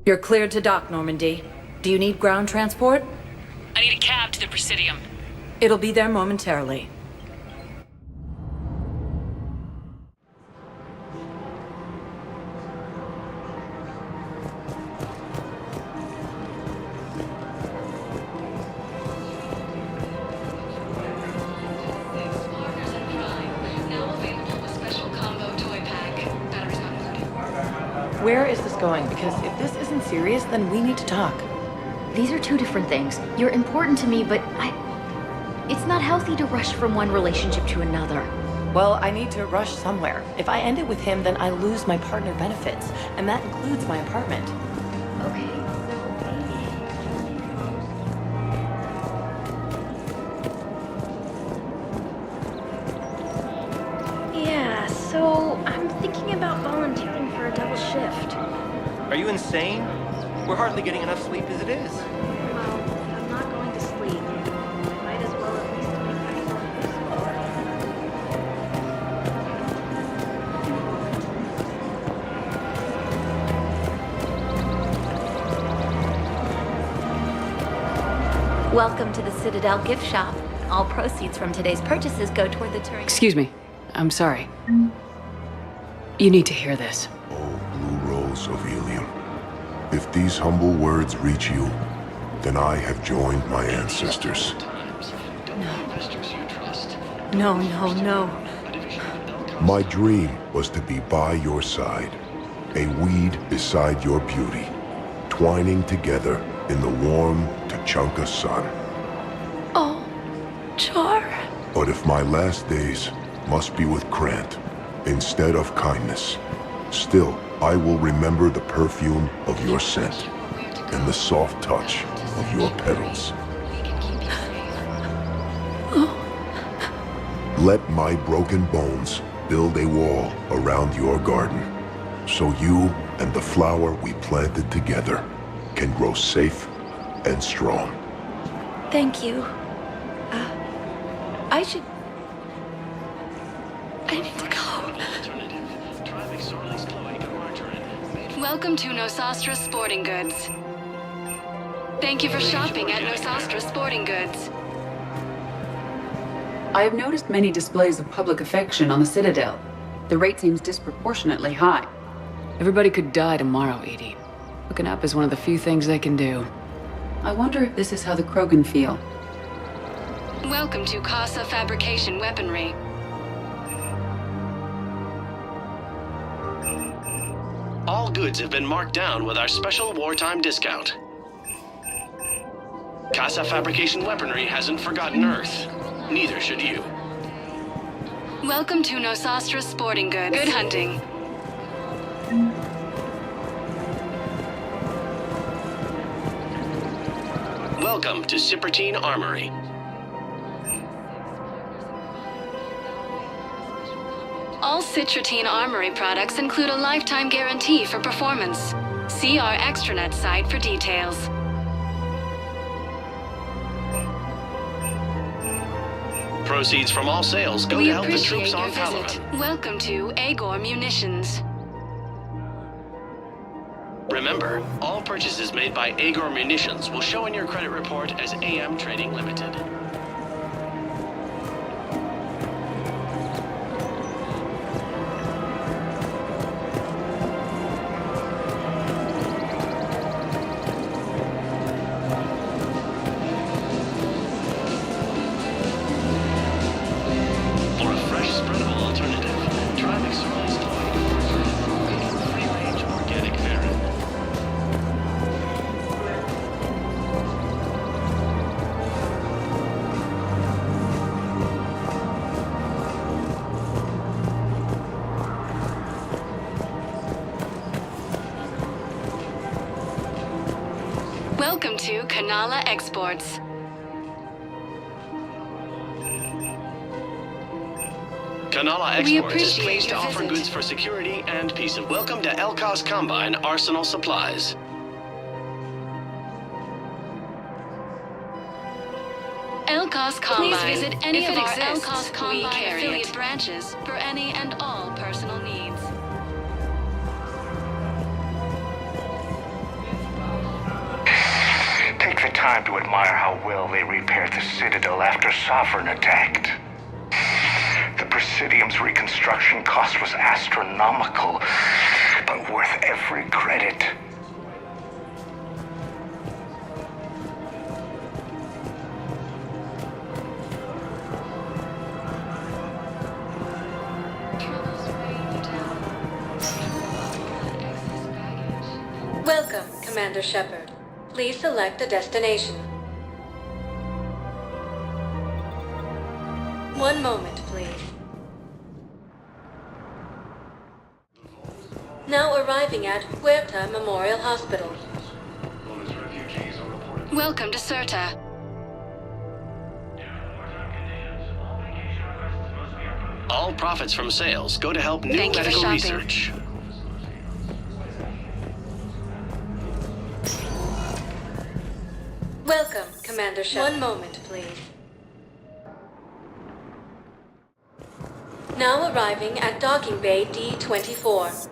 You're cleared to dock, Normandy. Do you need ground transport? I need a cab to the Presidium. It'll be there momentarily. Where is this going? Because if this isn't serious, then we need to talk. These are two different things. You're important to me, but it's not healthy to rush from one relationship to another. Well, I need to rush somewhere. If I end it with him, then I lose my partner benefits, and that includes my apartment. Okay. Yeah, so I'm thinking about volunteering for a double shift. Are you insane? We're hardly getting enough sleep as it is. Well, I'm not going to sleep. Might as well at least make myself useful. Welcome to the Citadel gift shop. All proceeds from today's purchases go toward the Turing... Excuse me. I'm sorry. You need to hear this. Oh, Blue Rose of Ilium, if these humble words reach you, then I have joined my ancestors. No, no, no. My dream was to be by your side, a weed beside your beauty, twining together in the warm Tuchanka sun. Oh, Char. But if my last days must be with Krant instead of kindness, still I will remember the perfume of your scent and the soft touch of your petals. Let my broken bones build a wall around your garden, so you and the flower we planted together can grow safe and strong. Thank you. I need to go. Welcome to Nosastra Sporting Goods. Thank you for shopping at Nosastra Sporting Goods. I have noticed many displays of public affection on the Citadel. The rate seems disproportionately high. Everybody could die tomorrow, Edie. Hooking up is one of the few things they can do. I wonder if this is how the Krogan feel. Welcome to Casa Fabrication Weaponry. All goods have been marked down with our special wartime discount. Casa Fabrication Weaponry hasn't forgotten Earth. Neither should you. Welcome to Nosastra Sporting Goods. Good hunting. Welcome to Cipertine Armory. All Citratine Armory products include a lifetime guarantee for performance. See our extranet site for details. Proceeds from all sales go We to help the appreciate troops your on visit. Palaven. Welcome to Agor Munitions. Remember, all purchases made by Agor Munitions will show in your credit report as AM Trading Limited. For a fresh, spreadable alternative, try McSorley's Toy. Free-range organic Varan. Welcome to Kanala Exports. Kanala We Exports is appreciate pleased to your offer visit. goods for security and peace. Welcome to Elkos Combine Arsenal Supplies. Elkos Combine. Please visit any if of it our exists, Elkos we Combine carry affiliate it. Branches for any and all personal needs. time to admire how well they repaired the Citadel after Sovereign attacked. The Presidium's reconstruction cost was astronomical, but worth every credit. Welcome, Commander Shepard. Please select a destination. One moment, please. Now arriving at Huerta Memorial Hospital. Welcome to Certa. All profits from sales go to help new Thank you for medical shopping. research. Welcome, Commander Shepard. One moment, please. Now arriving at Docking Bay D-24.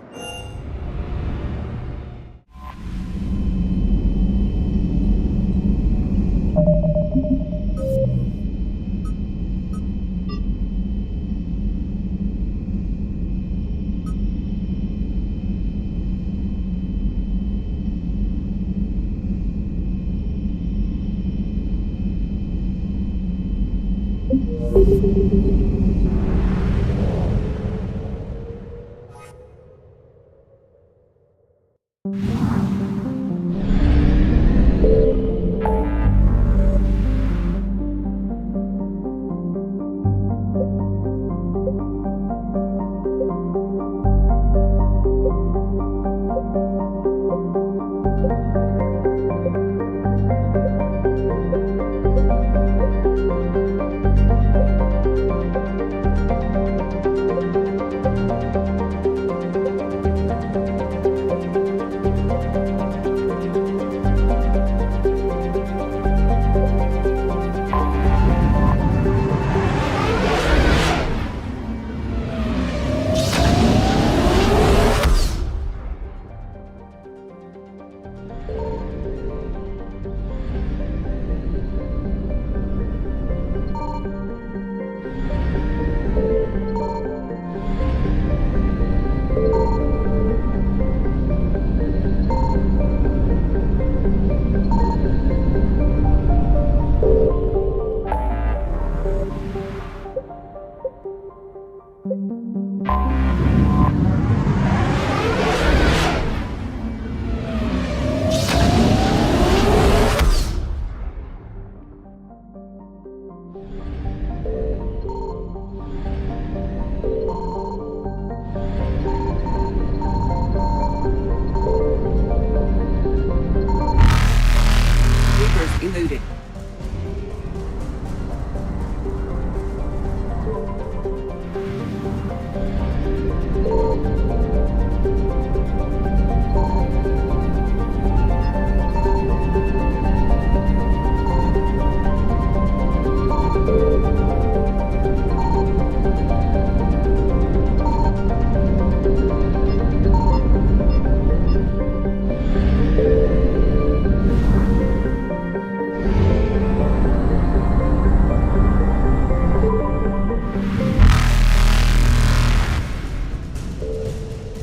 Eluded.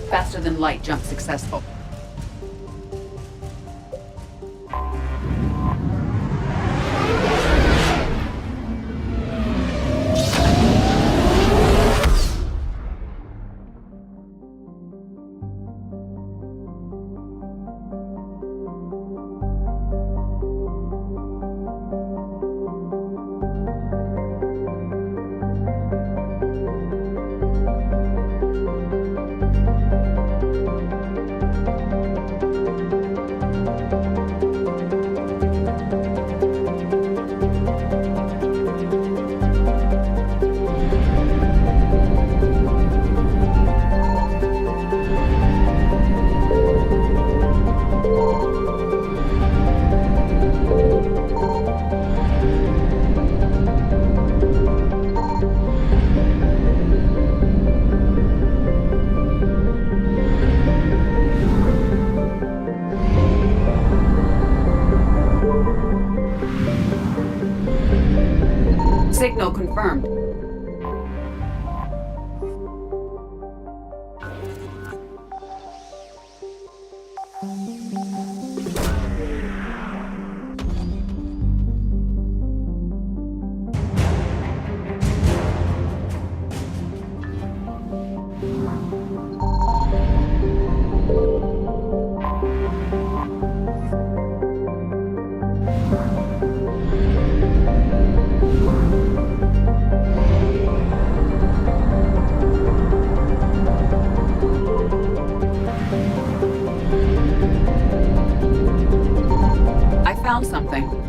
Faster than light jump successful. Signal confirmed. I found something.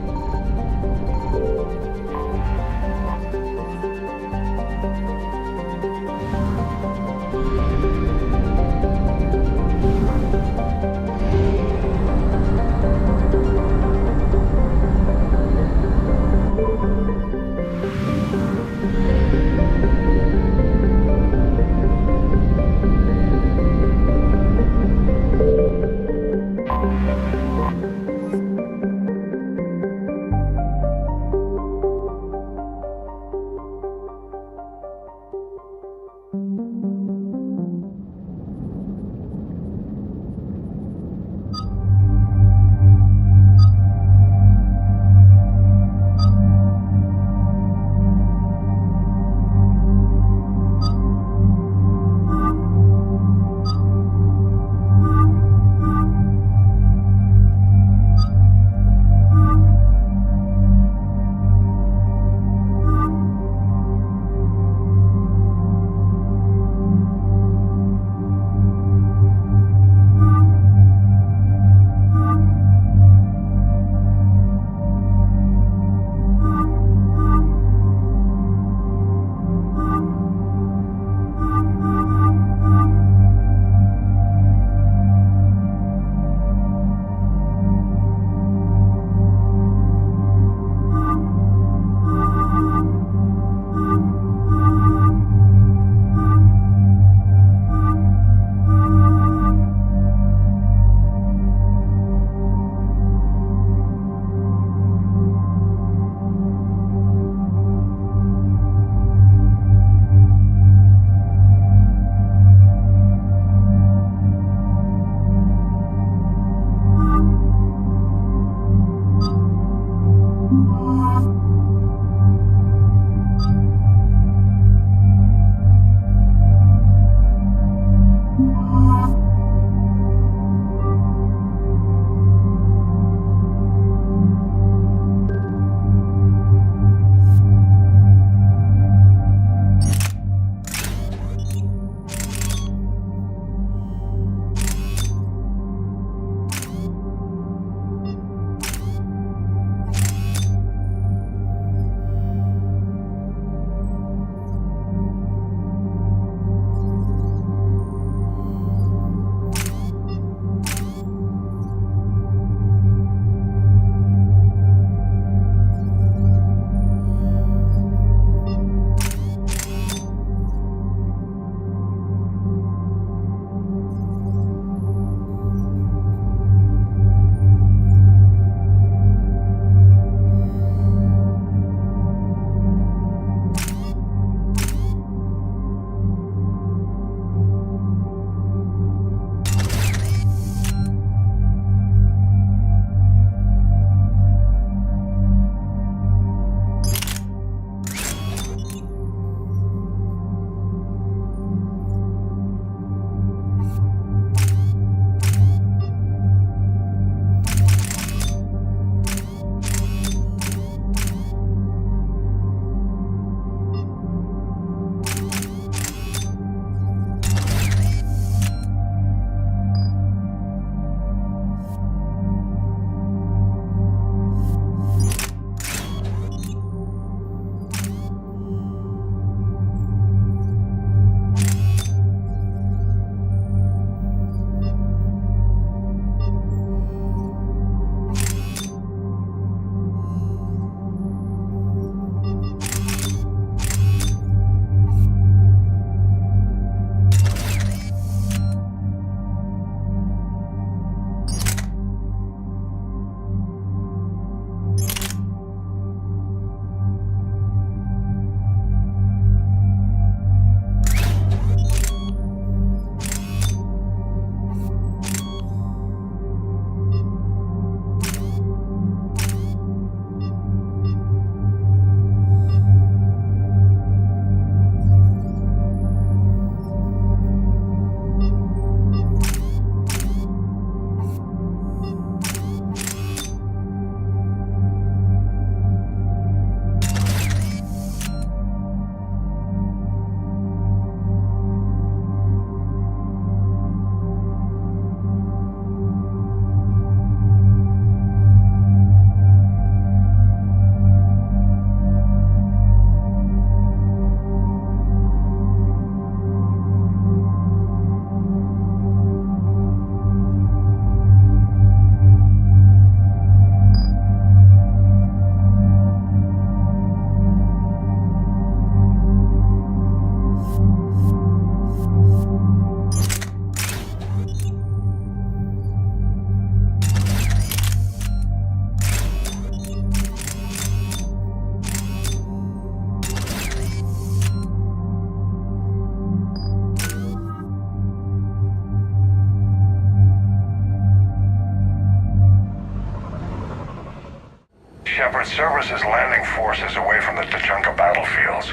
Shepard, Cerberus is landing forces away from the Tuchanka battlefields.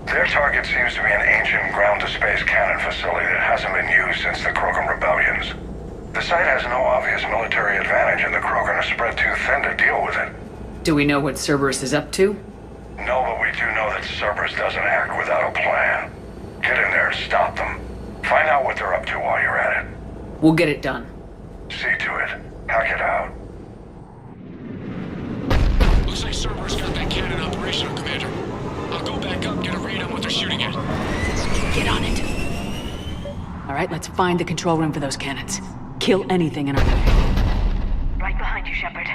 Their target seems to be an ancient ground-to-space cannon facility that hasn't been used since the Krogan rebellions. The site has no obvious military advantage, and the Krogan are spread too thin to deal with it. Do we know what Cerberus is up to? No, but we do know that Cerberus doesn't act without a plan. Get in there and stop them. Find out what they're up to while you're at it. We'll get it done. See to it. Hack it out. Looks like Cerberus got that cannon operational, Commander. I'll go back up, get a read on what they're shooting at. Get on it. All right, let's find the control room for those cannons. Kill anything in our way. Right behind you, Shepard.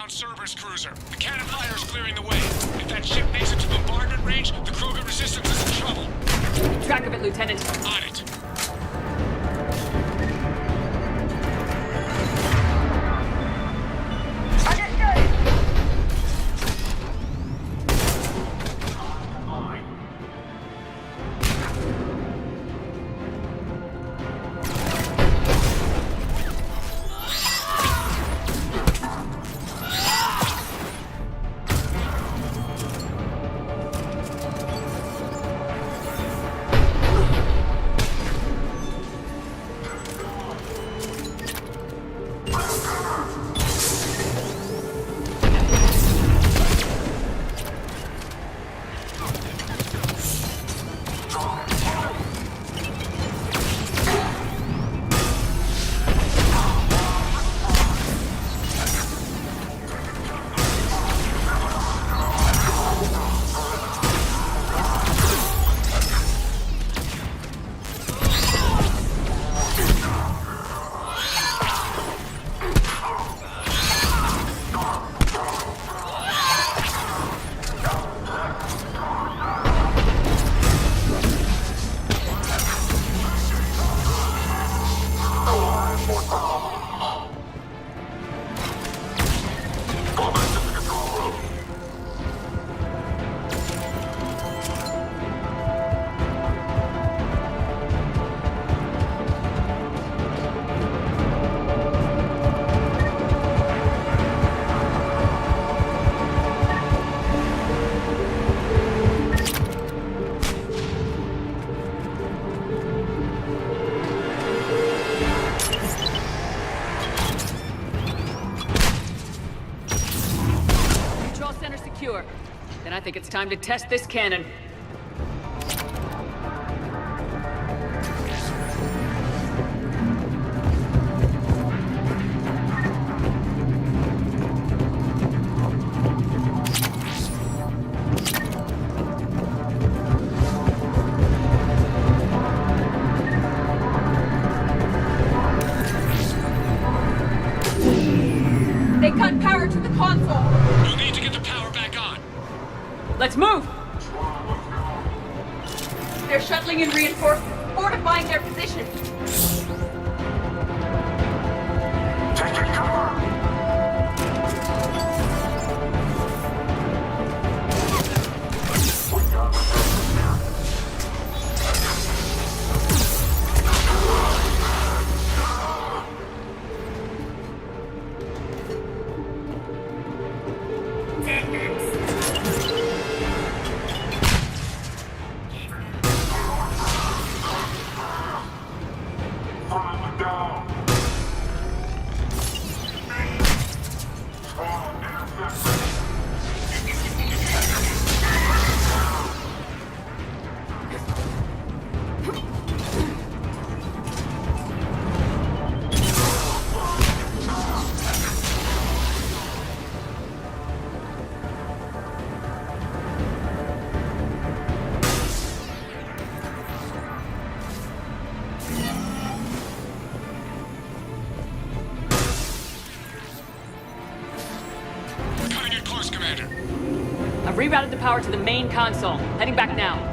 Cerberus cruiser. The cannon fire is clearing the way. If that ship makes it to bombardment range, the Krogan resistance is in trouble. Keep track of it, Lieutenant. On it. think it's time to test this cannon. They cut power to the console! You'll need to get the power back on. Let's move! They're shuttling in reinforcements, fortifying their position. Cutting it close, Commander. I've rerouted the power to the main console. Heading back now.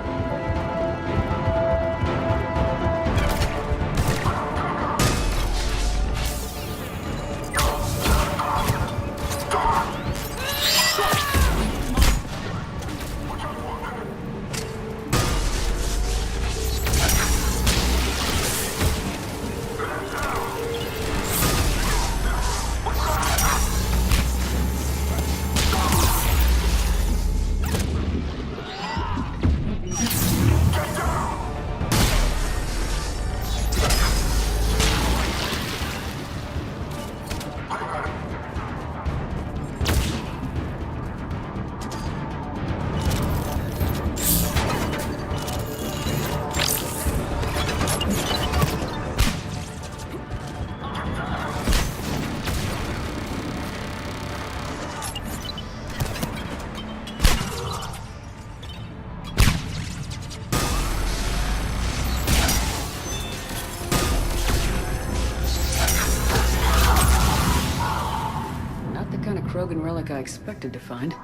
Not the kind of Krogan relic I expected to find.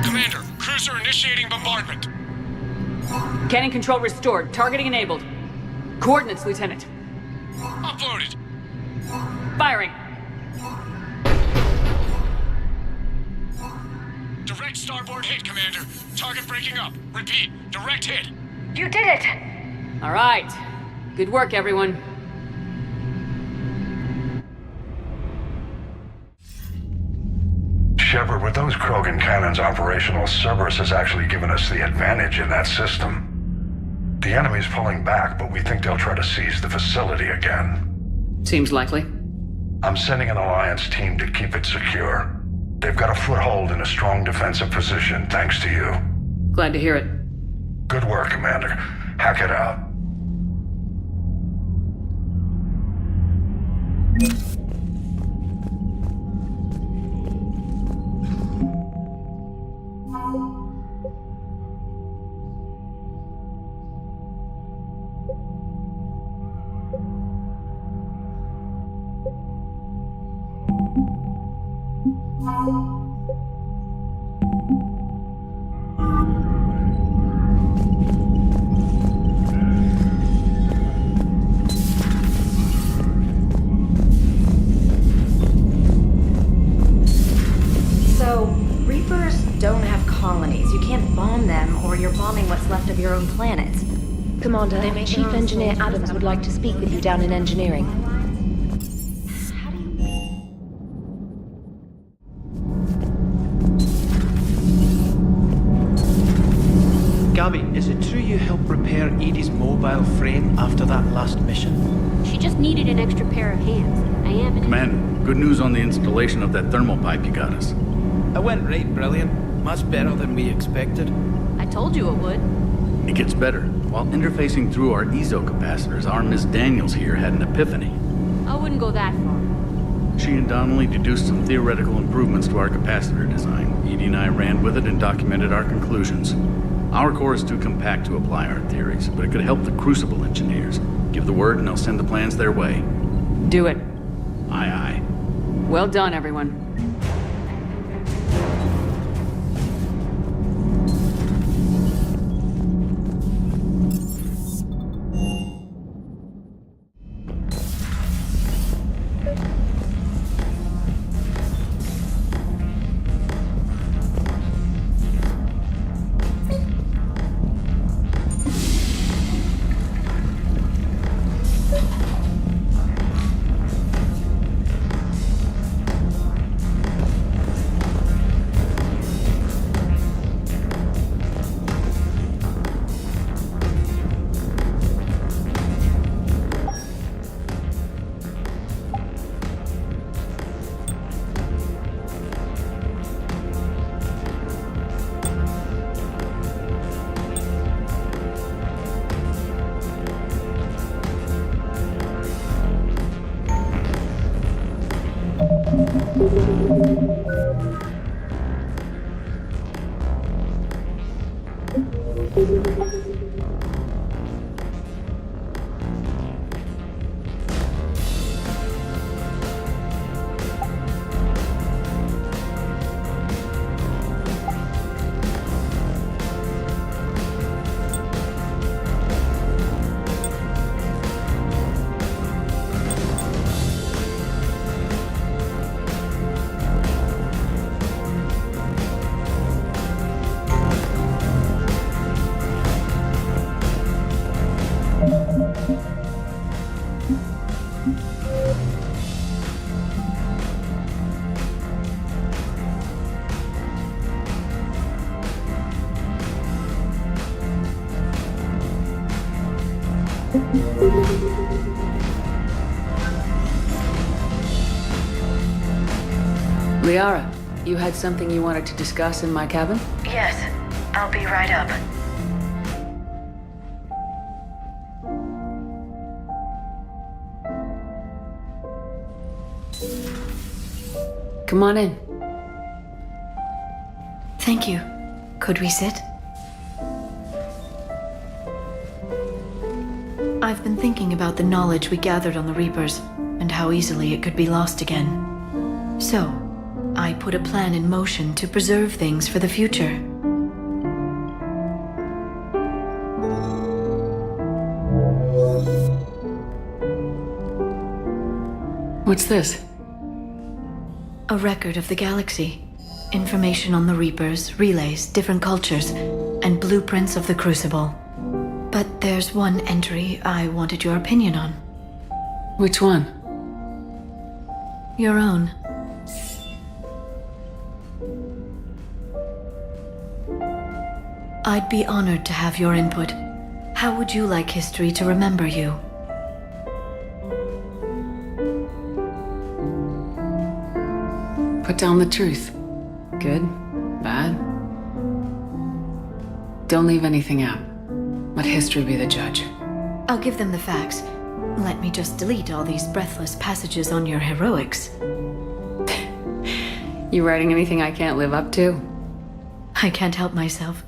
Commander, cruiser initiating bombardment. Cannon control restored. Targeting enabled. Coordinates, Lieutenant. Uploaded. Firing. Direct starboard hit, Commander. Target breaking up. Repeat, direct hit. You did it! All right. Good work, everyone. Shepard, with those Krogan cannons operational, Cerberus has actually given us the advantage in that system. The enemy's pulling back, but we think they'll try to seize the facility again. Seems likely. I'm sending an Alliance team to keep it secure. They've got a foothold in a strong defensive position, thanks to you. Glad to hear it. Good work, Commander. Hack it out. So, Reapers don't have colonies. You can't bomb them, or you're bombing what's left of your own planet. Commander, Chief Engineer Adams would like to speak with you down in engineering. Gabby, is it true you helped repair Edie's mobile frame after that last mission? She just needed an extra pair of hands. I am an... Commander, good news on the installation of that thermal pipe you got us. It went right brilliant. Much better than we expected. I told you it would. It gets better. While interfacing through our ezo capacitors, our Miss Daniels here had an epiphany. I wouldn't go that far. She and Donnelly deduced some theoretical improvements to our capacitor design. Edie and I ran with it and documented our conclusions. Our core is too compact to apply our theories, but it could help the Crucible engineers. Give the word and I'll send the plans their way. Do it. Aye, aye. Well done, everyone. Liara, you had something you wanted to discuss in my cabin? Yes, I'll be right up. Come on in. Thank you. Could we sit? I've been thinking about the knowledge we gathered on the Reapers, and how easily it could be lost again. So, I put a plan in motion to preserve things for the future. What's this? A record of the galaxy. Information on the Reapers, relays, different cultures, and blueprints of the Crucible. But there's one entry I wanted your opinion on. Which one? Your own. I'd be honored to have your input. How would you like history to remember you? Put down the truth. Good? Bad? Don't leave anything out. Let history be the judge. I'll give them the facts. Let me just delete all these breathless passages on your heroics. You writing anything I can't live up to? I can't help myself.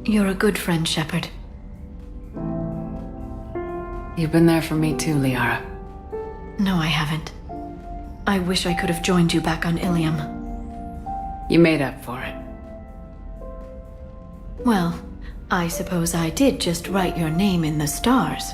You're a good friend, Shepard. You've been there for me too, Liara. No, I haven't. I wish I could have joined you back on Ilium. You made up for it. Well, I suppose I did just write your name in the stars.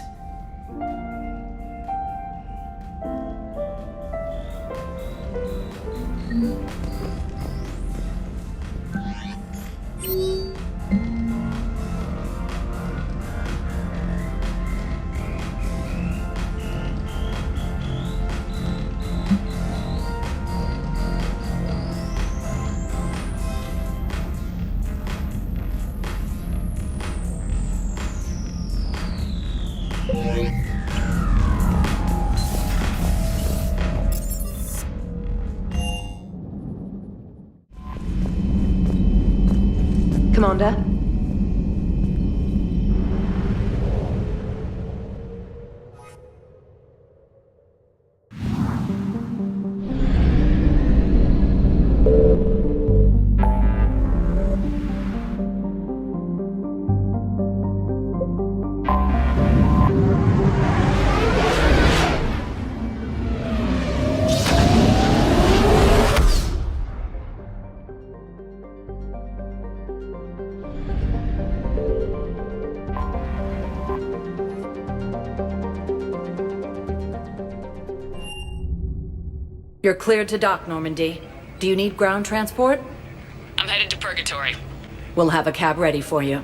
Commander? You're cleared to dock, Normandy. Do you need ground transport? I'm headed to Purgatory. We'll have a cab ready for you.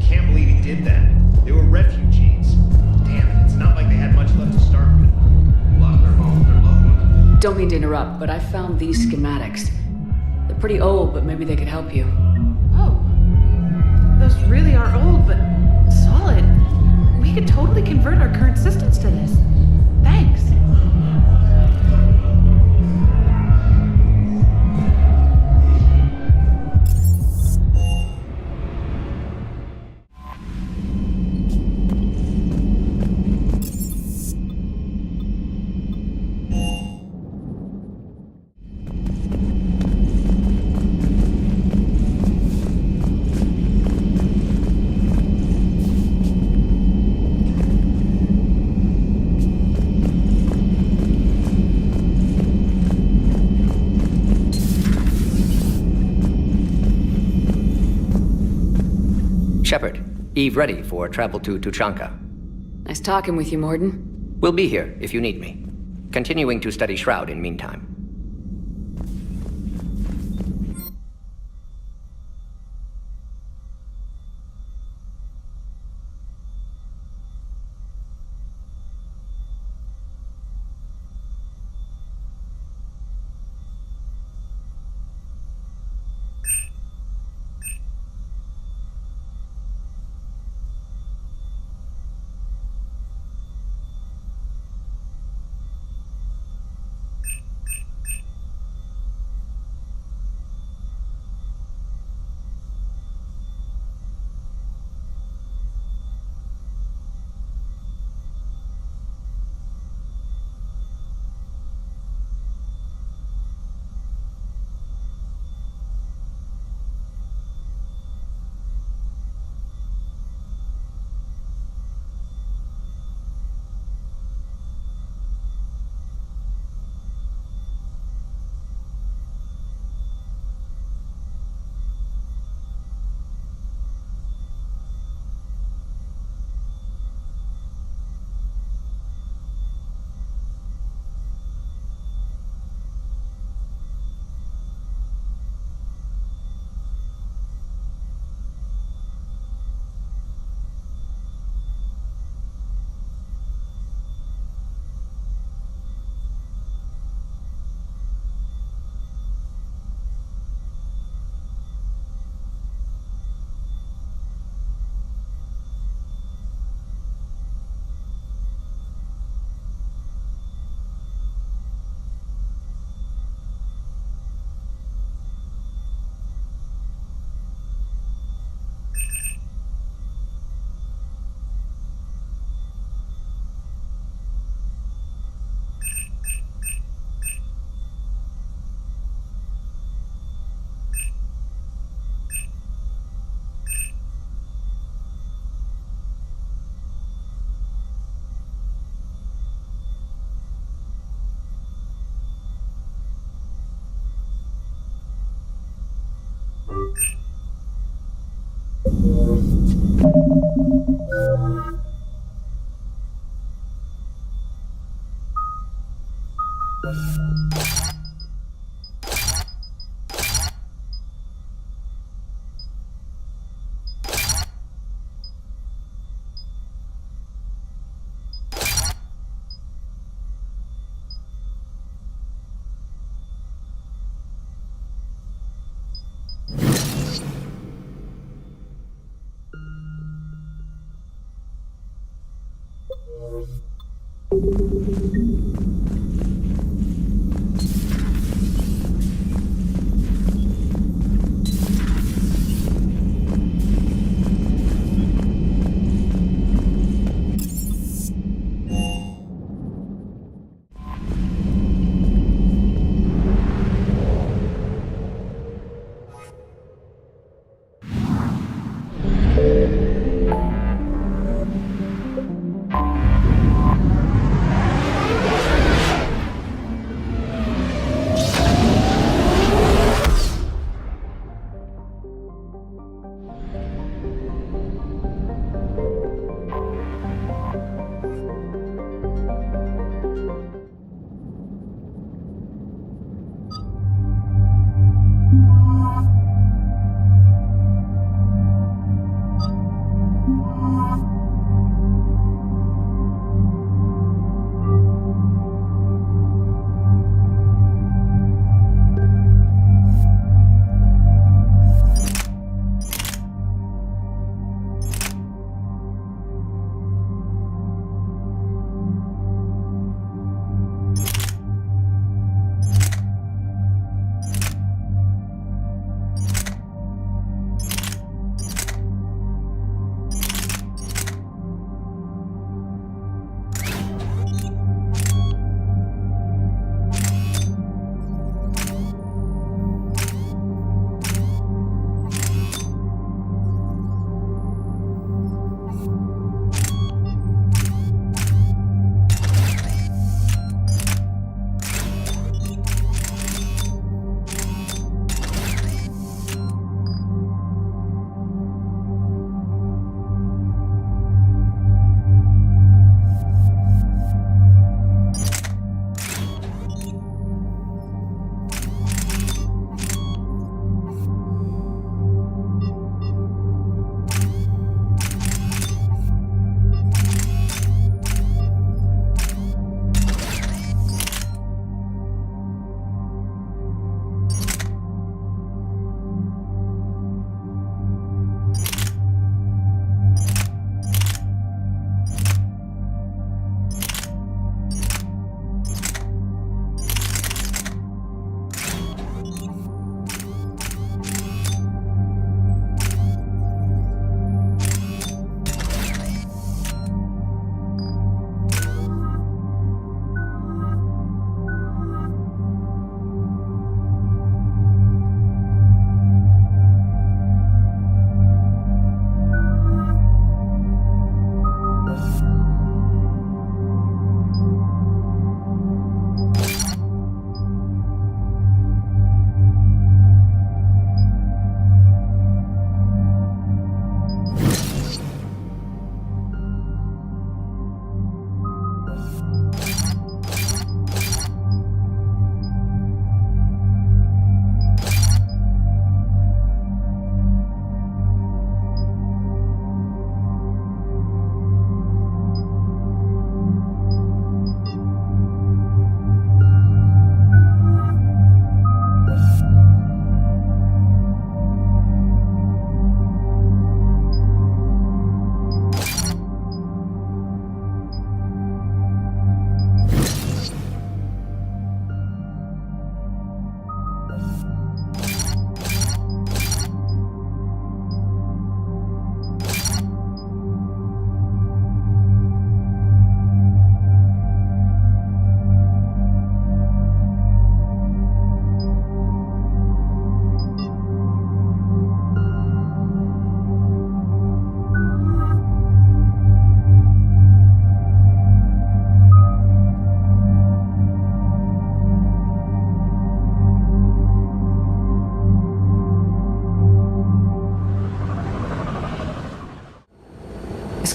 Can't believe he did that. They were refugees. Damn it, it's not like they had much left to start with. A lot of their homes, their loved ones. Don't mean to interrupt, but I found these schematics. They're pretty old, but maybe they could help you. Oh. Those really are old, but solid. We could totally convert our current systems to this. Thanks. Shepard, Eve ready for travel to Tuchanka. Nice talking with you, Mordin. We'll be here if you need me. Continuing to study Shroud in meantime.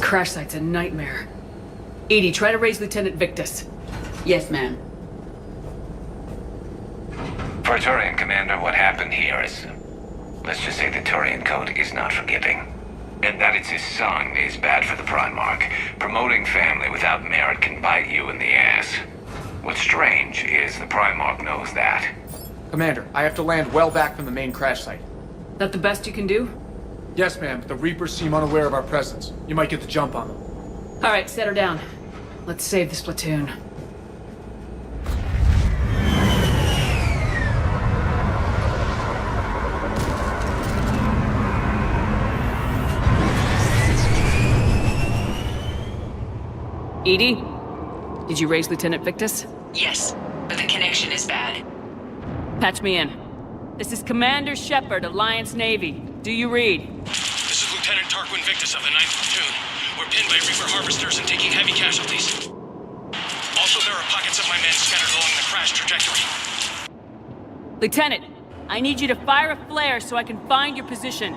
crash site's a nightmare. Edie, try to raise Lieutenant Victus. Yes, ma'am. For Turian Commander, what happened here is... let's just say the Turian Code is not forgiving. And that it's his son is bad for the Primarch. Promoting family without merit can bite you in the ass. What's strange is the Primarch knows that. Commander, I have to land well back from the main crash site. That the best you can do? Yes, ma'am, but the Reapers seem unaware of our presence. You might get the jump on them. Alright, set her down. Let's save this platoon. Edie? Did you raise Lieutenant Victus? Yes, but the connection is bad. Patch me in. This is Commander Shepard, Alliance Navy. Do you read? This is Lieutenant Tarquin Victus of the 9th Platoon. We're pinned by Reaper harvesters and taking heavy casualties. Also, there are pockets of my men scattered along the crash trajectory. Lieutenant, I need you to fire a flare so I can find your position.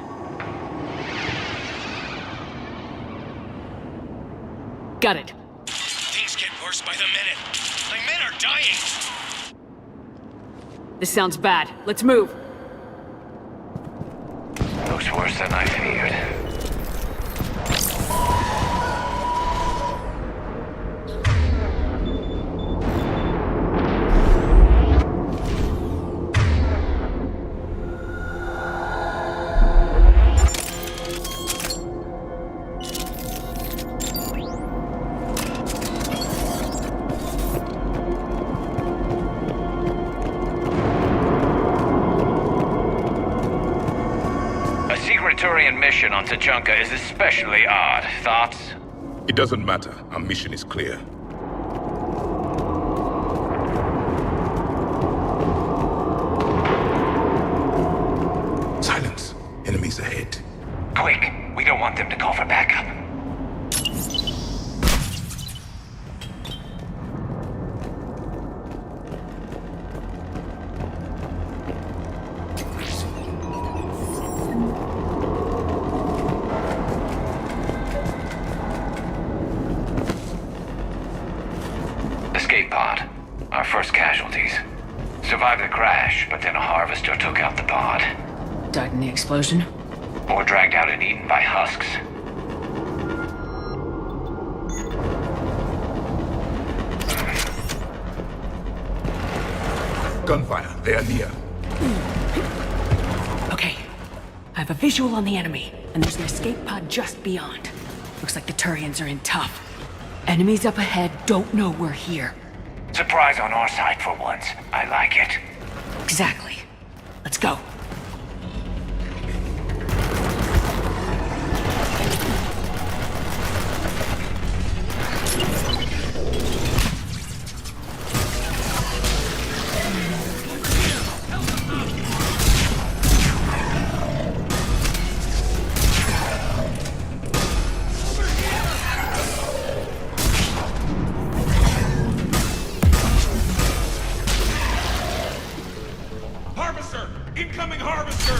Got it. Things get worse by the minute. My men are dying! This sounds bad. Let's move. Looks worse than I feared. Turian mission on Tuchanka is especially odd. Thoughts? It doesn't matter. Our mission is clear. Silence. Enemies ahead. Quick! We don't want them to call for backup. Escape pod. Our first casualties. Survived the crash, but then a harvester took out the pod. Died in the explosion? Or dragged out and eaten by husks. Gunfire. They are near. Okay. I have a visual on the enemy, and there's an escape pod just beyond. Looks like the Turians are in tough. Enemies up ahead don't know we're here. Surprise on our side for once. I like it. Exactly. Let's go. Incoming harvester!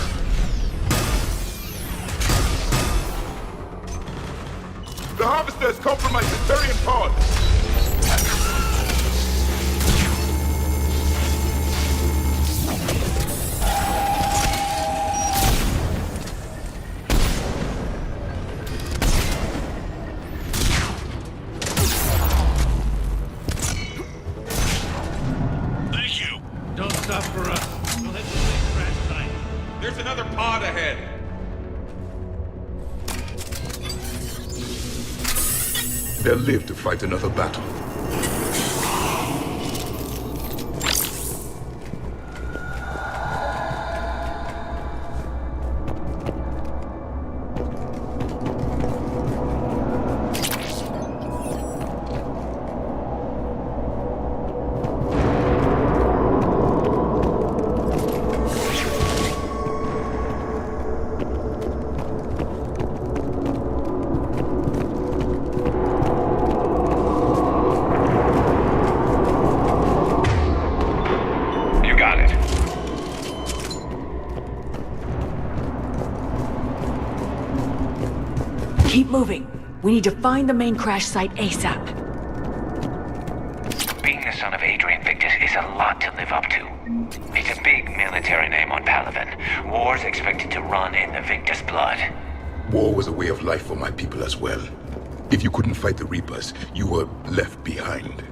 The harvester has compromised the Turian pod! Thank you! Don't stop for us. We'll hit the same crash site. There's another pod ahead. They'll live to fight another battle. Keep moving. We need to find the main crash site ASAP. Being the son of Adrian Victus is a lot to live up to. It's a big military name on Palaven. War's expected to run in the Victus blood. War was a way of life for my people as well. If you couldn't fight the Reapers, you were left behind.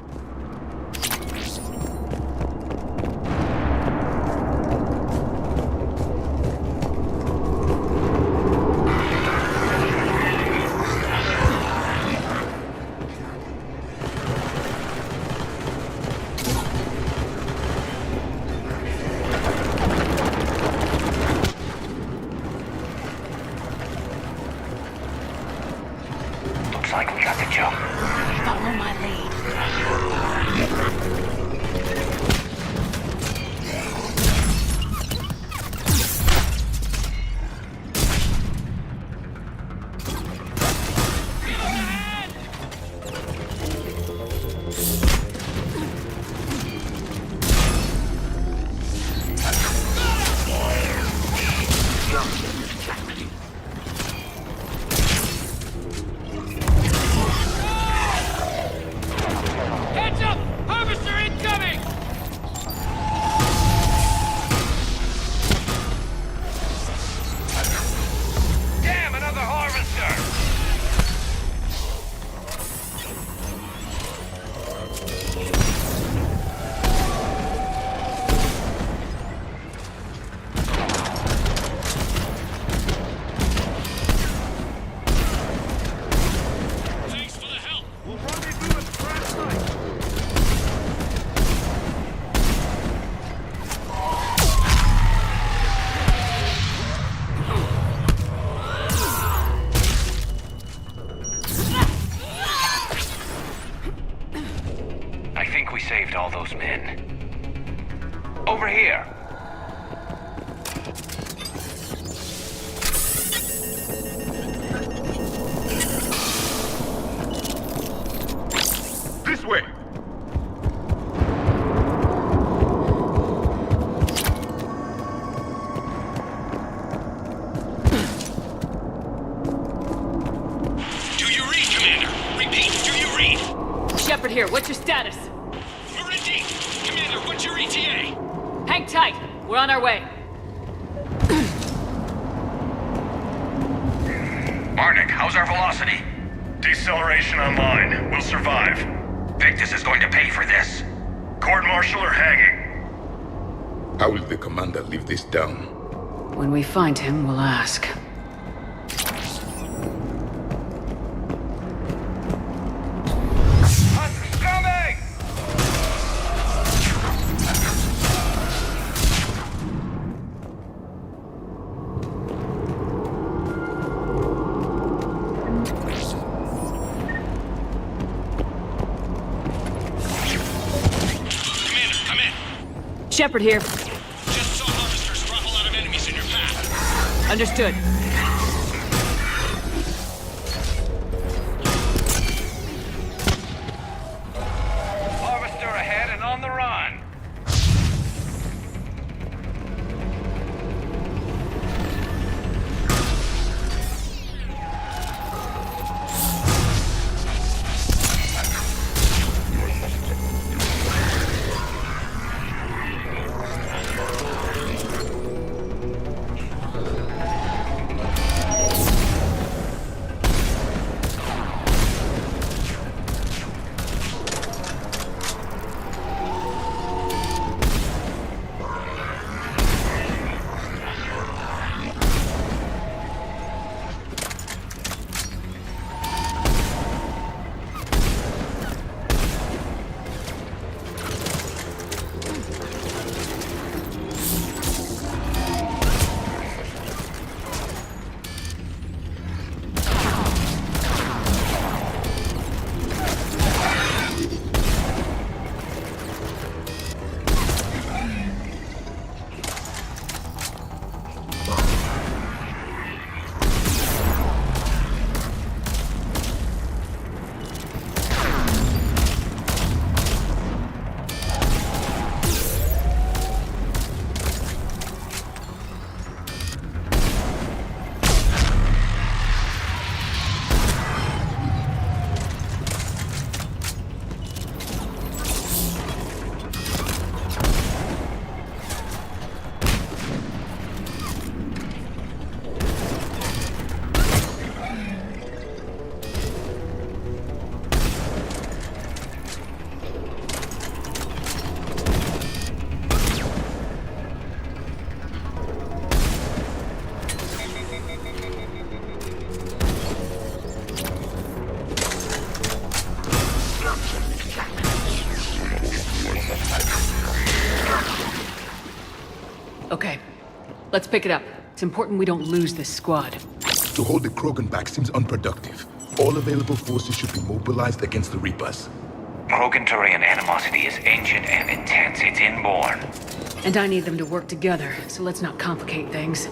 Looks like we got the jump. Follow my lead. Heads up! Harvester incoming! Damn, another harvester! Thanks for the help. We'll rendezvous at the crash site. I think we saved all those men. Over here! This way! Do you read, Commander? Repeat, do you read? Shepard here, what's your status? We're in deep. Commander, what's your ETA? Hang tight, we're on our way. Marnik, how's our velocity? Deceleration online. We'll survive. Victus is going to pay for this. Court-martial or hanging? How will the commander live this down? When we find him, we'll ask. Coming! Commander, come in. Shepard here. Just saw harvesters drop a lot of enemies in your path. Understood. Harvester ahead and on the run. Okay. Let's pick it up. It's important we don't lose this squad. To hold the Krogan back seems unproductive. All available forces should be mobilized against the Reapers. Krogan-Turian animosity is ancient and intense. It's inborn. And I need them to work together, so let's not complicate things.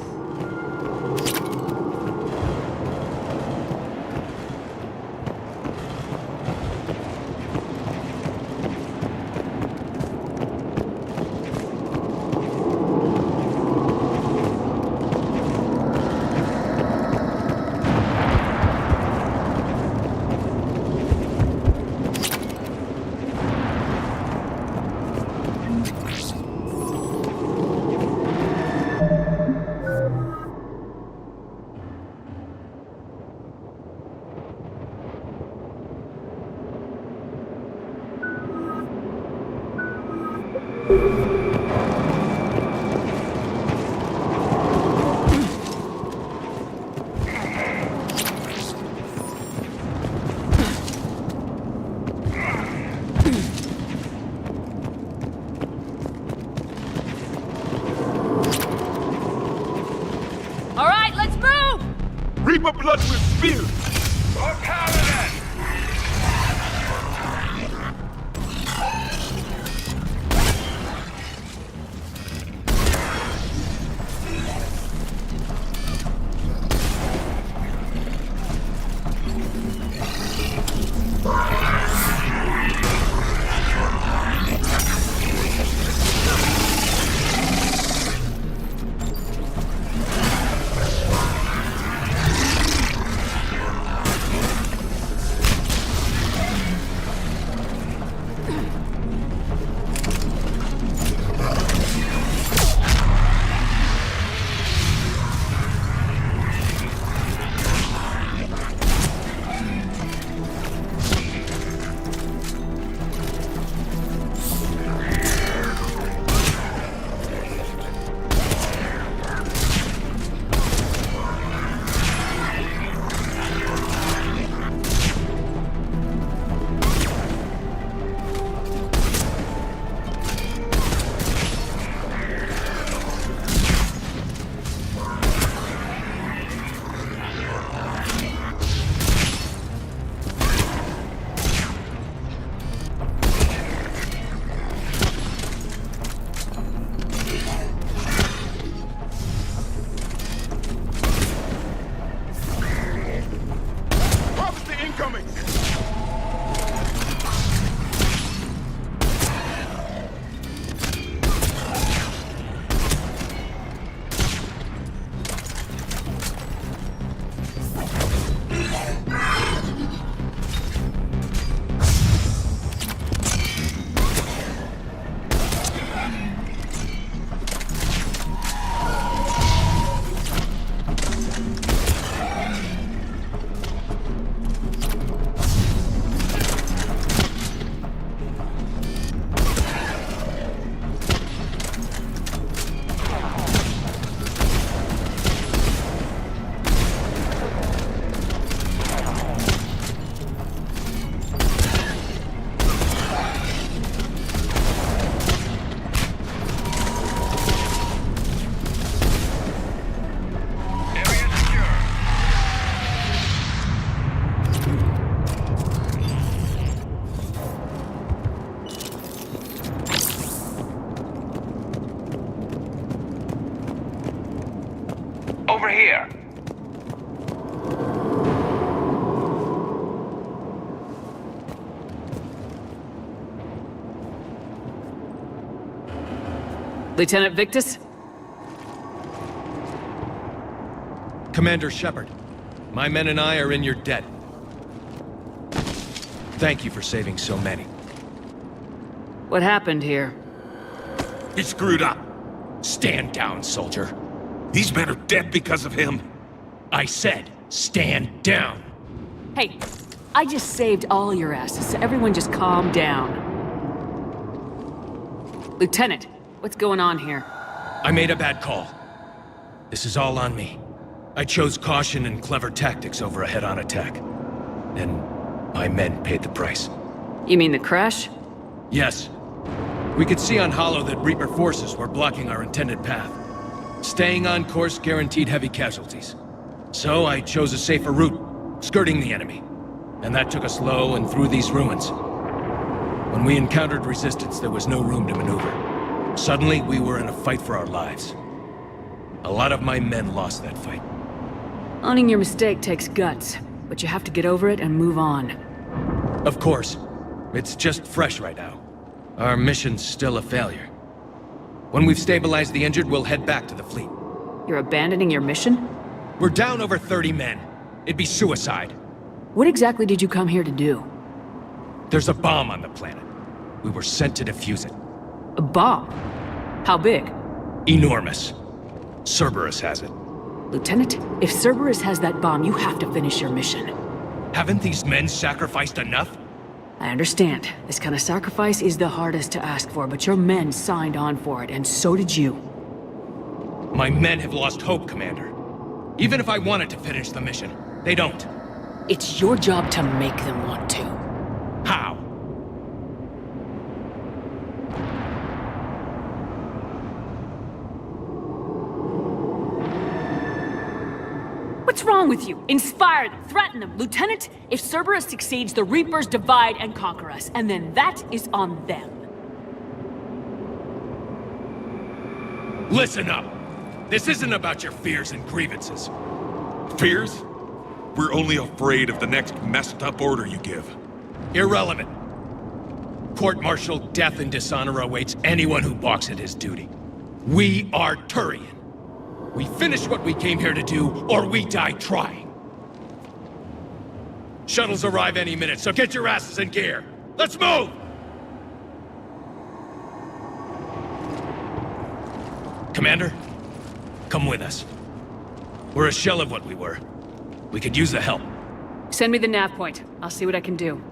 All right, let's move! Reaper blood will spill! Over here. Lieutenant Victus? Commander Shepard, my men and I are in your debt. Thank you for saving so many. What happened here? He screwed up. Stand down, soldier. These men are dead because of him. I said, stand down. Hey, I just saved all your asses, so everyone just calm down. Lieutenant, what's going on here? I made a bad call. This is all on me. I chose caution and clever tactics over a head-on attack. And my men paid the price. You mean the crash? Yes. We could see on Hollow that Reaper forces were blocking our intended path. Staying on course guaranteed heavy casualties. So I chose a safer route, skirting the enemy. And that took us low and through these ruins. When we encountered resistance, there was no room to maneuver. Suddenly, we were in a fight for our lives. A lot of my men lost that fight. Owning your mistake takes guts, but you have to get over it and move on. Of course. It's just fresh right now. Our mission's still a failure. When we've stabilized the injured, we'll head back to the fleet. You're abandoning your mission? We're down over 30 men. It'd be suicide. What exactly did you come here to do? There's a bomb on the planet. We were sent to defuse it. A bomb? How big? Enormous. Cerberus has it. Lieutenant, if Cerberus has that bomb, you have to finish your mission. Haven't these men sacrificed enough? I understand. This kind of sacrifice is the hardest to ask for, but your men signed on for it, and so did you. My men have lost hope, Commander. Even if I wanted to finish the mission, they don't. It's your job to make them want to. How? What's wrong with you? Inspire them, threaten them. Lieutenant, if Cerberus succeeds, the Reapers divide and conquer us, and then that is on them. Listen up! This isn't about your fears and grievances. Fears? We're only afraid of the next messed up order you give. Irrelevant. Court-martial death and dishonor awaits anyone who balks at his duty. We are Turian. We finish what we came here to do, or we die trying. Shuttles arrive any minute, so get your asses in gear. Let's move! Commander, come with us. We're a shell of what we were. We could use the help. Send me the nav point. I'll see what I can do.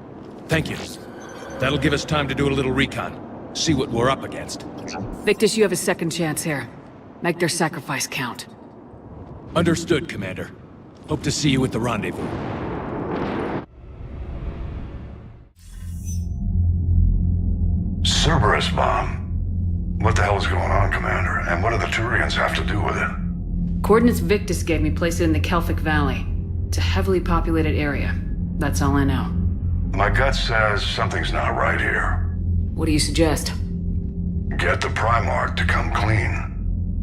Thank you. That'll give us time to do a little recon. See what we're up against. Victus, you have a second chance here. Make their sacrifice count. Understood, Commander. Hope to see you at the rendezvous. Cerberus bomb. What the hell is going on, Commander? And what do the Turians have to do with it? Coordinates Victus gave me place it in the Kelphic Valley. It's a heavily populated area. That's all I know. My gut says something's not right here. What do you suggest? Get the Primarch to come clean.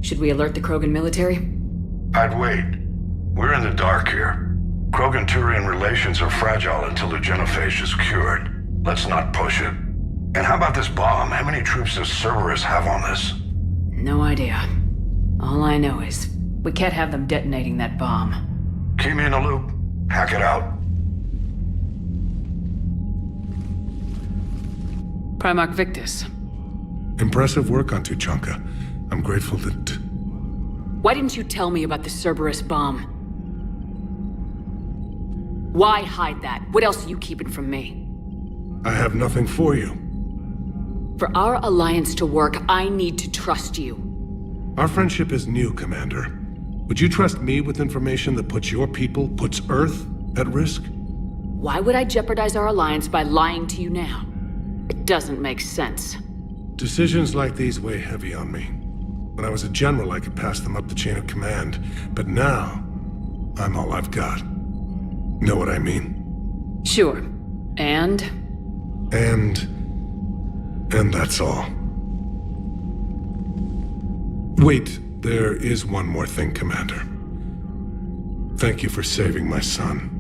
Should we alert the Krogan military? I'd wait. We're in the dark here. Krogan-Turian relations are fragile until the genophage is cured. Let's not push it. And how about this bomb? How many troops does Cerberus have on this? No idea. All I know is, we can't have them detonating that bomb. Keep me in the loop. Hack it out. Primarch Victus. Impressive work on Tuchanka. I'm grateful that... Why didn't you tell me about the Cerberus bomb? Why hide that? What else are you keeping from me? I have nothing for you. For our alliance to work, I need to trust you. Our friendship is new, Commander. Would you trust me with information that puts your people, puts Earth, at risk? Why would I jeopardize our alliance by lying to you now? It doesn't make sense. Decisions like these weigh heavy on me. When I was a general, I could pass them up the chain of command. But now, I'm all I've got. Know what I mean? Sure. And that's all. Wait, there is one more thing, Commander. Thank you for saving my son.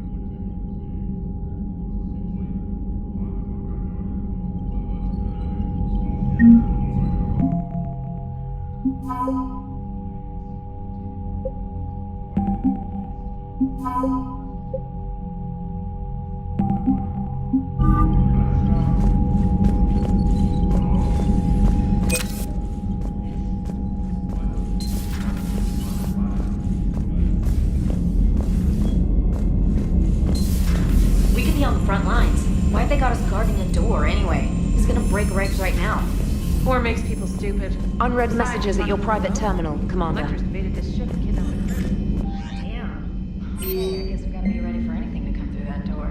We could be on the front lines. Why have they got us guarding a door anyway? He's gonna break ranks right now. War makes people stupid. Unread messages at your private terminal, Commander. Lectors invaded this ship and kidnapped the crew. Damn. Okay, I guess we gotta be ready for anything to come through that door.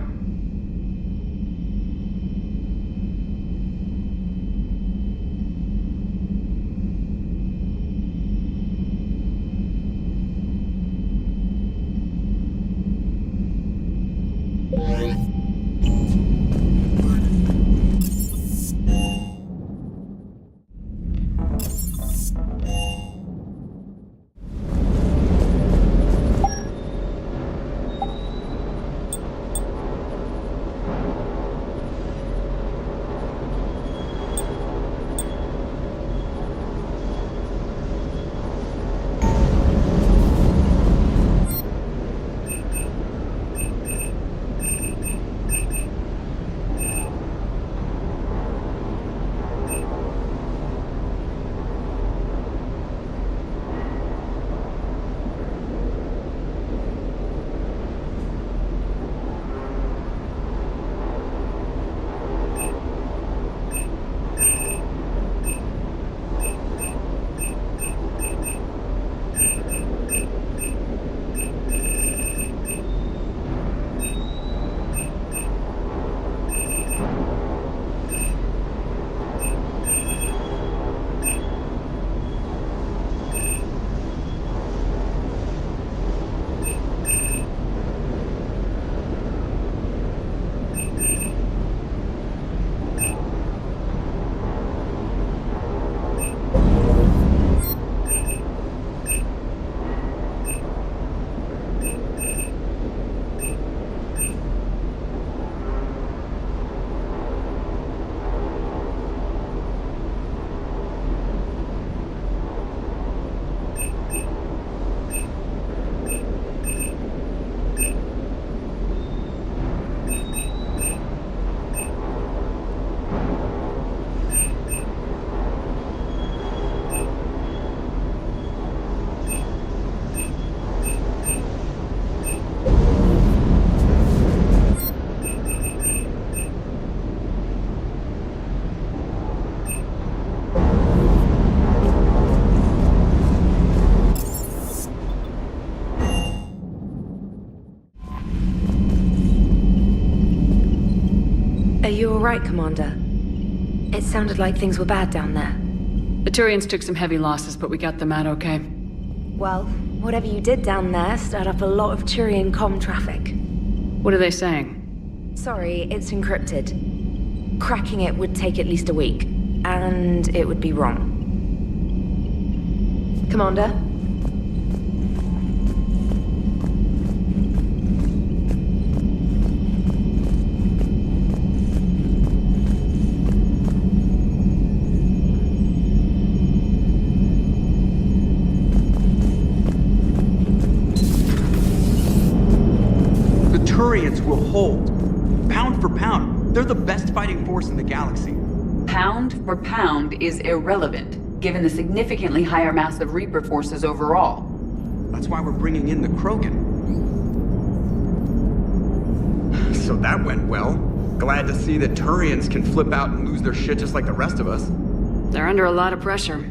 right, Commander? It sounded like things were bad down there. The Turians took some heavy losses, but we got them out okay. Well, whatever you did down there stirred up a lot of Turian comm traffic. What are they saying? Sorry, it's encrypted. Cracking it would take at least a week, and it would be wrong. Commander? Turians will hold. Pound for pound, they're the best fighting force in the galaxy. Pound for pound is irrelevant, given the significantly higher mass of Reaper forces overall. That's why we're bringing in the Krogan. So that went well. Glad to see that Turians can flip out and lose their shit just like the rest of us. They're under a lot of pressure.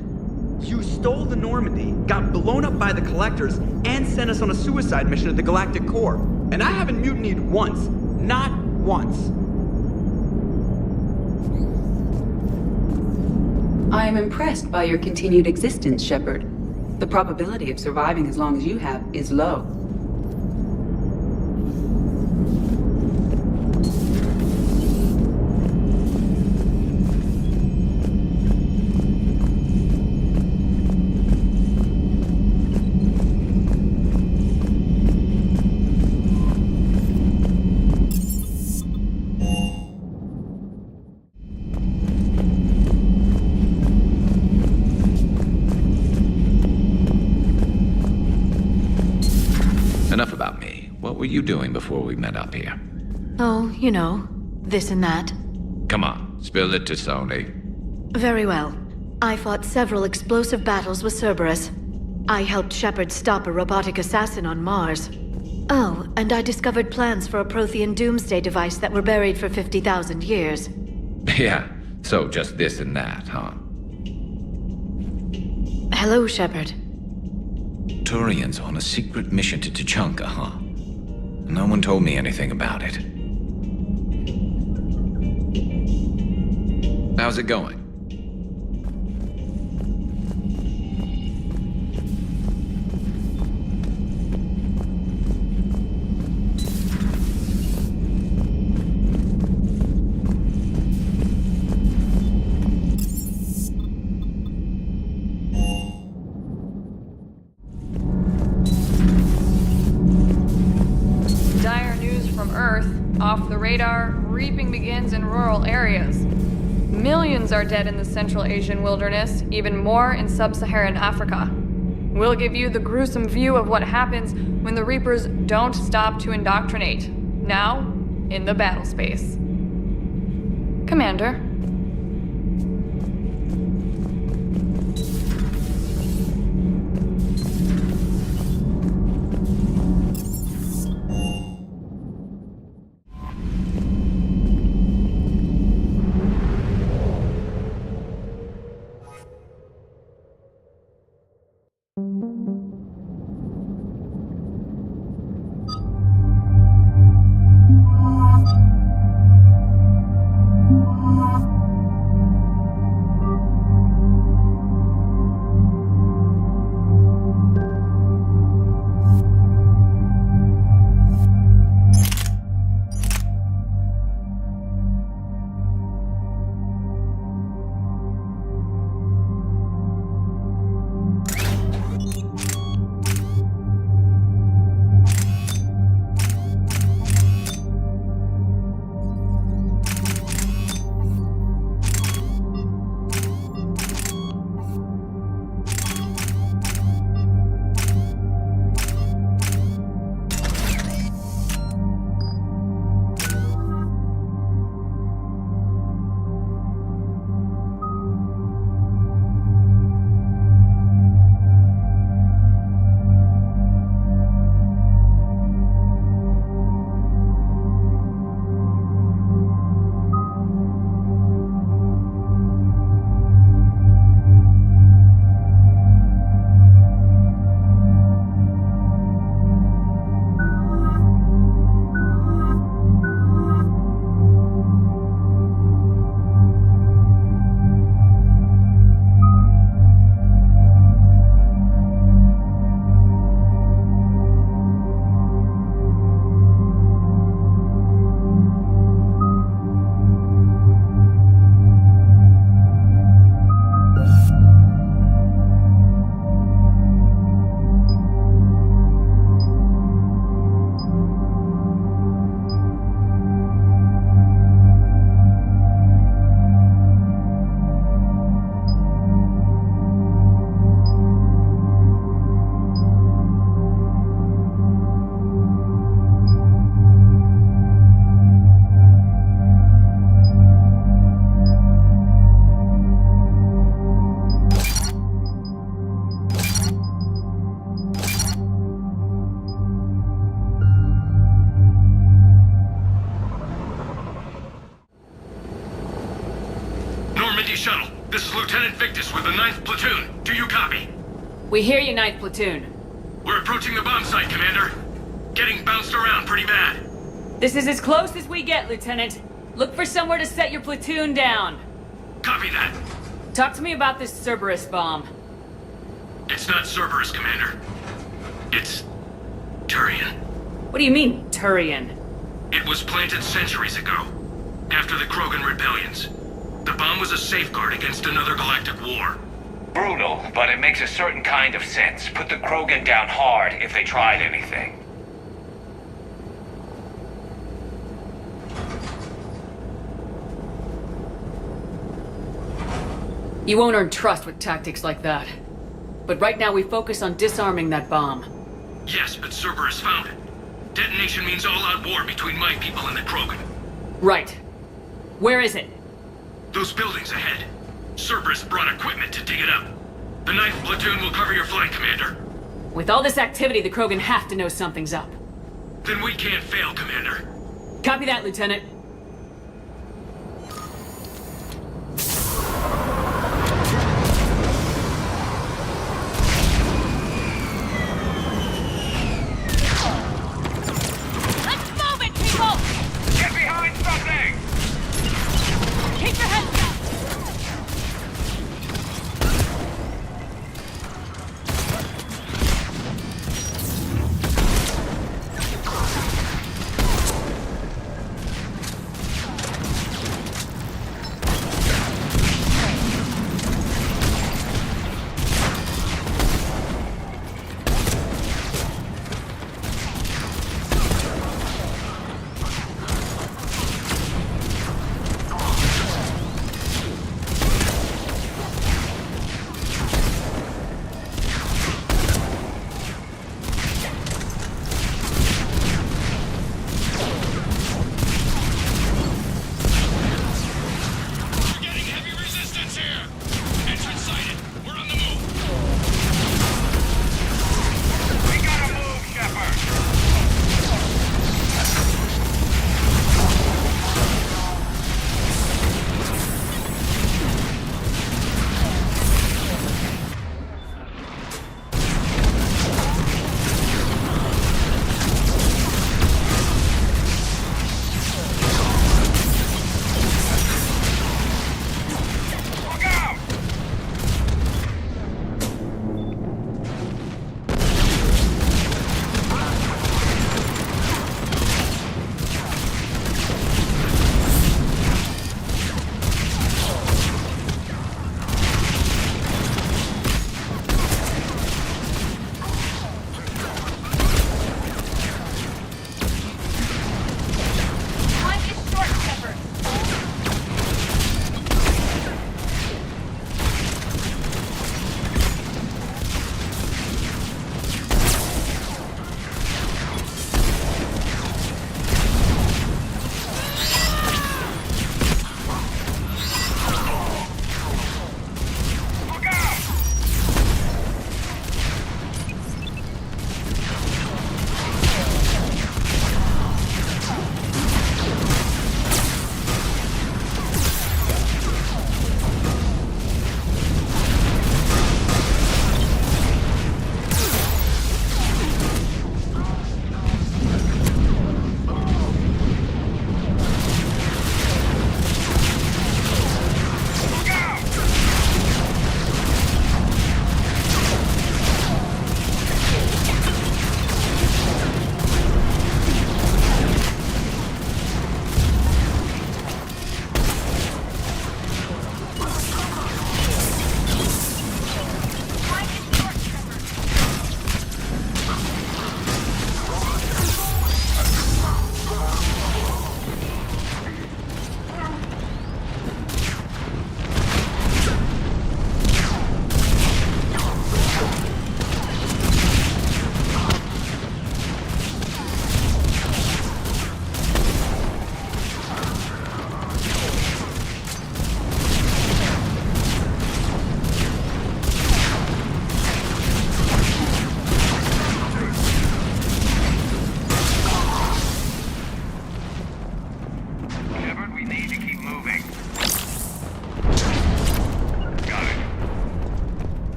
You stole the Normandy, got blown up by the Collectors, and sent us on a suicide mission at the Galactic Core. And I haven't mutinied once. Not once. I am impressed by your continued existence, Shepard. The probability of surviving as long as you have is low. Enough about me. What were you doing before we met up here? Oh, you know, this and that. Come on, spill it to Sony. Very well. I fought several explosive battles with Cerberus. I helped Shepard stop a robotic assassin on Mars. Oh, and I discovered plans for a Prothean doomsday device that were buried for 50,000 years. Yeah, so just this and that, huh? Hello, Shepard. Turians on a secret mission to Tuchanka, huh? No one told me anything about it. How's it going? Off the radar, reaping begins in rural areas. Millions are dead in the Central Asian wilderness, even more in sub-Saharan Africa. We'll give you the gruesome view of what happens when the Reapers don't stop to indoctrinate. Now, in the battle space. Commander. 9th Platoon. Do you copy? We hear you, 9th Platoon. We're approaching the bomb site, Commander. Getting bounced around pretty bad. This is as close as we get, Lieutenant. Look for somewhere to set your platoon down. Copy that. Talk to me about this Cerberus bomb. It's not Cerberus, Commander. It's Turian. What do you mean, Turian? It was planted centuries ago, after the Krogan rebellions. The bomb was a safeguard against another galactic war. Brutal, but it makes a certain kind of sense. Put the Krogan down hard if they tried anything. You won't earn trust with tactics like that. But right now we focus on disarming that bomb. Yes, but Cerberus found it. Detonation means all-out war between my people and the Krogan. Right. Where is it? Those buildings ahead. Cerberus brought equipment to dig it up. The 9th Platoon will cover your flank, Commander. With all this activity, the Krogan have to know something's up. Then we can't fail, Commander. Copy that, Lieutenant.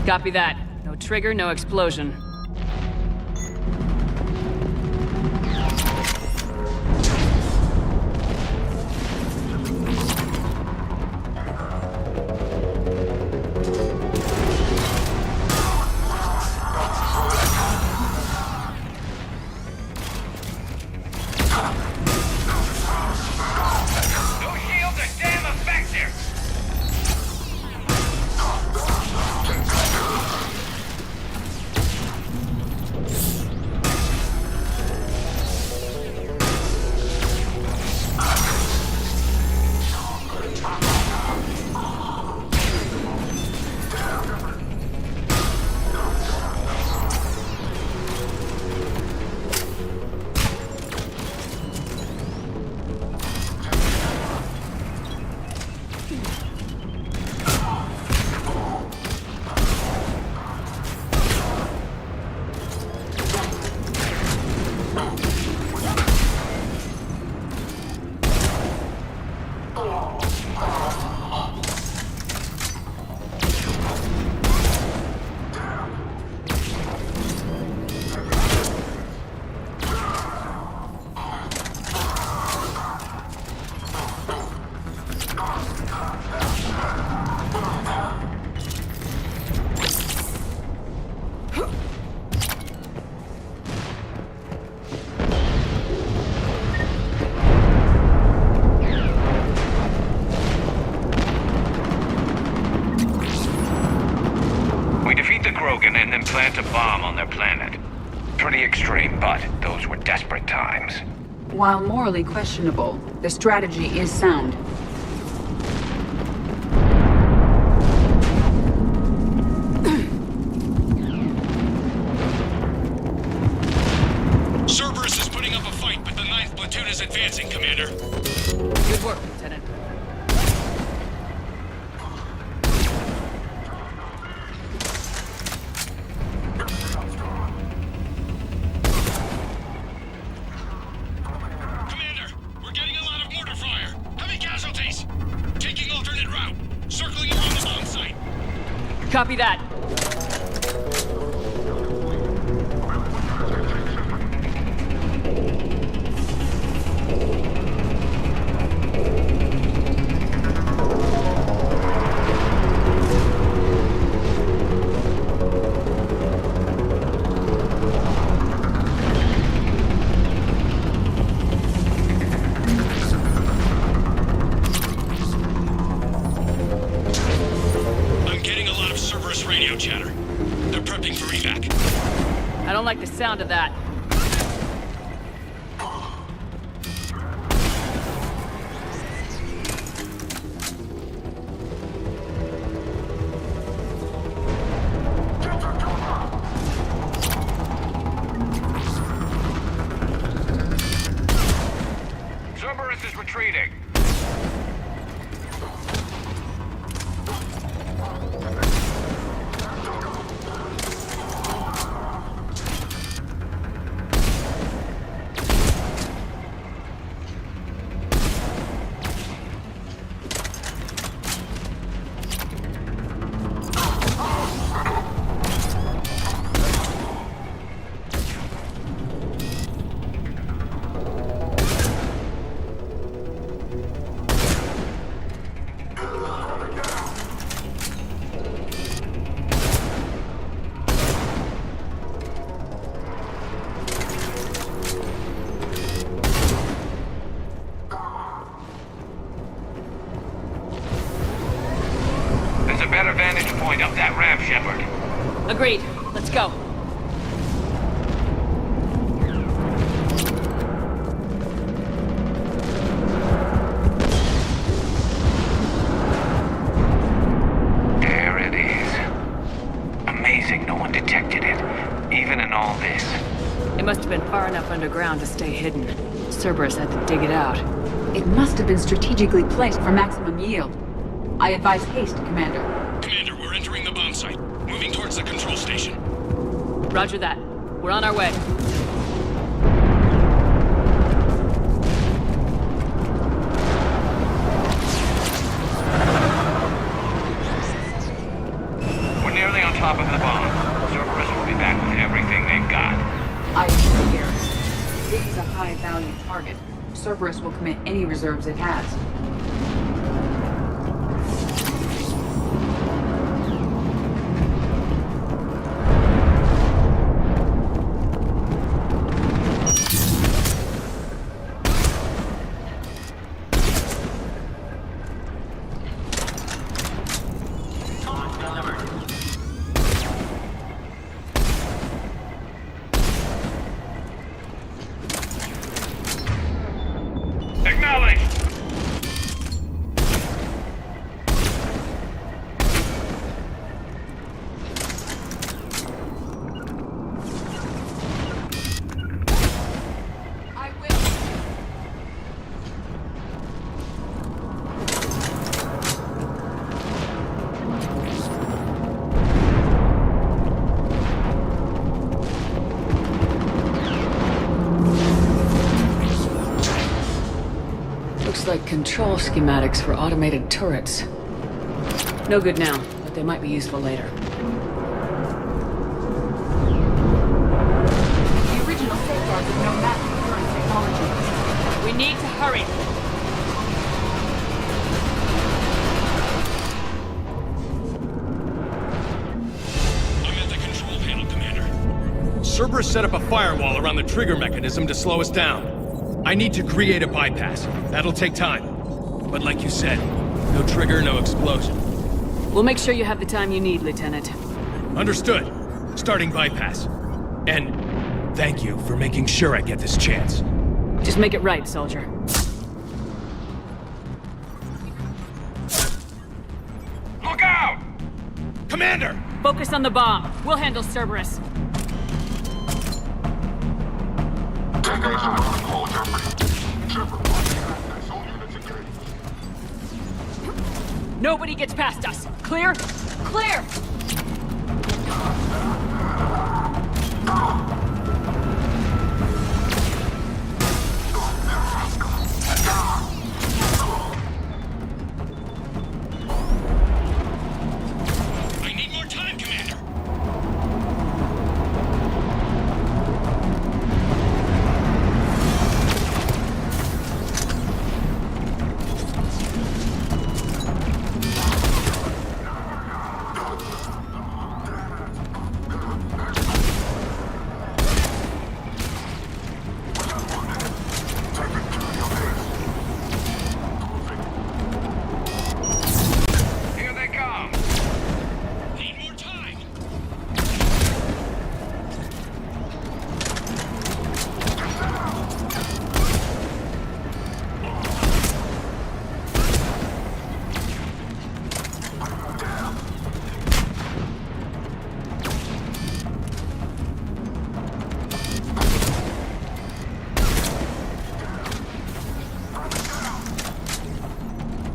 Copy that. No trigger, no explosion. And then plant a bomb on their planet. Pretty extreme, but those were desperate times. While morally questionable, the strategy is sound. Cerberus is putting up a fight, but the 9th platoon is advancing, Commander. Good work, Lieutenant. Copy that. Chatter. They're prepping for evac. I don't like the sound of that. Cerberus is retreating. Better vantage point up that ramp, Shepard. Agreed. Let's go. There it is. Amazing no one detected it, even in all this. It must have been far enough underground to stay hidden. Cerberus had to dig it out. It must have been strategically placed for maximum yield. I advise haste, Commander. Commander, we're entering the bomb site. Moving towards the control station. Roger that. We're on our way. We're nearly on top of any reserves it has. Like control schematics for automated turrets. No good now, but they might be useful later. The original safeguards have no map for current technology. We need to hurry. I'm at the control panel, Commander. Cerberus set up a firewall around the trigger mechanism to slow us down. I need to create a bypass. That'll take time. But like you said, no trigger, no explosion. We'll make sure you have the time you need, Lieutenant. Understood. Starting bypass. And thank you for making sure I get this chance. Just make it right, soldier. Look out! Commander! Focus on the bomb. We'll handle Cerberus. Nobody gets past us. Clear? Clear! I need more time, Commander.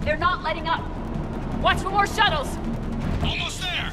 They're not letting up. Watch for more shuttles. Almost there.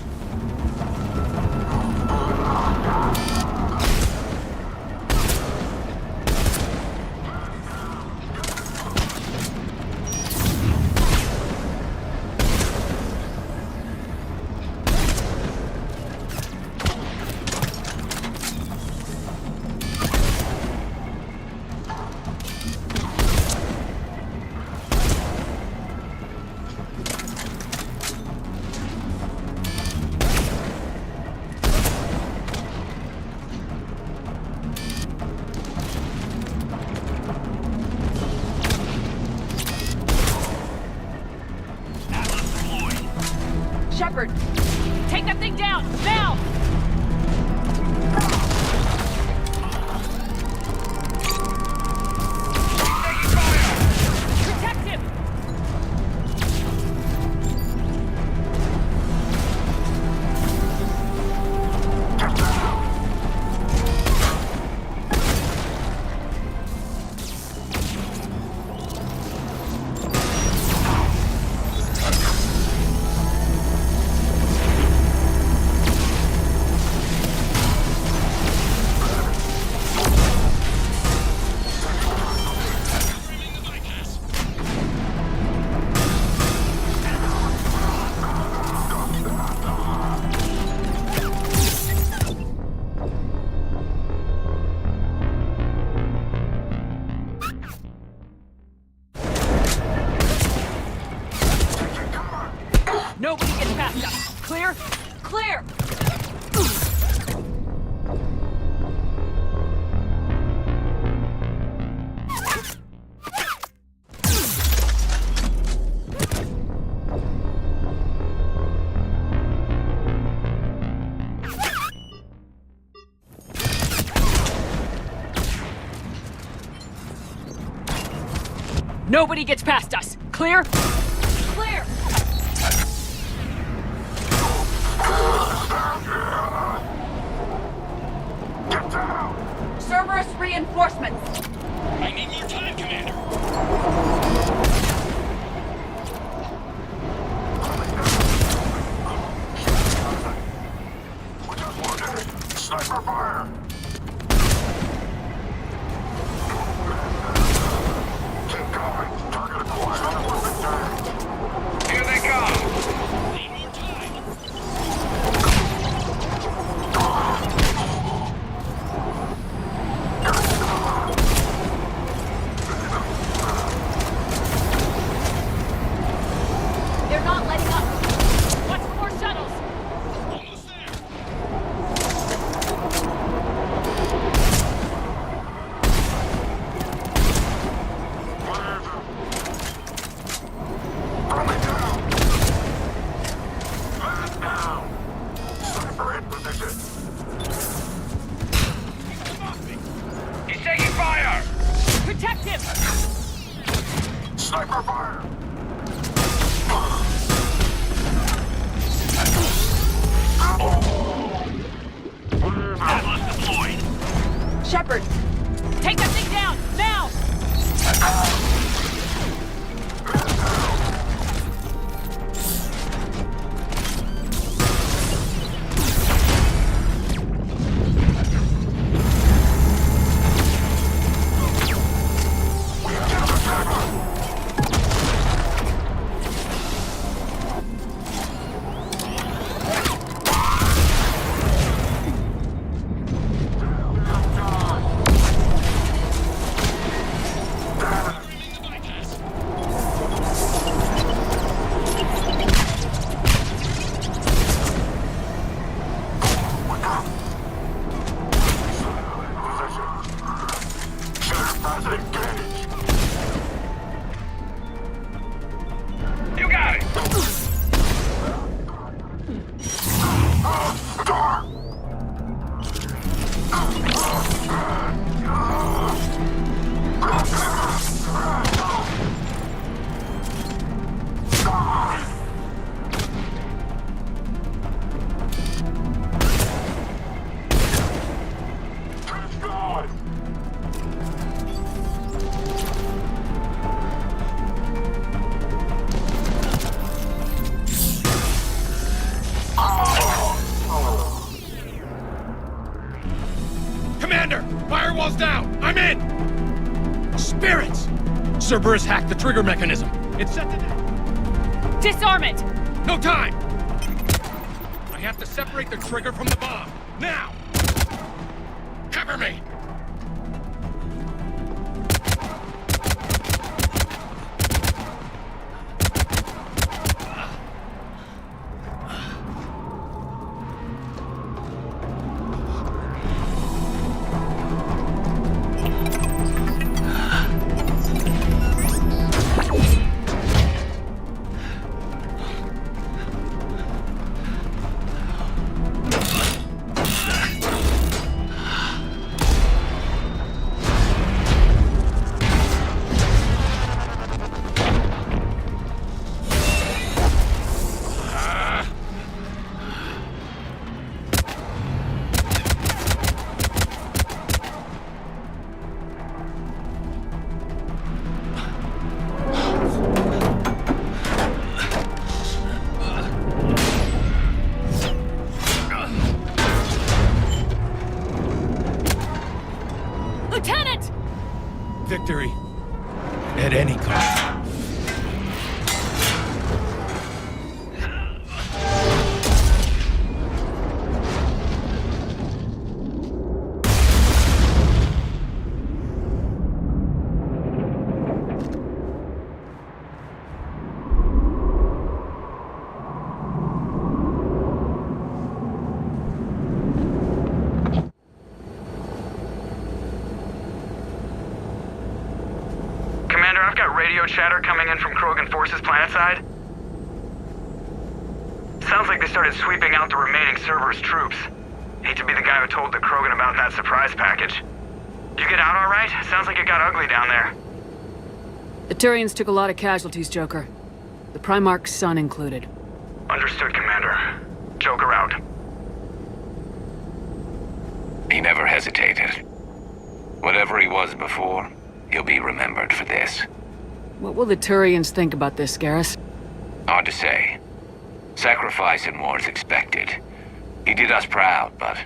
Shepard, take that thing down, now! Protect him! Nobody gets past us. Clear? Clear! Nobody gets past us. Clear? Clear! Get down! Cerberus reinforcements! I need more time, Commander. Sniper fire! Keep going. Target acquired. Here they come! Need more time. They're not letting up. Watch for more shuttles. Almost there. Sniper in position. He's taking fire! Protect him! Sniper fire! Atlas deployed. Shepard! Take that thing down! Now! You got it! Commander! Firewall's down! I'm in! Spirits! Cerberus hacked the trigger mechanism. It's set to... Disarm it! No time! I have to separate the trigger from the bomb. Now! Cover me! radio chatter coming in from Krogan forces planetside? Sounds like they started sweeping out the remaining Cerberus troops. Hate to be the guy who told the Krogan about that surprise package. You get out all right? Sounds like it got ugly down there. The Turians took a lot of casualties, Joker. The Primarch's son included. Understood, Commander. Joker out. He never hesitated. Whatever he was before, he'll be remembered for this. What will the Turians think about this, Garrus? Hard to say. Sacrifice in war is expected. He did us proud, but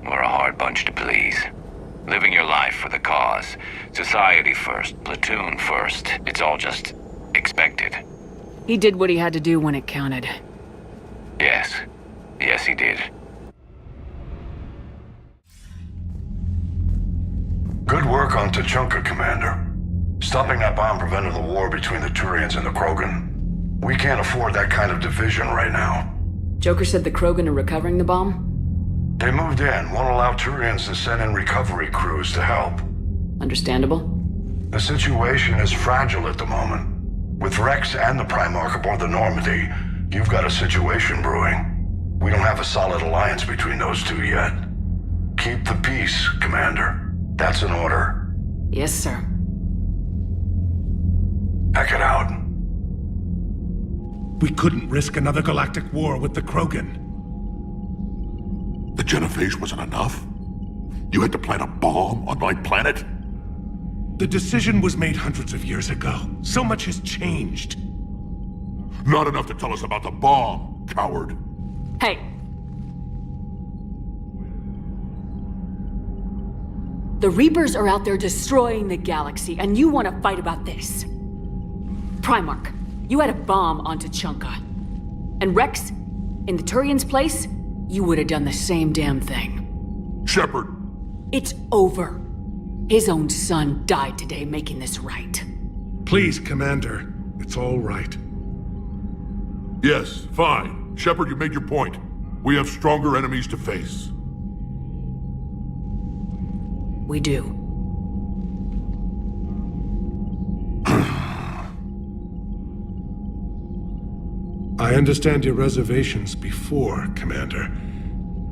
we're a hard bunch to please. Living your life for the cause. Society first, platoon first. It's all just expected. He did what he had to do when it counted. Yes. Yes, he did. Good work on Tuchanka, Commander. Stopping that bomb prevented the war between the Turians and the Krogan. We can't afford that kind of division right now. Joker said the Krogan are recovering the bomb? They moved in, won't allow Turians to send in recovery crews to help. Understandable. The situation is fragile at the moment. With Rex and the Primarch aboard the Normandy, you've got a situation brewing. We don't have a solid alliance between those two yet. Keep the peace, Commander. That's an order. Yes, sir. Pack it out. We couldn't risk another galactic war with the Krogan. The genophage wasn't enough? You had to plant a bomb on my planet? The decision was made hundreds of years ago. So much has changed. Not enough to tell us about the bomb, coward. Hey! The Reapers are out there destroying the galaxy, and you want to fight about this. Primarch, you had a bomb on Tuchanka. And Rex, in the Turian's place, you would have done the same damn thing. Shepard! It's over. His own son died today making this right. Please, Commander. It's all right. Yes, fine. Shepard, you made your point. We have stronger enemies to face. We do. I understand your reservations before, Commander,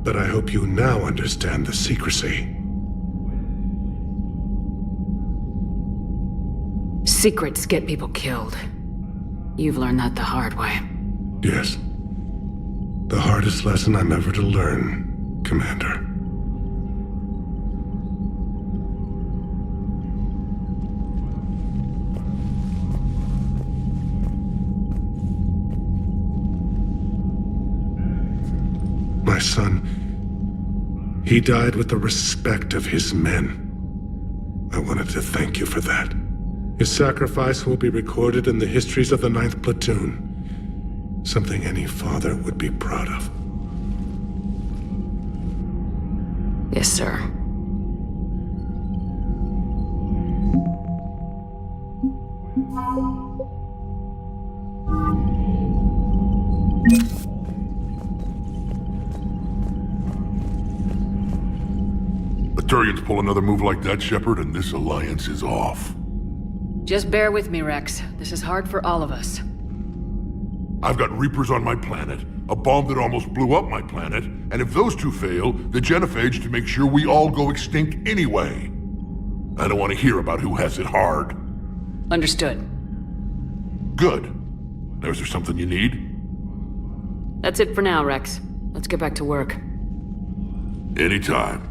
but I hope you now understand the secrecy. Secrets get people killed. You've learned that the hard way. Yes. The hardest lesson I'm ever to learn, Commander. My son, he died with the respect of his men. I wanted to thank you for that. His sacrifice will be recorded in the histories of the 9th Platoon. Something any father would be proud of. Yes, sir. The Turians pull another move like that, Shepard, and this alliance is off. Just bear with me, Rex. This is hard for all of us. I've got Reapers on my planet, a bomb that almost blew up my planet, and if those two fail, the genophage to make sure we all go extinct anyway. I don't want to hear about who has it hard. Understood. Good. Now, is there something you need? That's it for now, Rex. Let's get back to work. Anytime.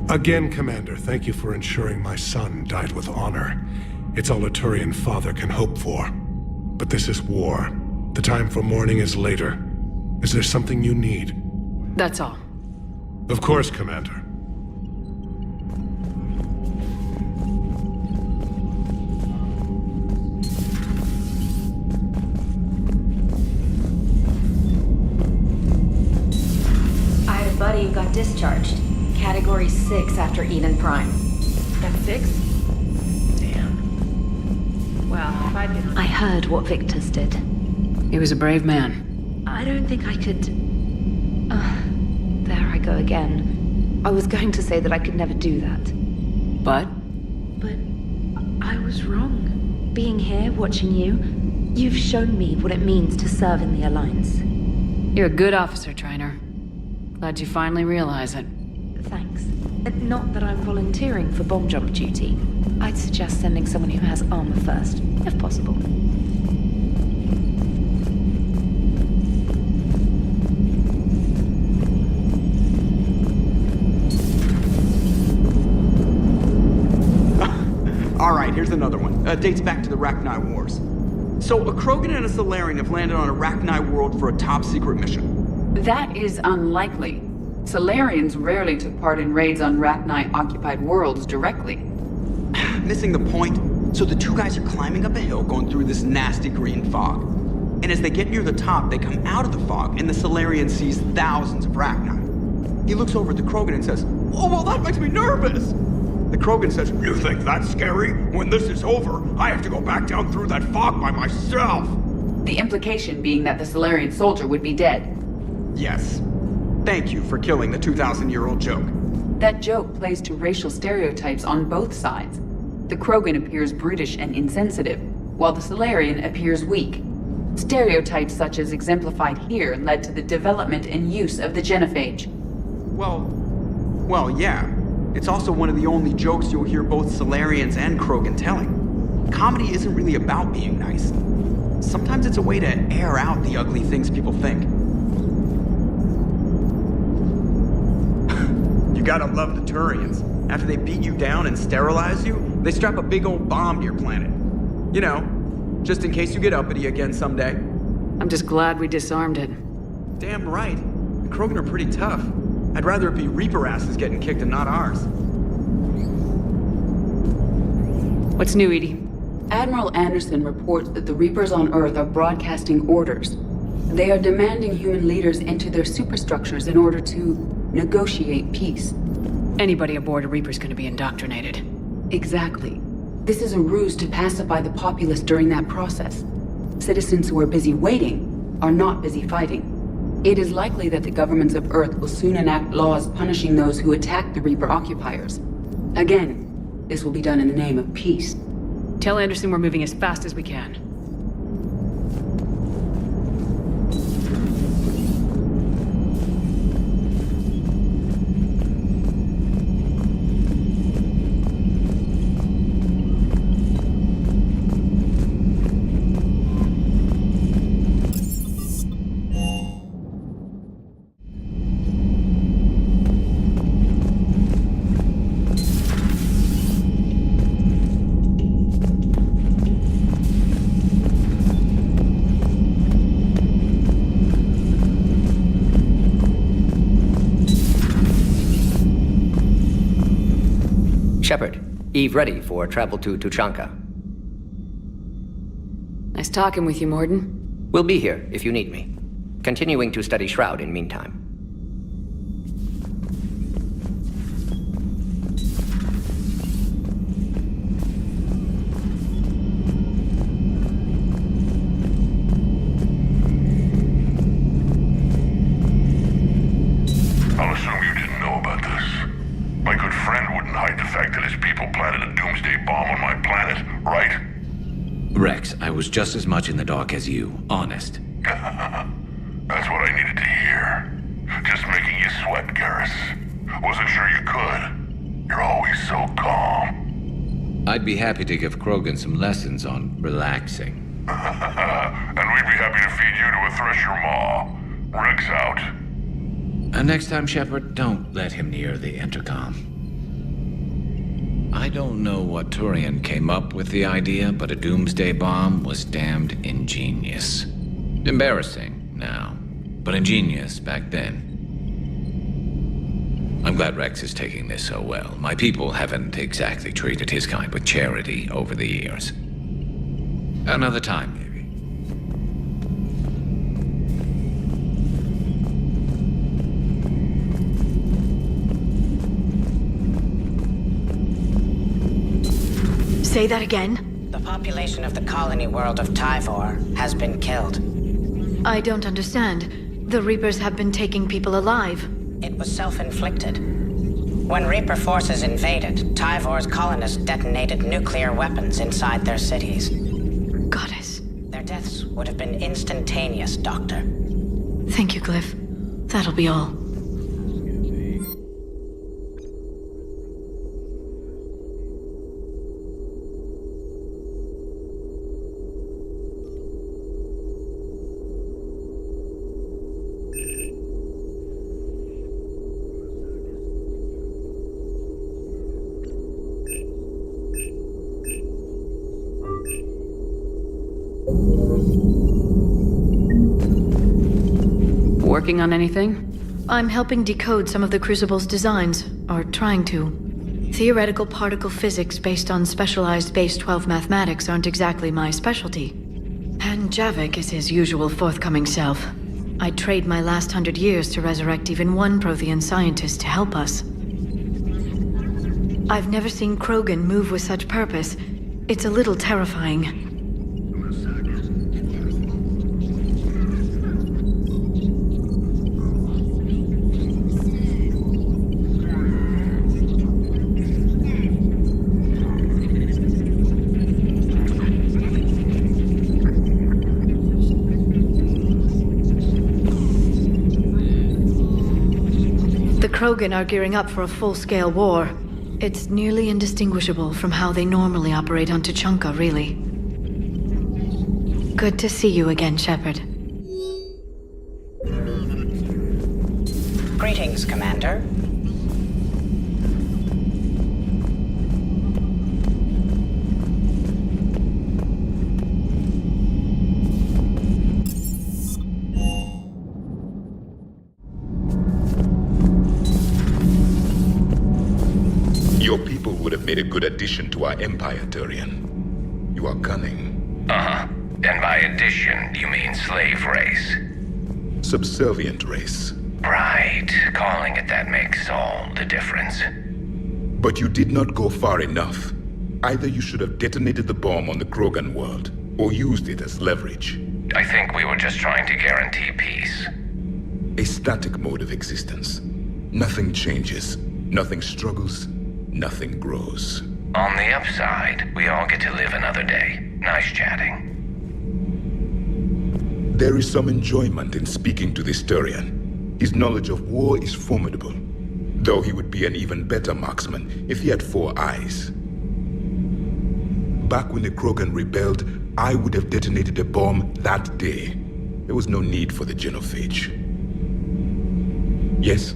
Again, Commander, thank you for ensuring my son died with honor. It's all a Turian father can hope for. But this is war. The time for mourning is later. Is there something you need? That's all. Of course, Commander. I had a buddy who got discharged. Category 6 after Eden Prime. That's 6? Damn. Well, if I'd been... I heard what Victor's did. He was a brave man. I don't think I could... there I go again. I was going to say that I could never do that. But? But I was wrong. Being here, watching you, you've shown me what it means to serve in the Alliance. You're a good officer, Trainer. Glad you finally realize it. Thanks. Not that I'm volunteering for bomb jump duty. I'd suggest sending someone who has armor first, if possible. Alright, here's another one. Dates back to the Rachni Wars. So, a Krogan and a Salarian have landed on a Rachni world for a top-secret mission. That is unlikely. Salarians rarely took part in raids on Rachni-occupied worlds directly. Missing the point. So the two guys are climbing up a hill going through this nasty green fog. And as they get near the top, they come out of the fog, and the Salarian sees thousands of Rachni. He looks over at the Krogan and says, "Oh, well, that makes me nervous!" The Krogan says, "You think that's scary? When this is over, I have to go back down through that fog by myself!" The implication being that the Salarian soldier would be dead. Yes. Thank you for killing the 2,000-year-old joke. That joke plays to racial stereotypes on both sides. The Krogan appears brutish and insensitive, while the Salarian appears weak. Stereotypes such as exemplified here led to the development and use of the genophage. Well, yeah. It's also one of the only jokes you'll hear both Salarians and Krogan telling. Comedy isn't really about being nice. Sometimes it's a way to air out the ugly things people think. You gotta love the Turians. After they beat you down and sterilize you, they strap a big old bomb to your planet. You know, just in case you get uppity again someday. I'm just glad we disarmed it. Damn right. The Krogan are pretty tough. I'd rather it be Reaper asses getting kicked and not ours. What's new, Edie? Admiral Anderson reports that the Reapers on Earth are broadcasting orders. They are demanding human leaders enter their superstructures in order to negotiate peace. Anybody aboard a Reaper's gonna be indoctrinated. Exactly. This is a ruse to pacify the populace during that process. Citizens who are busy waiting are not busy fighting. It is likely that the governments of Earth will soon enact laws punishing those who attack the Reaper occupiers. Again, this will be done in the name of peace. Tell Anderson we're moving as fast as we can. Shepard, Eve ready for travel to Tuchanka. Nice talking with you, Mordin. We'll be here if you need me. Continuing to study Shroud in meantime. I'll assume you didn't know about this. My good friend wouldn't hide the fact that his people planted a doomsday bomb on my planet, right? Rex, I was just as much in the dark as you, honest. That's what I needed to hear. Just making you sweat, Garrus. Wasn't sure you could. You're always so calm. I'd be happy to give Krogan some lessons on relaxing. And we'd be happy to feed you to a Thresher Maw. Rex out. Next time, Shepard, don't let him near the intercom. I don't know what Turian came up with the idea, but a doomsday bomb was damned ingenious. Embarrassing now, but ingenious back then. I'm glad Rex is taking this so well. My people haven't exactly treated his kind with charity over the years. Another time, maybe. Say that again? The population of the colony world of Tyvor has been killed. I don't understand. The Reapers have been taking people alive. It was self-inflicted. When Reaper forces invaded, Tyvor's colonists detonated nuclear weapons inside their cities. Goddess. Their deaths would have been instantaneous, Doctor. Thank you, Glyph. That'll be all. Working on anything? I'm helping decode some of the Crucible's designs, or trying to. Theoretical particle physics based on specialized base 12 mathematics aren't exactly my specialty. And Javik is his usual forthcoming self. I'd trade my last 100 years to resurrect even one Prothean scientist to help us. I've never seen Krogan move with such purpose. It's a little terrifying. Krogan are gearing up for a full-scale war. It's nearly indistinguishable from how they normally operate on Tuchanka, really. Good to see you again, Shepard. Greetings, Commander. Your people would have made a good addition to our empire, Turian. You are cunning. Uh-huh. And by addition, you mean slave race? Subservient race. Right. Calling it that makes all the difference. But you did not go far enough. Either you should have detonated the bomb on the Krogan world, or used it as leverage. I think we were just trying to guarantee peace. A static mode of existence. Nothing changes, nothing struggles, nothing grows. On the upside, we all get to live another day. Nice chatting. There is some enjoyment in speaking to this Turian. His knowledge of war is formidable, though he would be an even better marksman if he had 4 eyes. Back when the Krogan rebelled, I would have detonated a bomb that day. There was no need for the genophage. Yes?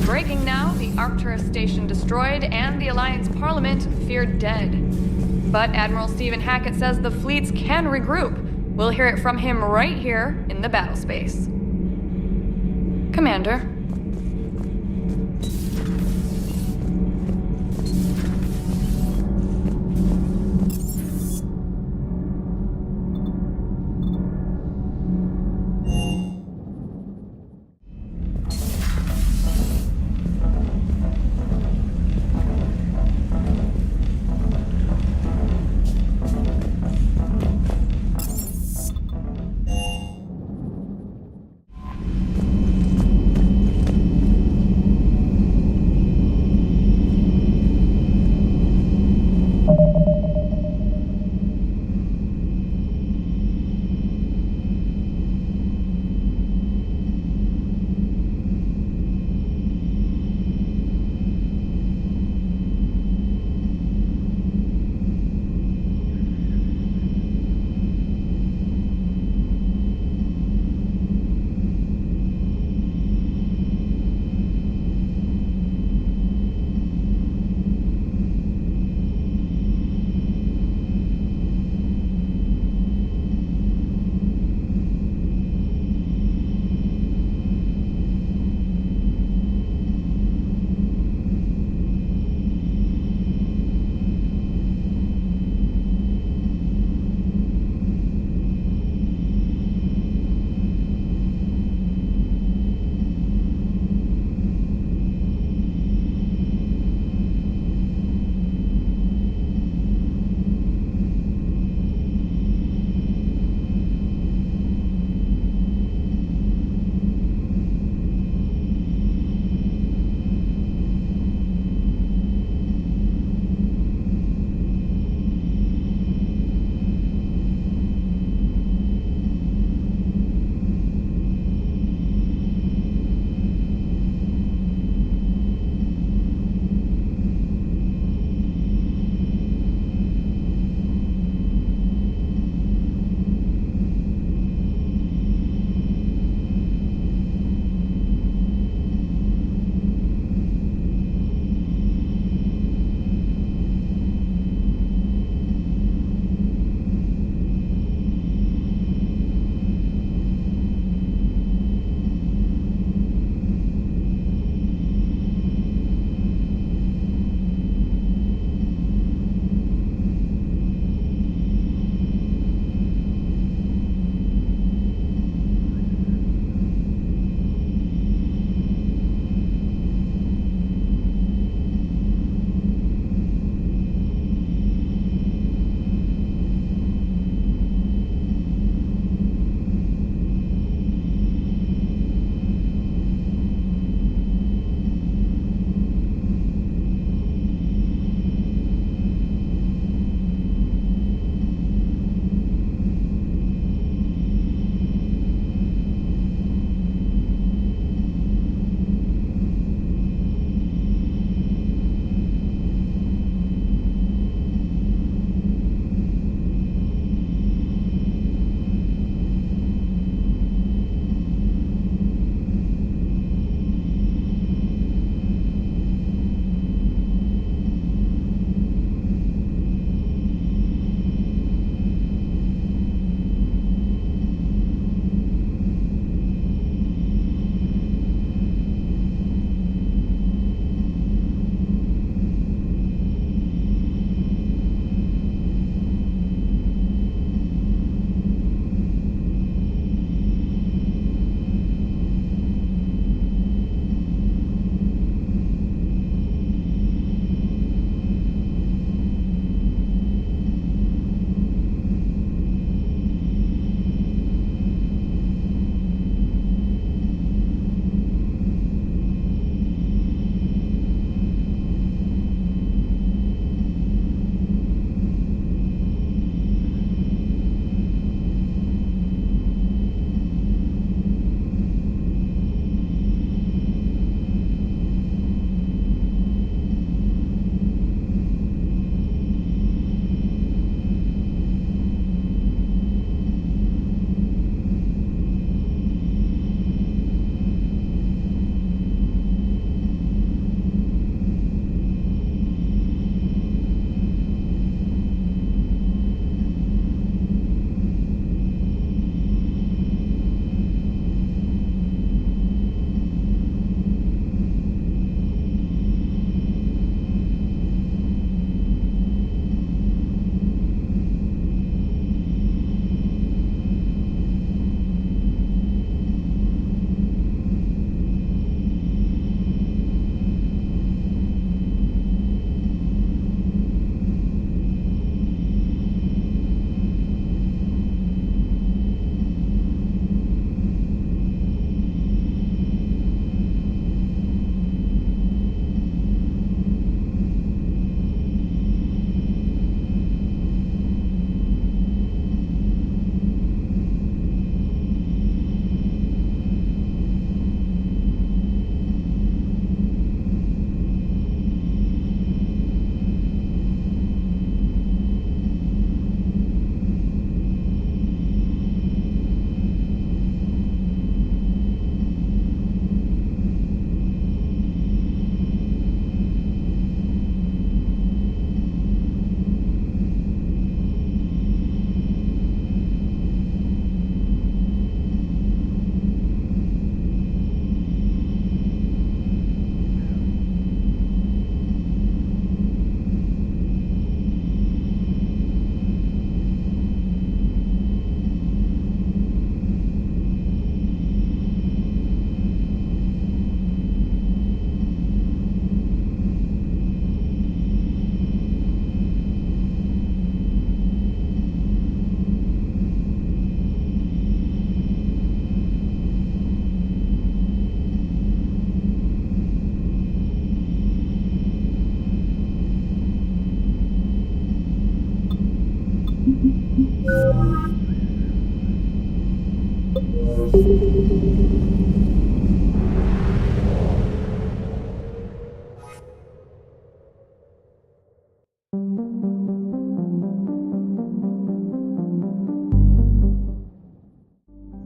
Breaking now, the Arcturus station destroyed and the Alliance Parliament feared dead. But Admiral Stephen Hackett says the fleets can regroup. We'll hear it from him right here in the battle space. Commander.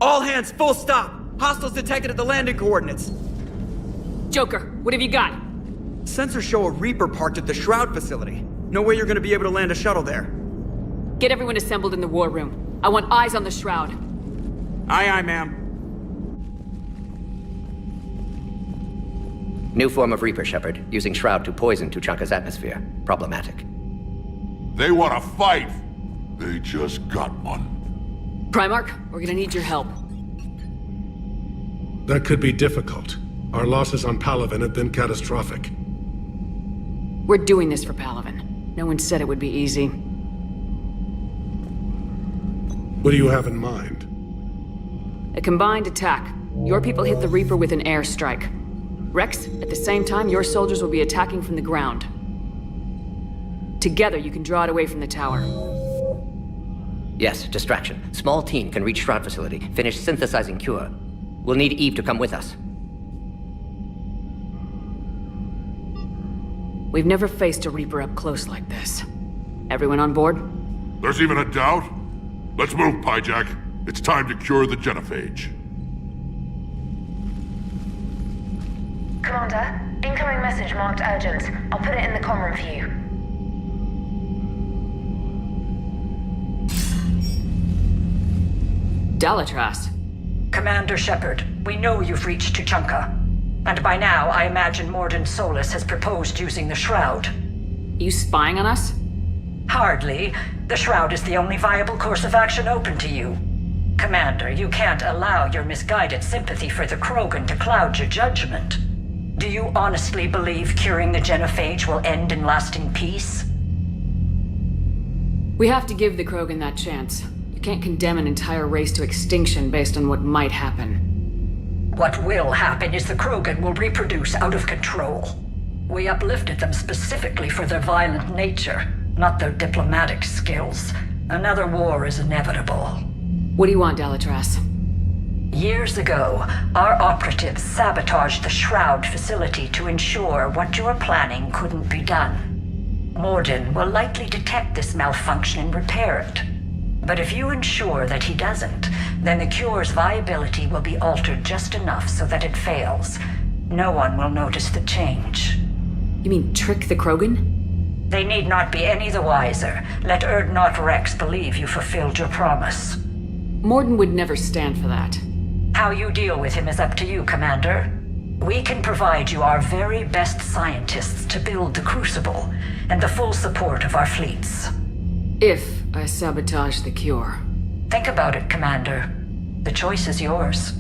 All hands, full stop! Hostiles detected at the landing coordinates. Joker, what have you got? Sensors show a Reaper parked at the Shroud facility. No way you're gonna be able to land a shuttle there. Get everyone assembled in the war room. I want eyes on the Shroud. Aye, aye, ma'am. New form of Reaper, Shepard, using Shroud to poison Tuchanka's atmosphere. Problematic. They want to fight! They just got one. Primarch, we're gonna need your help. That could be difficult. Our losses on Palaven have been catastrophic. We're doing this for Palaven. No one said it would be easy. What do you have in mind? A combined attack. Your people hit the Reaper with an airstrike. Rex, at the same time, your soldiers will be attacking from the ground. Together, you can draw it away from the tower. Yes, distraction. Small team can reach Shroud facility, finish synthesizing cure. We'll need Eve to come with us. We've never faced a Reaper up close like this. Everyone on board? There's even a doubt? Let's move, Pyjak. It's time to cure the genophage. Commander, incoming message marked urgent. I'll put it in the comm room for you. Dalatras. Commander Shepard, we know you've reached Tuchanka. And by now, I imagine Mordin Solus has proposed using the Shroud. You spying on us? Hardly. The Shroud is the only viable course of action open to you. Commander, you can't allow your misguided sympathy for the Krogan to cloud your judgment. Do you honestly believe curing the genophage will end in lasting peace? We have to give the Krogan that chance. You can't condemn an entire race to extinction based on what might happen. What will happen is the Krogan will reproduce out of control. We uplifted them specifically for their violent nature, not their diplomatic skills. Another war is inevitable. What do you want, Dalatras? Years ago, our operatives sabotaged the Shroud facility to ensure what you were planning couldn't be done. Mordin will likely detect this malfunction and repair it. But if you ensure that he doesn't, then the cure's viability will be altered just enough so that it fails. No one will notice the change. You mean trick the Krogan? They need not be any the wiser. Let Urdnot Rex believe you fulfilled your promise. Mordin would never stand for that. How you deal with him is up to you, Commander. We can provide you our very best scientists to build the Crucible, and the full support of our fleets. If I sabotage the cure. Think about it, Commander. The choice is yours.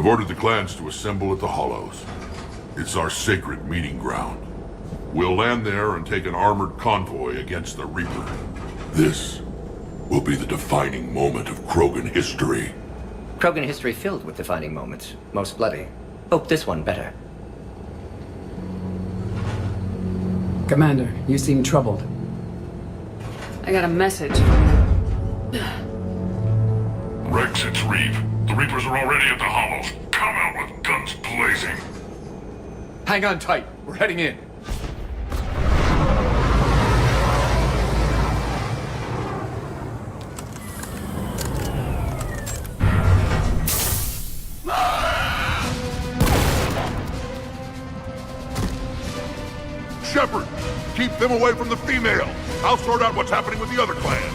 I've ordered the clans to assemble at the Hollows. It's our sacred meeting ground. We'll land there and take an armored convoy against the Reaper. This will be the defining moment of Krogan history. Krogan history filled with defining moments, most bloody. Hope this one better. Commander, you seem troubled. I got a message. Rex, it's Reeve. The Reapers are already at the Hollows. Come out with guns blazing. Hang on tight. We're heading in. Shepard, keep them away from the female. I'll sort out what's happening with the other clans.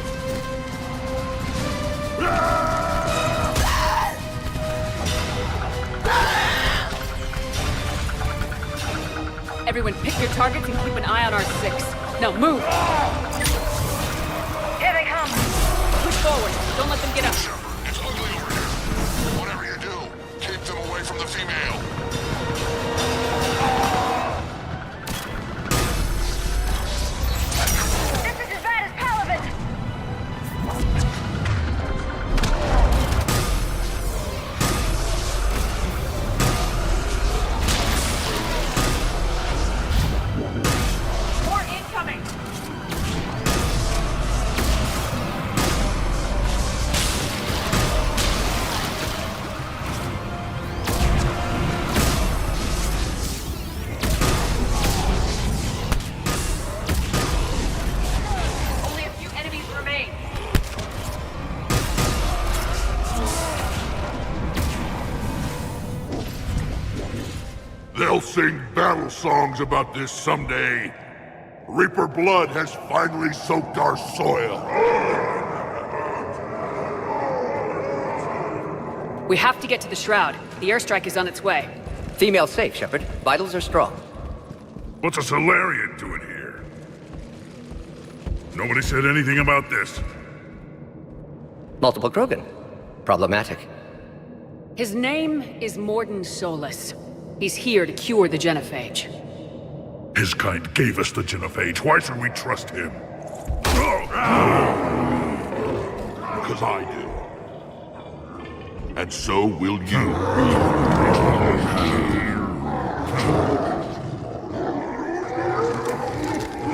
Everyone pick your targets and keep an eye on our 6. Now move! Here they come! Push forward. Don't let them get up. Shepard, it's ugly over here. Whatever you do, keep them away from the female. This is as bad as Palavin! More incoming! Only a few enemies remain. They'll sing battle songs about this someday. Reaper blood has finally soaked our soil. We have to get to the Shroud. The airstrike is on its way. Female safe, Shepard. Vitals are strong. What's a Solarian doing here? Nobody said anything about this. Multiple Krogan. Problematic. His name is Mordin Solus. He's here to cure the Genophage. His kind gave us the Genophage. Why should we trust him? Because I do. And so will you.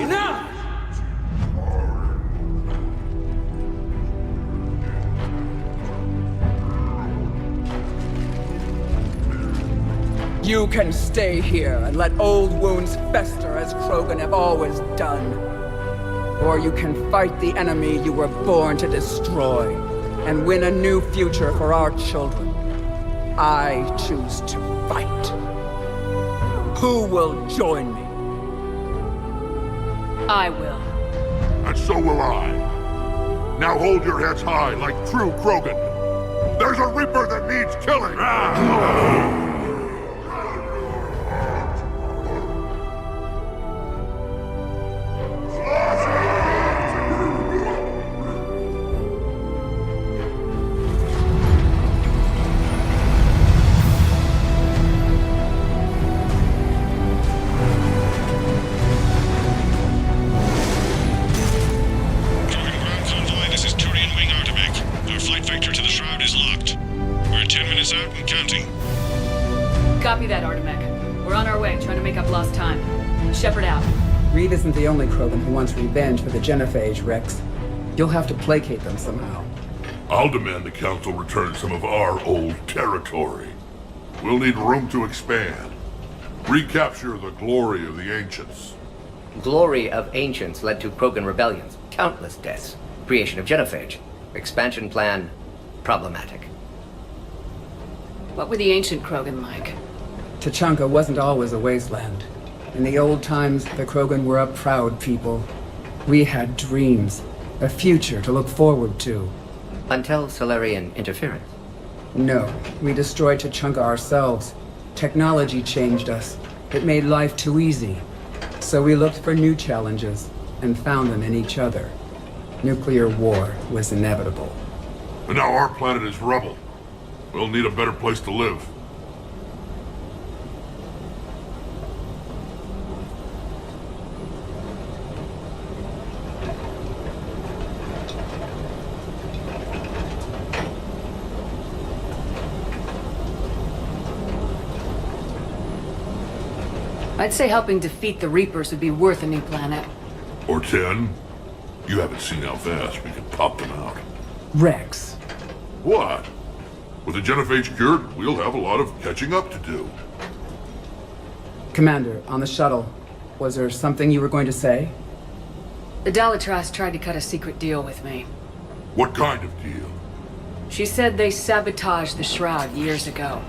Enough! You can stay here and let old wounds fester as Krogan have always done. Or you can fight the enemy you were born to destroy and win a new future for our children. I choose to fight. Who will join me? I will. And so will I. Now hold your heads high like true Krogan. There's a Reaper that needs killing! Copy that, Artemek. We're on our way, trying to make up lost time. Shepard out. Reeve isn't the only Krogan who wants revenge for the Genophage, Rex. You'll have to placate them somehow. I'll demand the Council return some of our old territory. We'll need room to expand. Recapture the glory of the Ancients. Glory of Ancients led to Krogan rebellions, countless deaths, creation of Genophage. Expansion plan, problematic. What were the ancient Krogan like? Tuchanka wasn't always a wasteland. In the old times, the Krogan were a proud people. We had dreams, a future to look forward to. Until Solarian interference. No, we destroyed Tuchanka ourselves. Technology changed us. It made life too easy. So we looked for new challenges, and found them in each other. Nuclear war was inevitable. And now our planet is rubble. We'll need a better place to live. I'd say helping defeat the Reapers would be worth a new planet. Or 10. You haven't seen how fast we can pop them out. Rex. What? With the genophage cured, we'll have a lot of catching up to do. Commander, on the shuttle, was there something you were going to say? The Dalitras tried to cut a secret deal with me. What kind of deal? She said they sabotaged the Shroud years ago.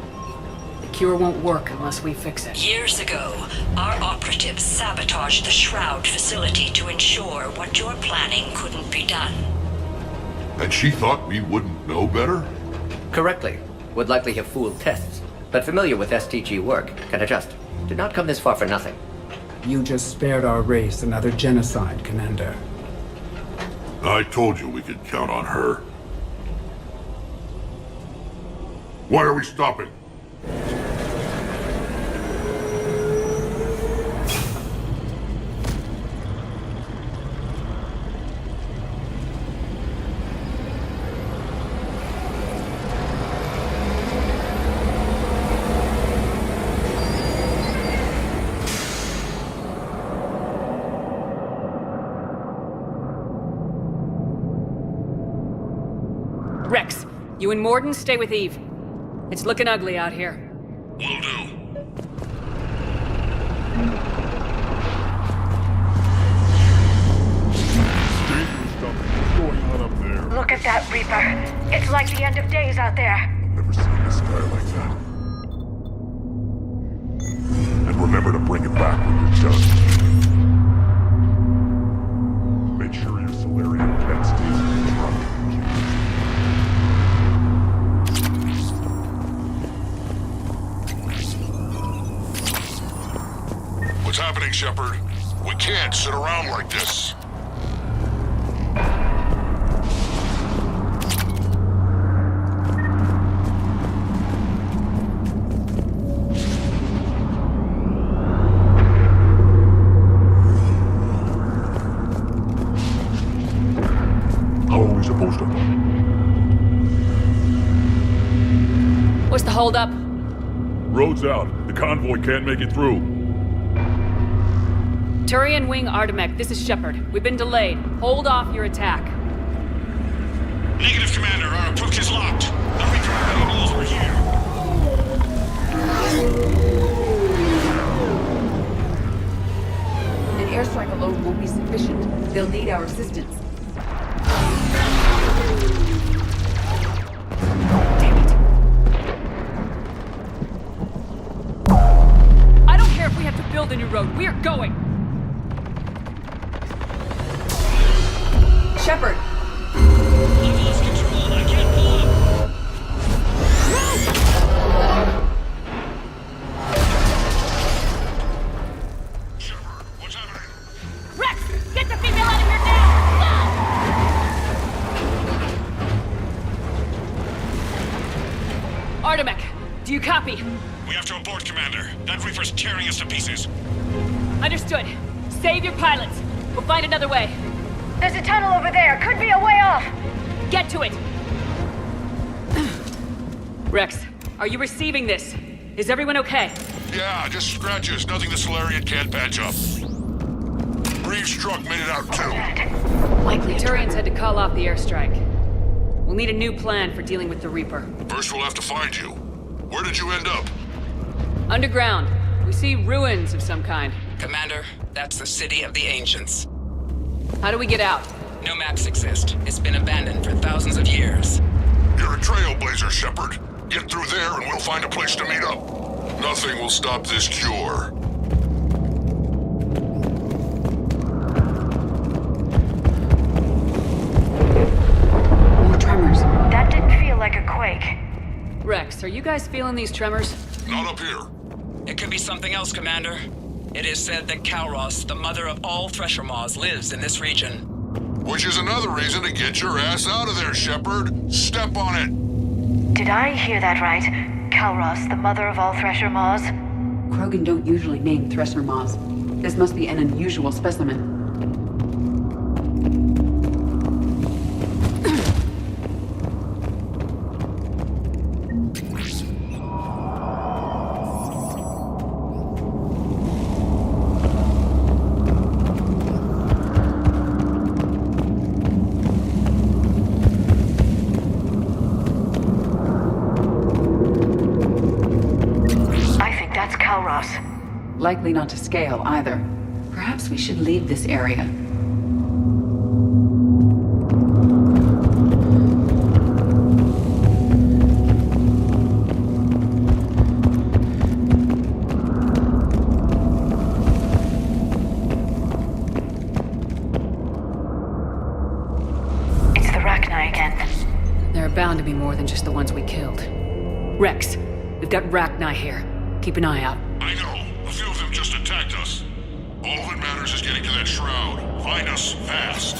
The cure won't work unless we fix it. Years ago, our operatives sabotaged the Shroud facility to ensure what you're planning couldn't be done. And she thought we wouldn't know better? Correctly. Would likely have fooled tests, but familiar with STG work, can adjust. Did not come this far for nothing. You just spared our race another genocide, Commander. I told you we could count on her. Why are we stopping? Rex, you and Morden stay with Eve. It's looking ugly out here. Will do. Look at that Reaper. It's like the end of days out there. I've never seen the sky like that. And remember to bring it back when you're done. Make sure your Solarian pet stays in the truck. What's happening, Shepard? We can't sit around like this. How are we supposed to know? What's the holdup? Road's out. The convoy can't make it through. Turian Wing Artemek, this is Shepard. We've been delayed. Hold off your attack. Negative, Commander. Our approach is locked. The Reaper already knows we're here. An airstrike alone won't be sufficient. They'll need our assistance. I don't care if we have to build a new road. We are going. Shepard! I've lost control. I can't pull up. Shepard, what's happening? Rex, get the female out of here now! Go! Artemek, do you copy? We have to abort, Commander. That Reaper's tearing us to pieces. Understood. Save your pilots. We'll find another way. There's a tunnel over there. Could be a way off. Get to it! Rex, are you receiving this? Is everyone okay? Yeah, just scratches. Nothing the Solarian can't patch up. Reeves' truck made it out too. Likely Turians had to call off the airstrike. We'll need a new plan for dealing with the Reaper. First we'll have to find you. Where did you end up? Underground. We see ruins of some kind. Commander, that's the City of the Ancients. How do we get out? No maps exist. It's been abandoned for thousands of years. You're a trailblazer, Shepard. Get through there and we'll find a place to meet up. Nothing will stop this cure. More tremors. That didn't feel like a quake. Rex, are you guys feeling these tremors? Not up here. It could be something else, Commander. It is said that Kalros, the mother of all Thresher Maws, lives in this region. Which is another reason to get your ass out of there, Shepard. Step on it. Did I hear that right? Kalros, the mother of all Thresher Maws? Krogan don't usually name Thresher Maws. This must be an unusual specimen. likely not to scale either. Perhaps we should leave this area. It's the Rachni again. There are bound to be more than just the ones we killed. Rex, we've got Rachni here. Keep an eye out. I know. A few of them just attacked us. All that matters is getting to that shroud. Find us fast.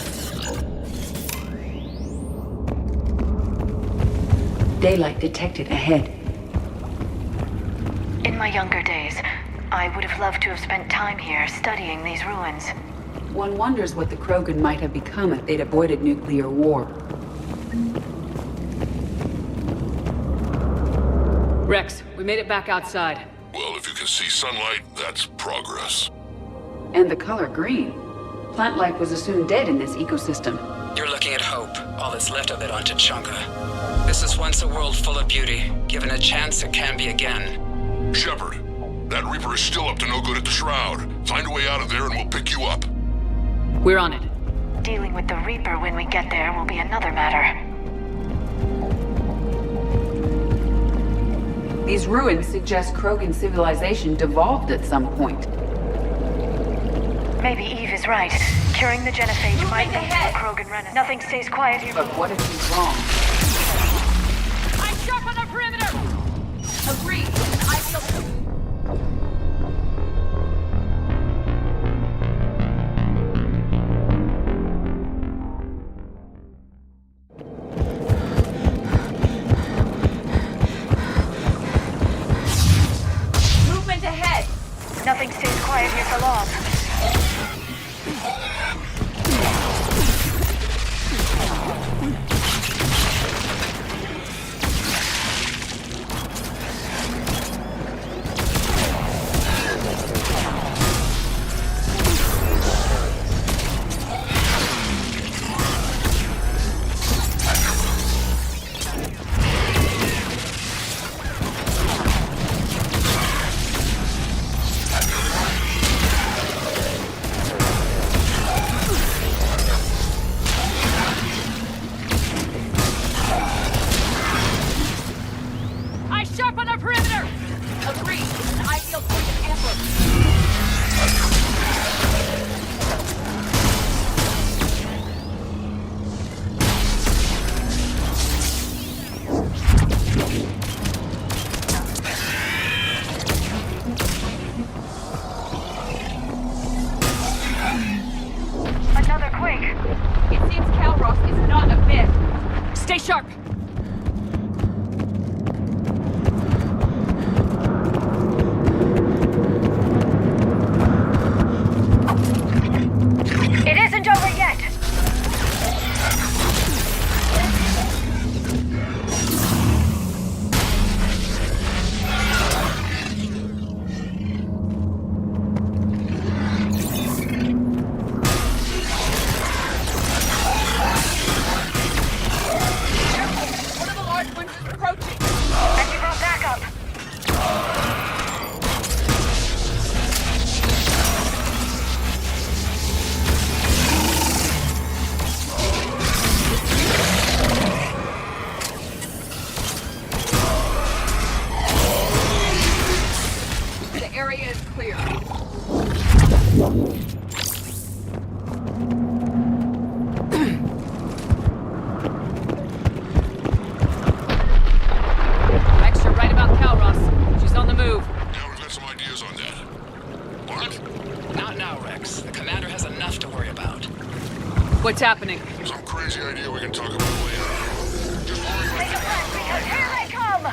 Daylight detected ahead. In my younger days, I would have loved to have spent time here studying these ruins. One wonders what the Krogan might have become if they'd avoided nuclear war. Rex, we made it back outside. Well, if you can see sunlight, that's progress. And the color green. Plant life was assumed dead in this ecosystem. You're looking at hope, all that's left of it on Tuchanka. This is once a world full of beauty. Given a chance, it can be again. Shepard, that Reaper is still up to no good at the Shroud. Find a way out of there and we'll pick you up. We're on it. Dealing with the Reaper when we get there will be another matter. These ruins suggest Krogan civilization devolved at some point. Maybe Eve is right. Curing the genophage might lead to a Krogan renaissance. Nothing stays quiet here. But what if he's wrong? I'm sharp on the perimeter! Agreed. I feel... Movement ahead! Nothing stays quiet here for long. What's happening? Some crazy idea we can talk about later. Just Make a breath, because here they come!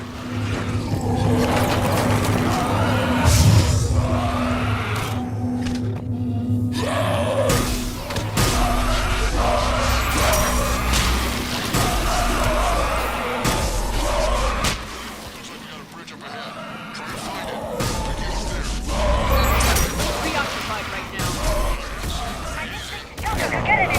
Preoccupied right now. Don't get it!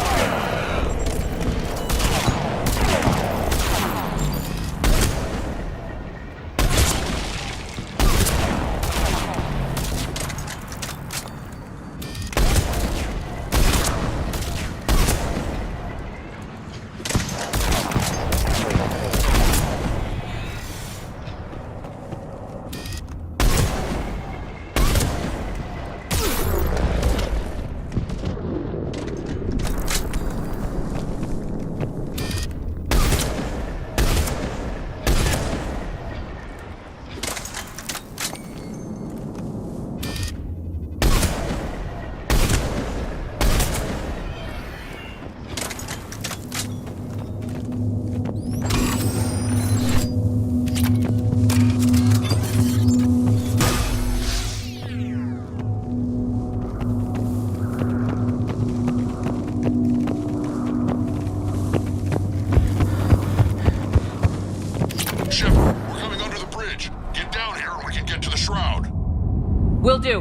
Will do.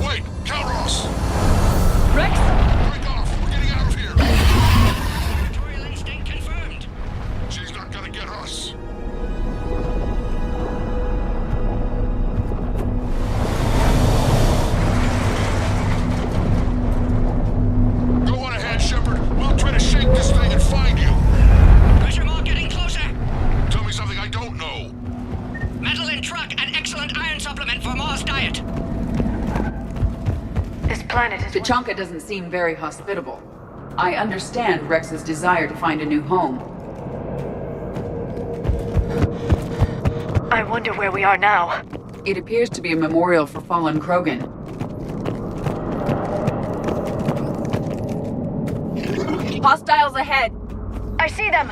Wait, Calros! Rex? Break off! We're getting out of here! Territorial instinct confirmed. She's not gonna get us. Go on ahead, Shepard. We'll try to shake this thing and find you. Pressure mark getting closer. Tell me something I don't know. Metal in truck, an excellent iron supplement for Mars diet. This planet is... Tuchanka doesn't seem very hospitable. I understand Rex's desire to find a new home. I wonder where we are now. It appears to be a memorial for fallen Krogan. Hostiles ahead! I see them!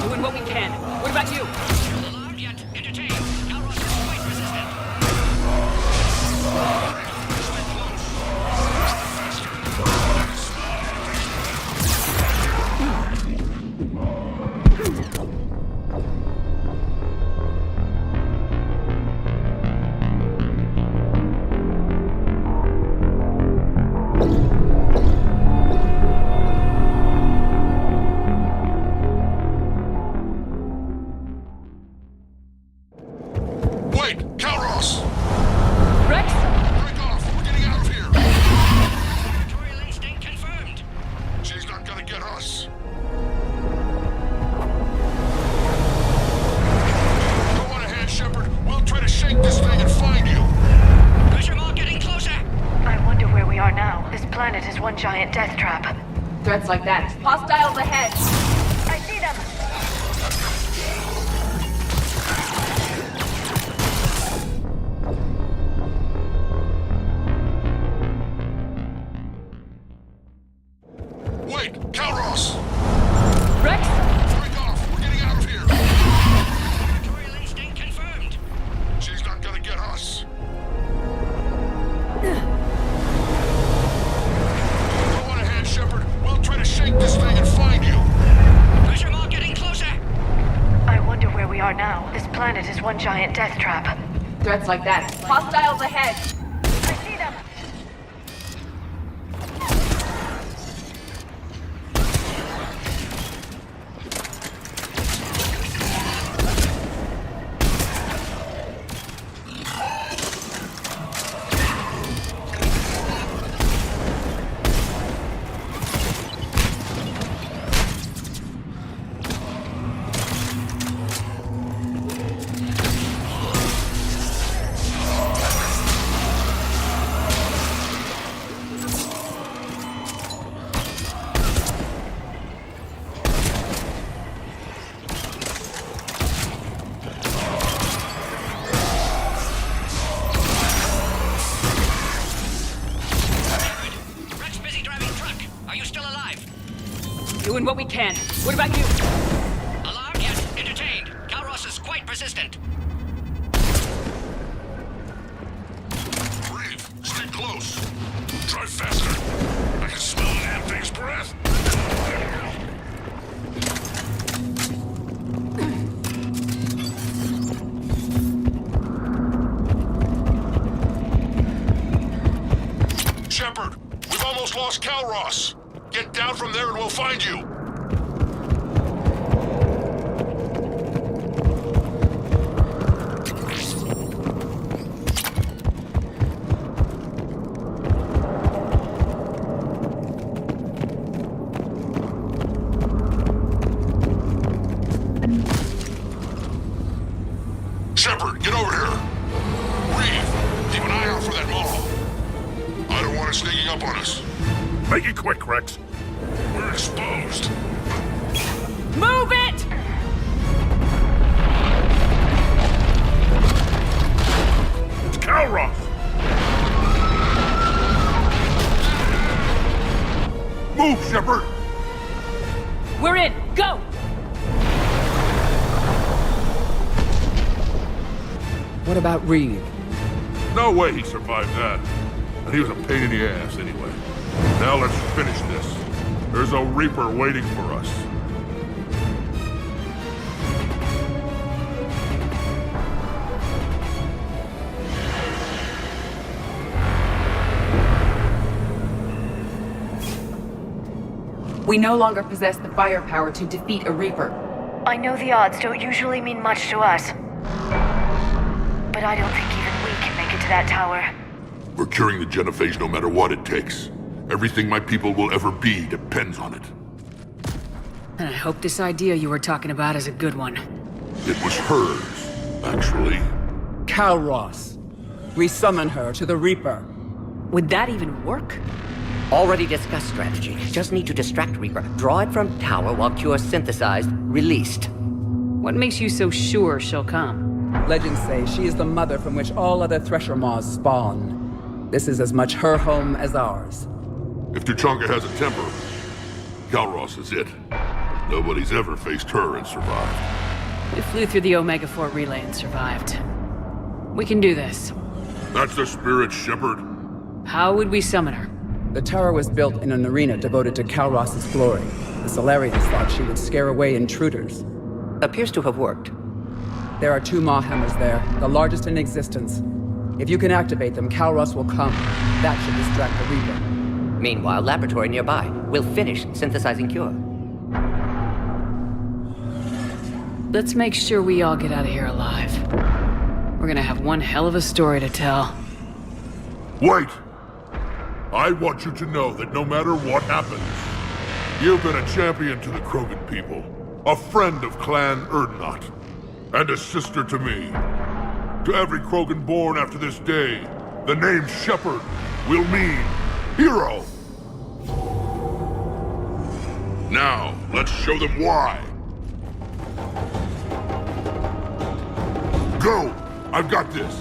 Doing what we can. What about you? Alarmed yet? Entertained. Calros is quite resistant. Wait, Calros! Rex? Break off! We're getting out of here! Territorial instinct confirmed. She's not gonna get us. Go on ahead, Shepard. We'll try to shake this thing and find you. Pressure mark getting closer. I wonder where we are now. This planet is one giant death trap. Threats like that. Hostiles ahead! I see them! Wait, Calros! Rex? Break off! We're getting out of here! Territorial instinct confirmed. She's not gonna get us. Go on ahead, Shepard. We'll try to shake this thing and find you. Pressure mark getting closer. I wonder where we are now. This planet is one giant death trap. Threats like that. Hostiles ahead! I see them! Rex busy driving truck. Are you still alive? Doing what we can. What about you? Alarmed yet? Entertained. Calros is quite persistent. Breathe. Stay close. Drive faster. I can smell the damn thing's breath. Shepard, we've almost lost Calros. Get down from there and we'll find you. Shepard, get over here. Reeve, keep an eye out for that model. I don't want it sneaking up on us. Make it quick, Rex. We're exposed. Move it! It's Calros! We're in! Go! What about Reed? No way he survived that. And he was a pain in the ass anyway. Now let's finish this. There's a Reaper waiting for us. We no longer possess the firepower to defeat a Reaper. I know the odds don't usually mean much to us. But I don't think even we can make it to that tower. We're curing the genophage no matter what it takes. Everything my people will ever be depends on it. And I hope this idea you were talking about is a good one. It was hers, actually. Kalros. We summon her to the Reaper. Would that even work? Already discussed strategy. Just need to distract Reaper. Draw it from tower while Cure synthesized, released. What makes you so sure she'll come? Legends say she is the mother from which all other Thresher Maws spawn. This is as much her home as ours. If Tuchanka has a temper, Kalros is it. Nobody's ever faced her and survived. We flew through the Omega-4 relay and survived. We can do this. That's the spirit, Shepard. How would we summon her? The tower was built in an arena devoted to Kalros' glory. The Solarians thought she would scare away intruders. Appears to have worked. There are 2 Maw hammers there, the largest in existence. If you can activate them, Kalros will come. That should distract the Reaper. Meanwhile, laboratory nearby. We'll finish synthesizing Cure. Let's make sure we all get out of here alive. We're gonna have one hell of a story to tell. Wait! I want you to know that no matter what happens, you've been a champion to the Krogan people, a friend of Clan Urdnot, and a sister to me. To every Krogan born after this day, the name Shepard will mean hero. Now, let's show them why. Go! I've got this.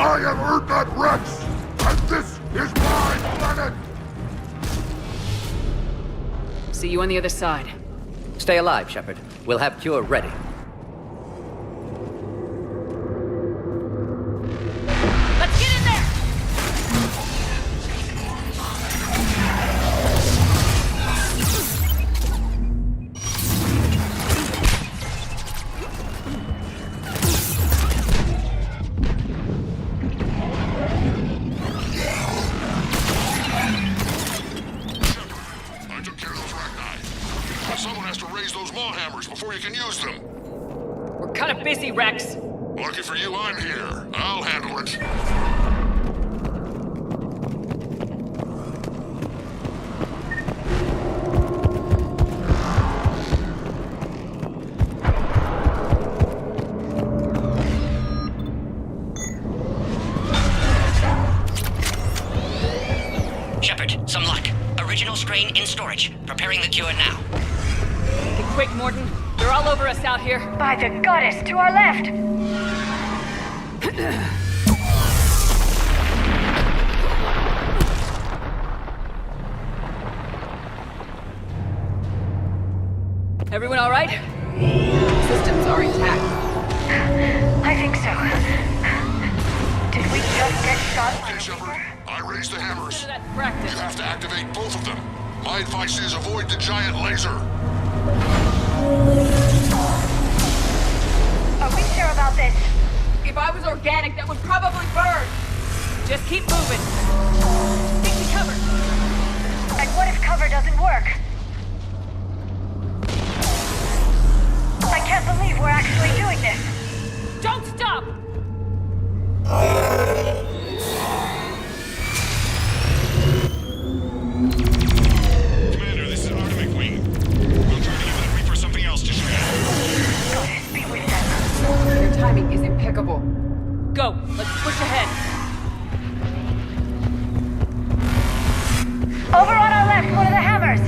I am Urdnot Rex, and this is my planet! See you on the other side. Stay alive, Shepard. We'll have Cure ready. Let's get in there! Someone has to raise those maw hammers before you can use them. We're kind of busy, Rex. Lucky for you, I'm here. I'll handle it. Shepard, some luck. Original strain in storage. Preparing the cure now. Get quick, Morton. They're all over us out here. By the goddess, to our left! Everyone all right? Systems are intact. I think so. Did we just get shot? Okay, Shepard. I raised the hammers. That's practice. You have to activate both of them. My advice is avoid the giant laser. Are we sure about this? If I was organic, that would probably burn. Just keep moving. Stick to cover. And what if cover doesn't work? I can't believe we're actually doing this. Don't stop! Commander, this is Artemis Wing. We'll try to give the Reaper something else to shred. Goddess, be with them. Your timing is impeccable. Go. Let's push ahead. Over on our left, one of the hammers.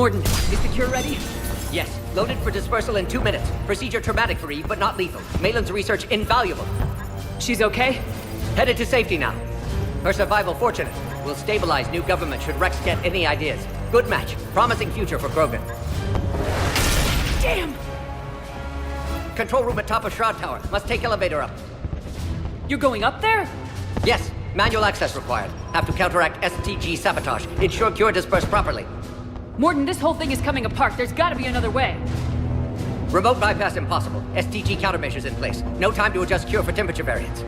Morden, is the cure ready? Yes, loaded for dispersal in 2 minutes. Procedure traumatic for Eve, but not lethal. Malin's research invaluable. She's okay? Headed to safety now. Her survival fortunate. Will stabilize new government should Rex get any ideas. Good match. Promising future for Krogan. Damn! Control room at top of Shroud Tower. Must take elevator up. You're going up there? Yes, manual access required. Have to counteract STG sabotage. Ensure cure dispersed properly. Morden, this whole thing is coming apart. There's gotta be another way. Remote bypass impossible. STG countermeasures in place. No time to adjust cure for temperature variance.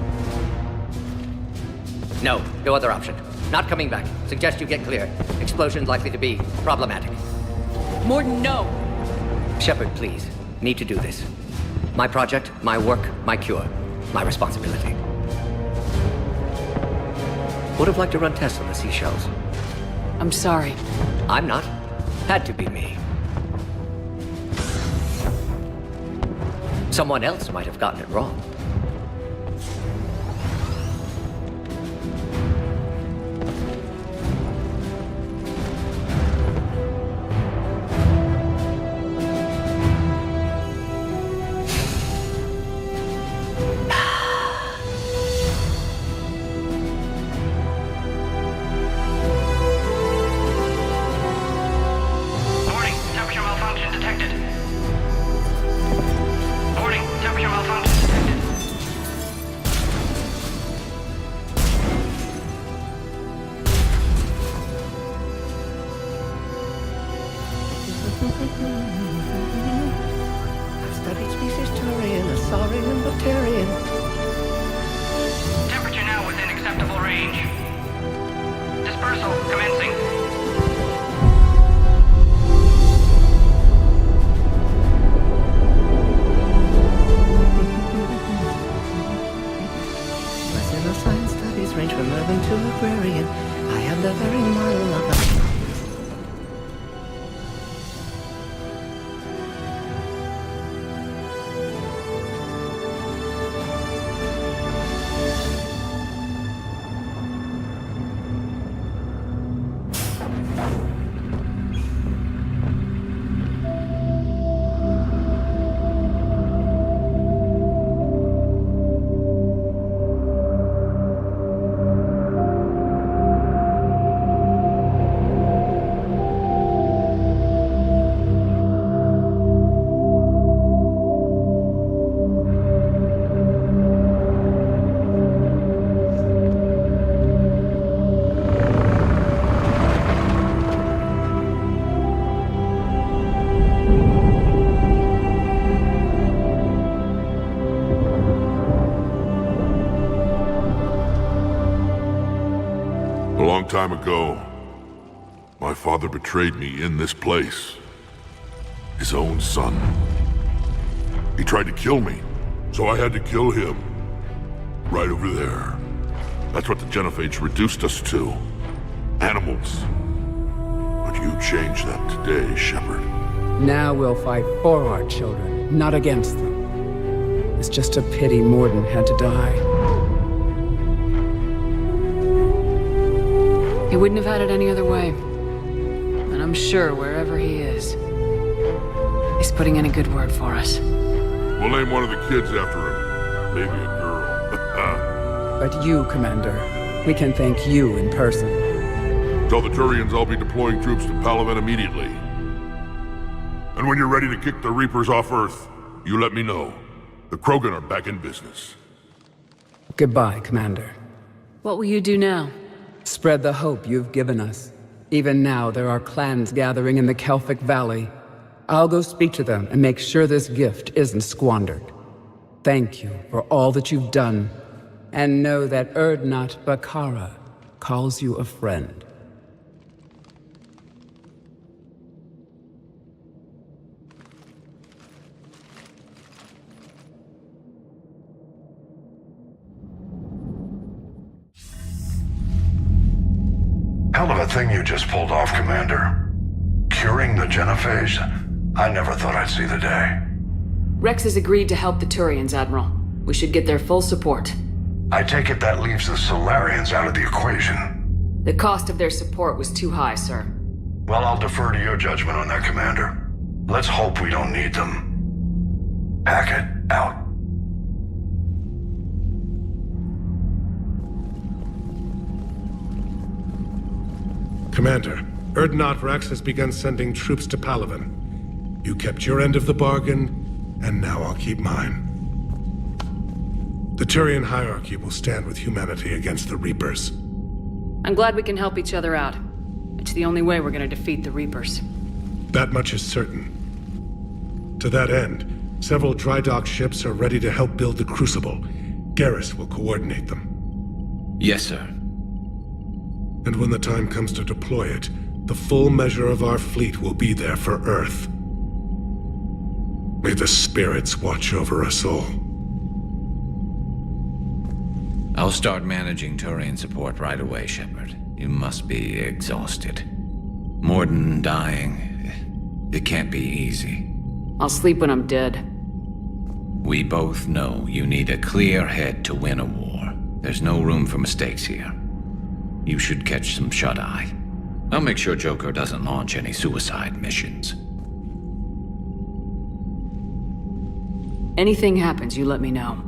No other option. Not coming back. Suggest you get clear. Explosion likely to be problematic. Morden, no! Shepard, please. Need to do this. My project, my work, my cure. My responsibility. Would have liked to run tests on the seashells. I'm sorry. I'm not. Had to be me. Someone else might have gotten it wrong. Studied species Turian, a saurian, Batarian. Temperature now within acceptable range. Dispersal commencing. Personal science studies range from urban to agrarian. I am the very model of a... A long time ago, my father betrayed me in this place. His own son. He tried to kill me, so I had to kill him. Right over there. That's what the Genophage reduced us to. Animals. But you changed that today, Shepard. Now we'll fight for our children, not against them. It's just a pity Morden had to die. He wouldn't have had it any other way. And I'm sure wherever he is, he's putting in a good word for us. We'll name one of the kids after him. Maybe a girl. But you, Commander, we can thank you in person. Tell the Turians I'll be deploying troops to Palaven immediately. And when you're ready to kick the Reapers off Earth, you let me know. The Krogan are back in business. Goodbye, Commander. What will you do now? Spread the hope you've given us. Even now, there are clans gathering in the Kelphic Valley. I'll go speak to them and make sure this gift isn't squandered. Thank you for all that you've done, and know that Urdnot Bakara calls you a friend. Hell of a thing you just pulled off, Commander. Curing the Genophage? I never thought I'd see the day. Rex has agreed to help the Turians, Admiral. We should get their full support. I take it that leaves the Solarians out of the equation. The cost of their support was too high, sir. Well, I'll defer to your judgment on that, Commander. Let's hope we don't need them. Hackett, out. Commander, Erdnot Rex has begun sending troops to Palaven. You kept your end of the bargain, and now I'll keep mine. The Turian hierarchy will stand with humanity against the Reapers. I'm glad we can help each other out. It's the only way we're gonna defeat the Reapers. That much is certain. To that end, several dry dock ships are ready to help build the Crucible. Garrus will coordinate them. Yes, sir. And when the time comes to deploy it, the full measure of our fleet will be there for Earth. May the spirits watch over us all. I'll start managing Turian support right away, Shepard. You must be exhausted. Mordin dying, it can't be easy. I'll sleep when I'm dead. We both know you need a clear head to win a war. There's no room for mistakes here. You should catch some shut-eye. I'll make sure Joker doesn't launch any suicide missions. Anything happens, you let me know.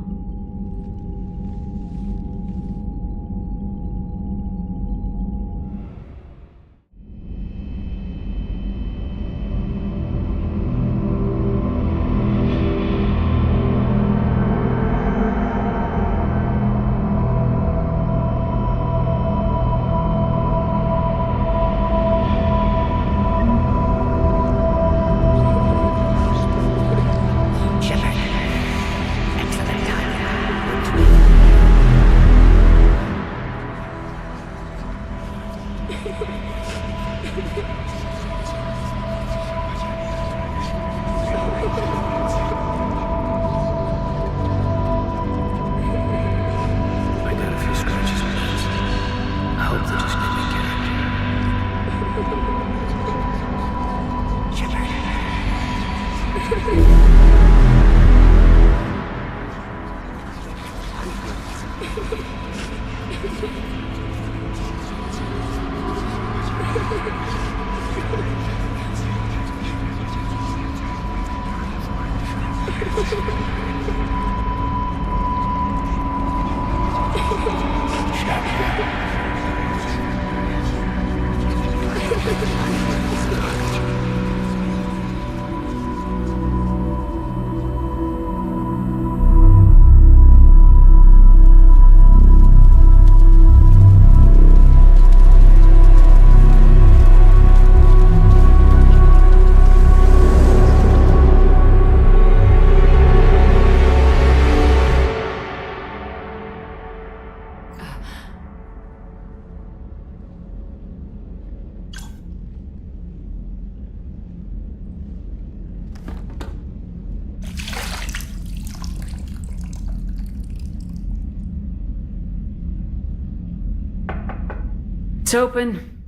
It's open.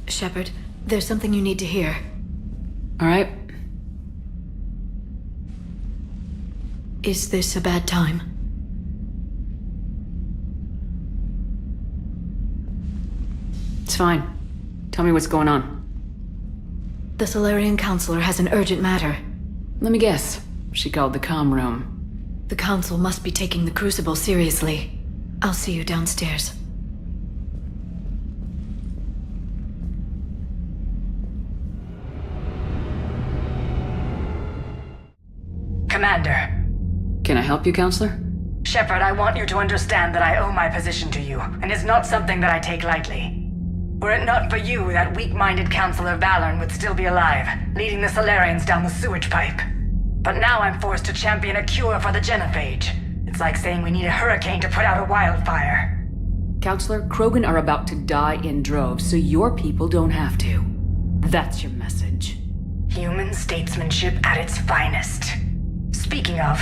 Shepard, there's something you need to hear. All right. Is this a bad time? It's fine. Tell me what's going on. The Salarian Counselor has an urgent matter. Let me guess. She called the comm room. The Council must be taking the Crucible seriously. I'll see you downstairs. Commander. Can I help you, Counselor? Shepard, I want you to understand that I owe my position to you, and it's not something that I take lightly. Were it not for you, that weak-minded Counselor Valorn would still be alive, leading the Salarians down the sewage pipe. But now I'm forced to champion a cure for the genophage. It's like saying we need a hurricane to put out a wildfire. Counselor, Krogan are about to die in droves, so your people don't have to. That's your message. Human statesmanship at its finest. Speaking of,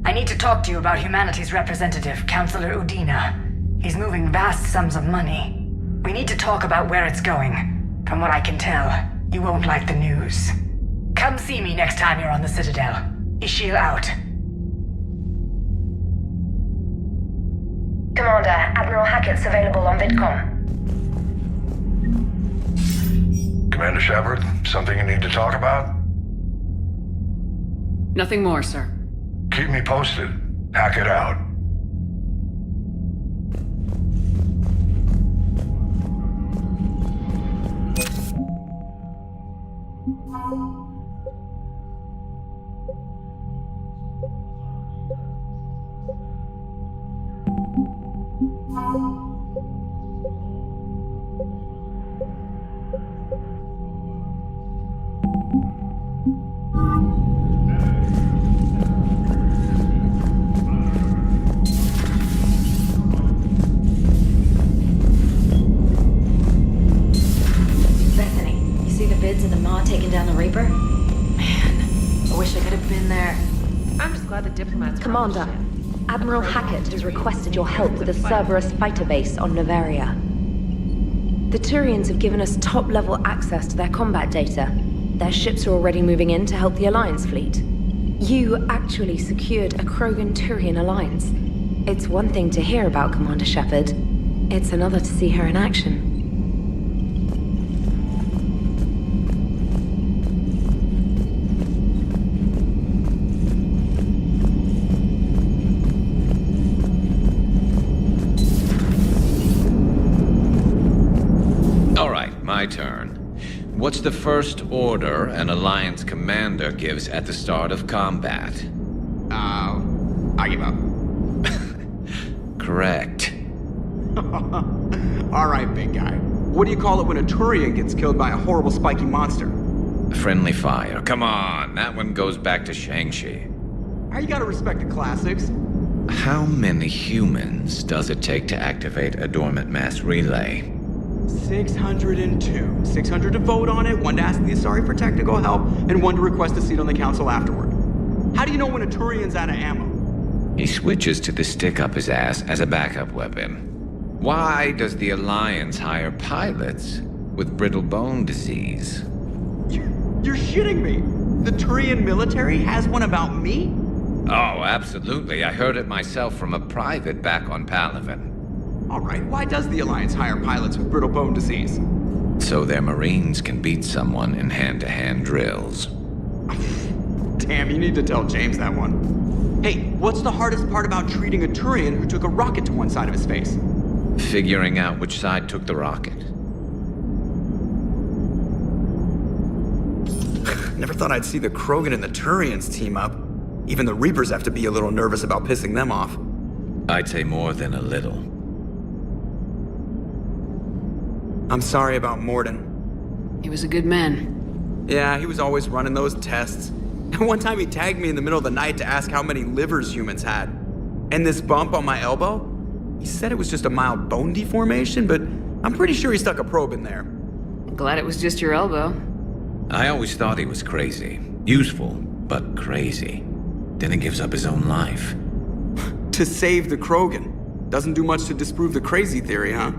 I need to talk to you about humanity's representative, Counselor Udina. He's moving vast sums of money. We need to talk about where it's going. From what I can tell, you won't like the news. Come see me next time you're on the Citadel. Ishil out. Commander, Admiral Hackett's available on VidCom. Commander Shepard, something you need to talk about? Nothing more, sir. Keep me posted. Hackett out. Vids of the Maw taking down the Reaper? Man, I wish I could have been there. I'm just glad the diplomats. Commander, Admiral Hackett has requested your help with a Cerberus fighter base on Noveria. The Turians have given us top-level access to their combat data. Their ships are already moving in to help the Alliance fleet. You actually secured a Krogan-Turian alliance. It's one thing to hear about Commander Shepard. It's another to see her in action. My turn. What's the first order an Alliance commander gives at the start of combat? I give up. Correct. Alright, big guy. What do you call it when a Turian gets killed by a horrible spiky monster? Friendly fire. Come on, that one goes back to Shang-Chi. How you gotta respect the classics? How many humans does it take to activate a dormant mass relay? 602. 600 to vote on it, 1 to ask the Asari for technical help, and 1 to request a seat on the council afterward. How do you know when a Turian's out of ammo? He switches to the stick up his ass as a backup weapon. Why does the Alliance hire pilots with brittle bone disease? You're shitting me! The Turian military has one about me? Oh, absolutely. I heard it myself from a private back on Palaven. Alright, why does the Alliance hire pilots with brittle bone disease? So their Marines can beat someone in hand-to-hand drills. Damn, you need to tell James that one. Hey, what's the hardest part about treating a Turian who took a rocket to one side of his face? Figuring out which side took the rocket. Never thought I'd see the Krogan and the Turians team up. Even the Reapers have to be a little nervous about pissing them off. I'd say more than a little. I'm sorry about Mordin. He was a good man. Yeah, he was always running those tests. And one time he tagged me in the middle of the night to ask how many livers humans had. And this bump on my elbow? He said it was just a mild bone deformation, but I'm pretty sure he stuck a probe in there. Glad it was just your elbow. I always thought he was crazy. Useful, but crazy. Then he gives up his own life. To save the Krogan. Doesn't do much to disprove the crazy theory, huh?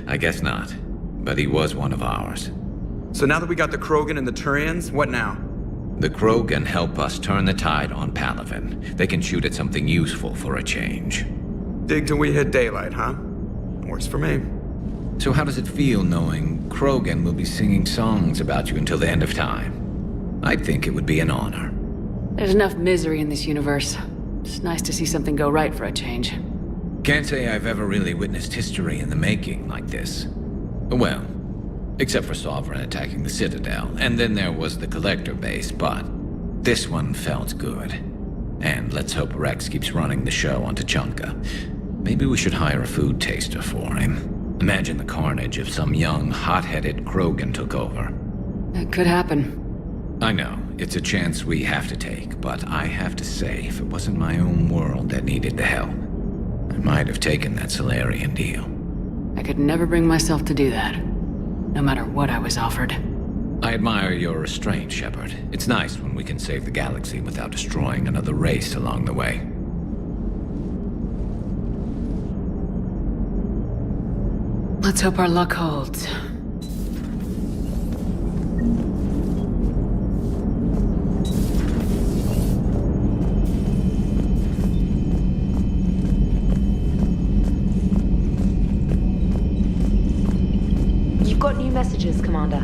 I guess not. But he was one of ours. So now that we got the Krogan and the Turians, what now? The Krogan help us turn the tide on Palaven. They can shoot at something useful for a change. Dig till we hit daylight, huh? Works for me. So how does it feel knowing Krogan will be singing songs about you until the end of time? I think it would be an honor. There's enough misery in this universe. It's nice to see something go right for a change. Can't say I've ever really witnessed history in the making like this. Well, except for Sovereign attacking the Citadel, and then there was the Collector base, but this one felt good. And let's hope Rex keeps running the show on Tuchanka. Maybe we should hire a food taster for him. Imagine the carnage if some young, hot-headed Krogan took over. It could happen. I know, it's a chance we have to take, but I have to say, if it wasn't my own world that needed the help, I might have taken that Salarian deal. I could never bring myself to do that, no matter what I was offered. I admire your restraint, Shepard. It's nice when we can save the galaxy without destroying another race along the way. Let's hope our luck holds. You've got new messages, Commander.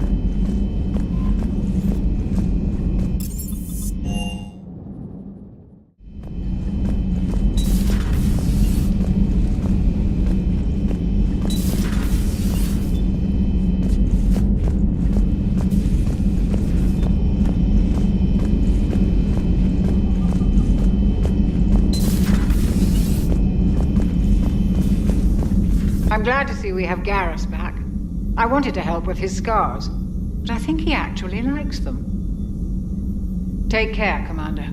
I'm glad to see we have Garrus back. I wanted to help with his scars, but I think he actually likes them. Take care, Commander.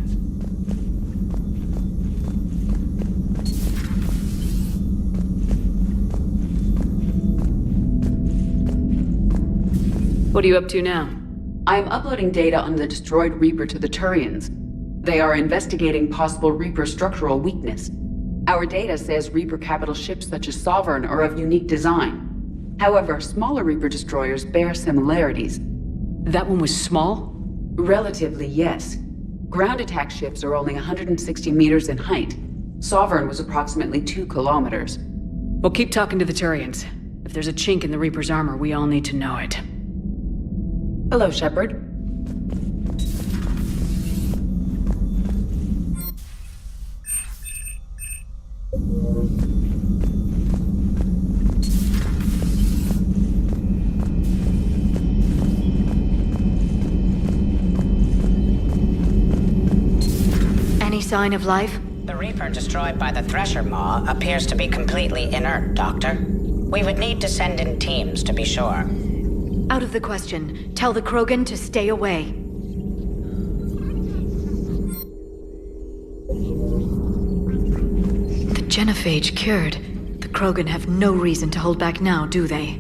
What are you up to now? I am uploading data on the destroyed Reaper to the Turians. They are investigating possible Reaper structural weakness. Our data says Reaper capital ships such as Sovereign are of unique design. However, smaller Reaper destroyers bear similarities. That one was small? Relatively, yes. Ground attack ships are only 160 meters in height. Sovereign was approximately 2 kilometers. Well, keep talking to the Turians. If there's a chink in the Reaper's armor, we all need to know it. Hello, Shepard. Any sign of life? The Reaper destroyed by the Thresher Maw appears to be completely inert, Doctor. We would need to send in teams to be sure. Out of the question. Tell the Krogan to stay away. The genophage cured. The Krogan have no reason to hold back now, do they?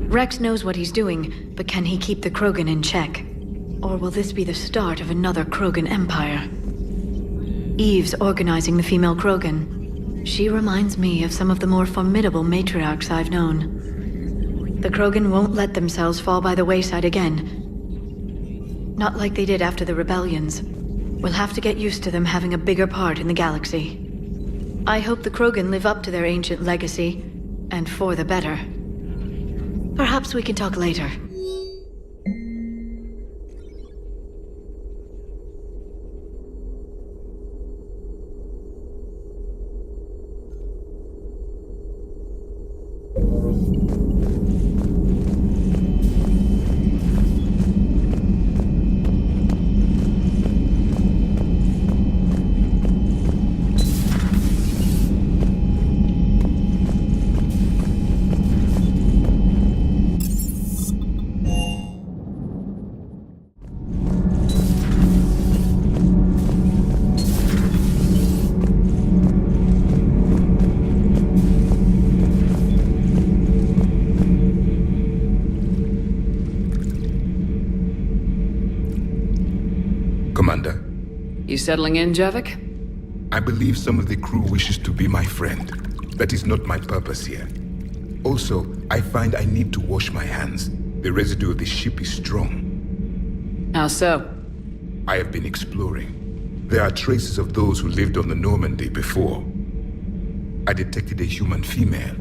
Rex knows what he's doing, but can he keep the Krogan in check? Or will this be the start of another Krogan empire? Eve's organizing the female Krogan. She reminds me of some of the more formidable matriarchs I've known. The Krogan won't let themselves fall by the wayside again. Not like they did after the rebellions. We'll have to get used to them having a bigger part in the galaxy. I hope the Krogan live up to their ancient legacy, and for the better. Perhaps we can talk later. Commander. You settling in, Javik? I believe some of the crew wishes to be my friend. That is not my purpose here. Also, I find I need to wash my hands. The residue of the ship is strong. How so? I have been exploring. There are traces of those who lived on the Normandy before. I detected a human female.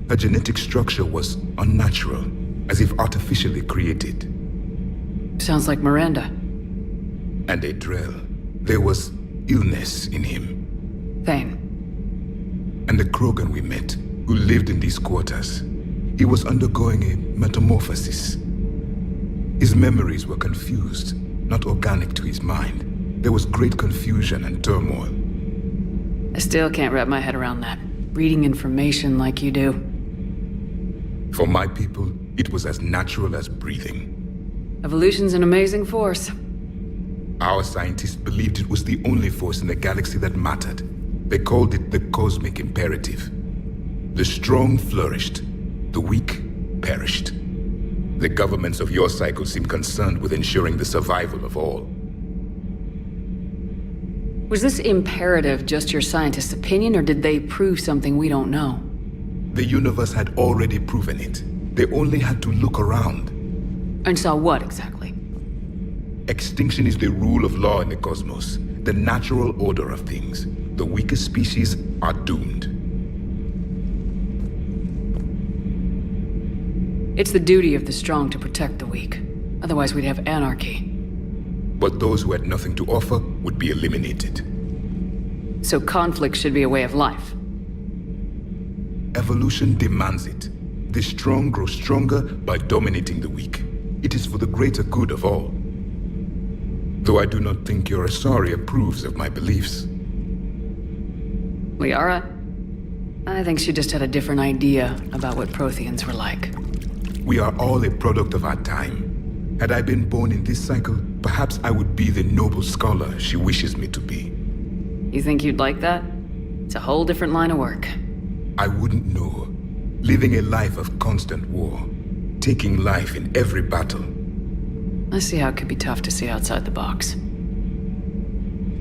Her genetic structure was unnatural, as if artificially created. Sounds like Miranda. And a Drell. There was illness in him. Thane. And the Krogan we met, who lived in these quarters. He was undergoing a metamorphosis. His memories were confused, not organic to his mind. There was great confusion and turmoil. I still can't wrap my head around that. Reading information like you do. For my people, it was as natural as breathing. Evolution's an amazing force. Our scientists believed it was the only force in the galaxy that mattered. They called it the cosmic imperative. The strong flourished, the weak perished. The governments of your cycle seem concerned with ensuring the survival of all. Was this imperative just your scientists' opinion, or did they prove something we don't know? The universe had already proven it. They only had to look around. And saw what, exactly? Extinction is the rule of law in the cosmos, the natural order of things. The weakest species are doomed. It's the duty of the strong to protect the weak. Otherwise we'd have anarchy. But those who had nothing to offer would be eliminated. So conflict should be a way of life. Evolution demands it. The strong grow stronger by dominating the weak. It is for the greater good of all. Though I do not think your Asari approves of my beliefs. Liara? I think she just had a different idea about what Protheans were like. We are all a product of our time. Had I been born in this cycle, perhaps I would be the noble scholar she wishes me to be. You think you'd like that? It's a whole different line of work. I wouldn't know. Living a life of constant war. Taking life in every battle. I see how it could be tough to see outside the box.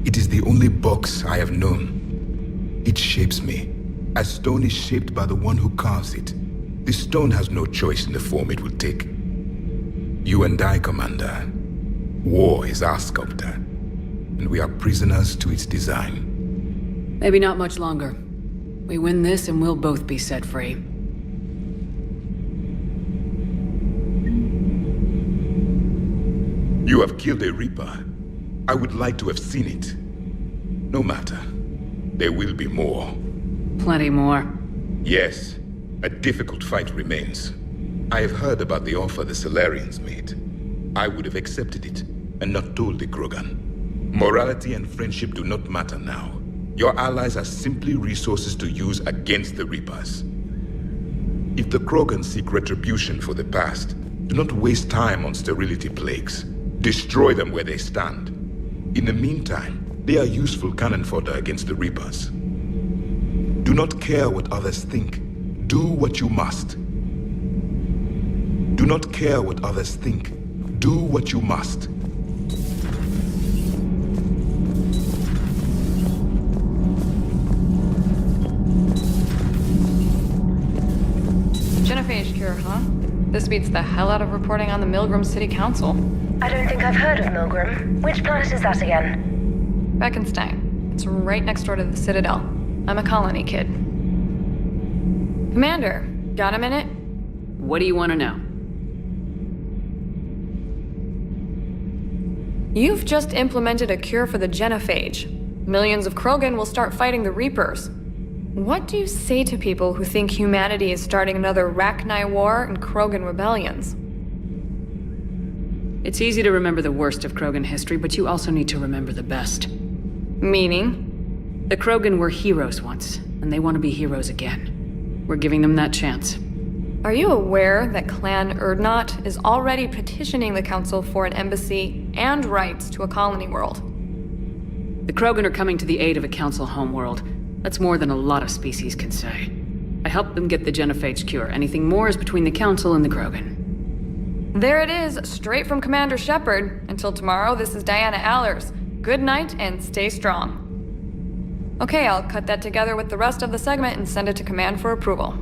It is the only box I have known. It shapes me. As stone is shaped by the one who carves it. The stone has no choice in the form it will take. You and I, Commander. War is our sculptor. And we are prisoners to its design. Maybe not much longer. We win this and we'll both be set free. You have killed a Reaper. I would like to have seen it. No matter. There will be more. Plenty more. Yes. A difficult fight remains. I have heard about the offer the Salarians made. I would have accepted it, and not told the Krogan. Morality and friendship do not matter now. Your allies are simply resources to use against the Reapers. If the Krogan seek retribution for the past, do not waste time on sterility plagues. Destroy them where they stand. In the meantime, they are useful cannon fodder against the Reapers. Do not care what others think. Do what you must. Do not care what others think. Do what you must. Genophage cure, huh? This beats the hell out of reporting on the Milgram City Council. I don't think I've heard of Milgram. Which planet is that again? Beckenstein. It's right next door to the Citadel. I'm a colony kid. Commander, got a minute? What do you want to know? You've just implemented a cure for the genophage. Millions of Krogan will start fighting the Reapers. What do you say to people who think humanity is starting another Rachni War and Krogan rebellions? It's easy to remember the worst of Krogan history, but you also need to remember the best. Meaning? The Krogan were heroes once, and they want to be heroes again. We're giving them that chance. Are you aware that Clan Urdnot is already petitioning the Council for an embassy and rights to a colony world? The Krogan are coming to the aid of a Council homeworld. That's more than a lot of species can say. I helped them get the genophage cure. Anything more is between the Council and the Krogan. There it is, straight from Commander Shepard. Until tomorrow, this is Diana Allers. Good night and stay strong. Okay, I'll cut that together with the rest of the segment and send it to Command for approval.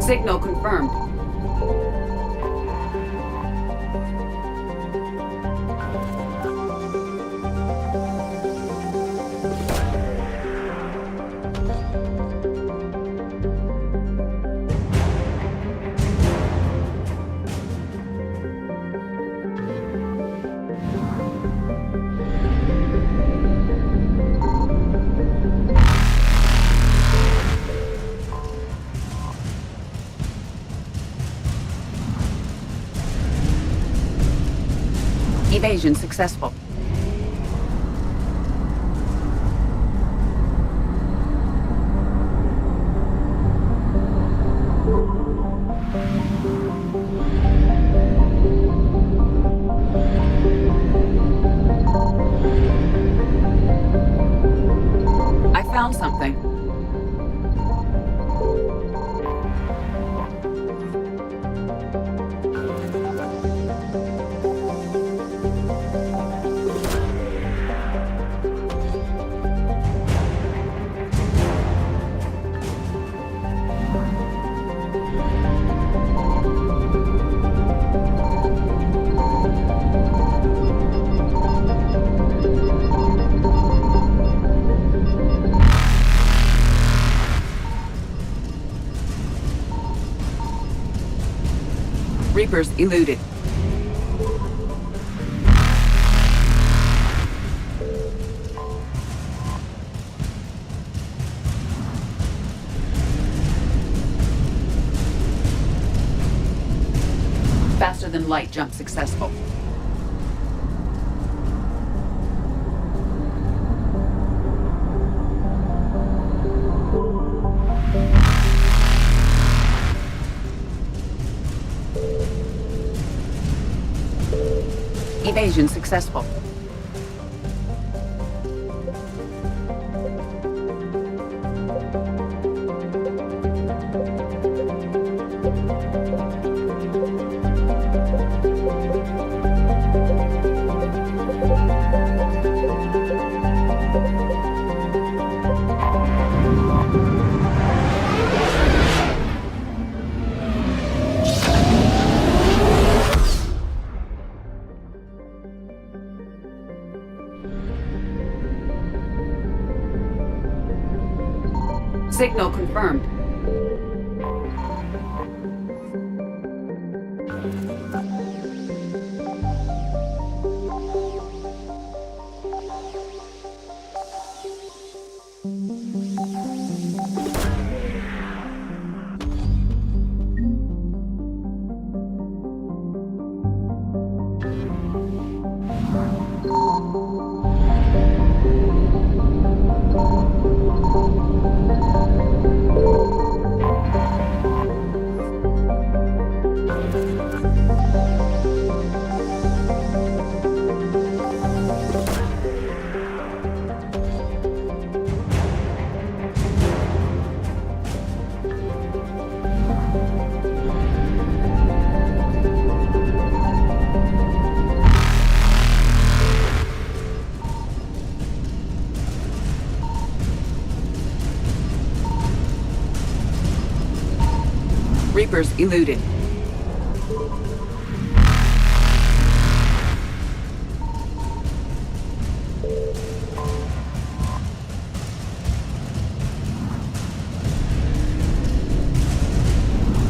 Signal confirmed. Evasion successful. I found something. Reapers eluded. Faster than light jump successful. Evasion successful. Signal confirmed. Reapers eluded.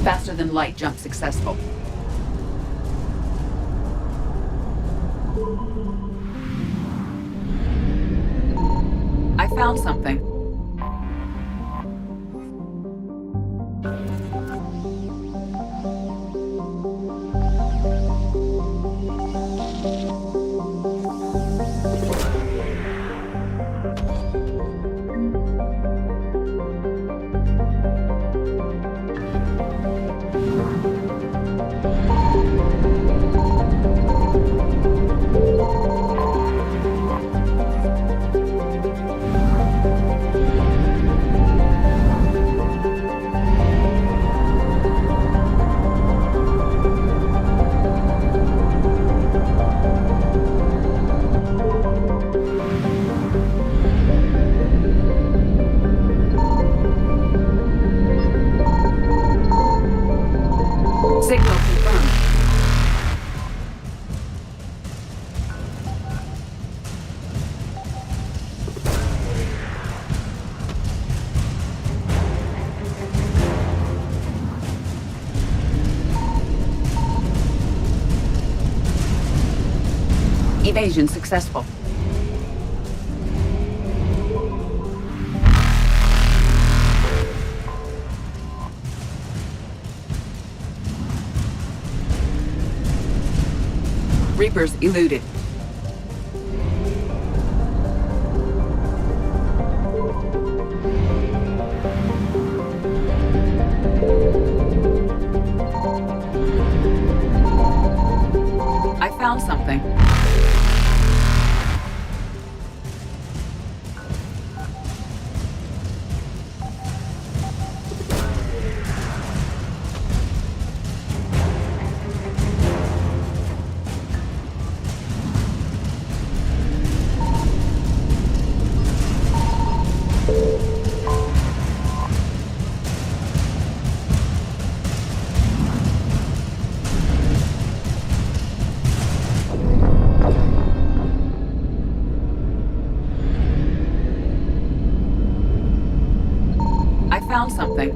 Faster than light jump successful. I found something. Signal confirmed. Evasion successful. Reapers eluded. I found something. Found something.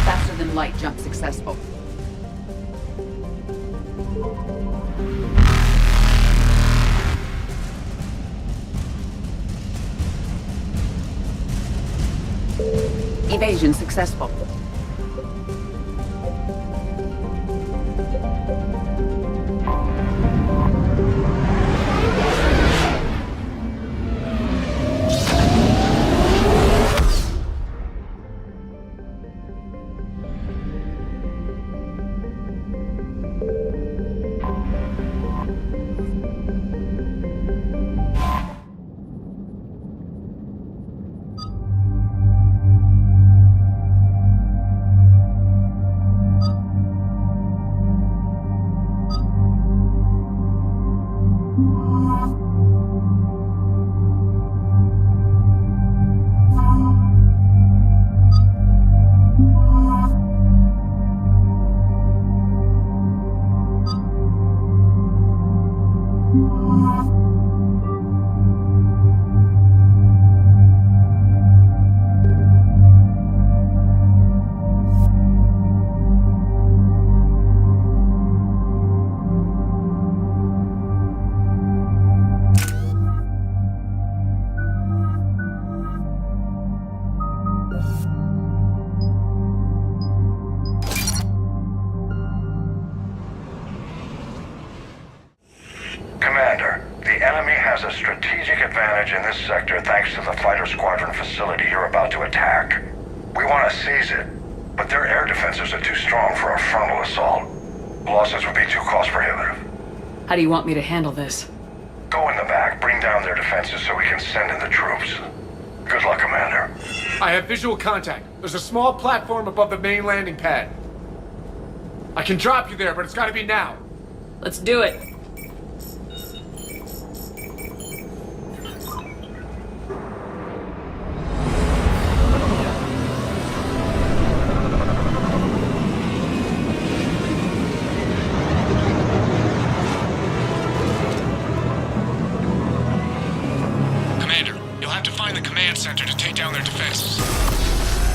Faster than light jump successful. Evasion successful. has a strategic advantage in this sector thanks to the fighter squadron facility you're about to attack. We want to seize it, but their air defenses are too strong for a frontal assault. Losses would be too cost prohibitive. How do you want me to handle this? Go in the back, bring down their defenses so we can send in the troops. Good luck, Commander. I have visual contact. There's a small platform above the main landing pad. I can drop you there, but it's gotta be now. Let's do it. Commander, you'll have to find the command center to take down their defenses.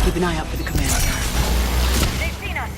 Keep an eye out for the command center. They've seen us.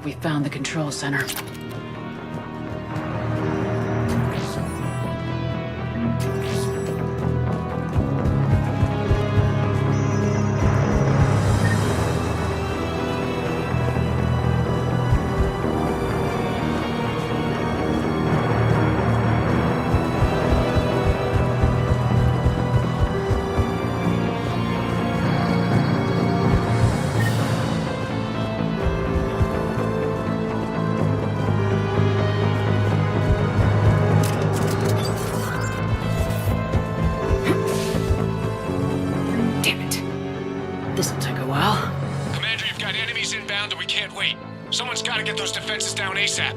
like we found the control center. Inbound and we can't wait. Someone's got to get those defenses down ASAP.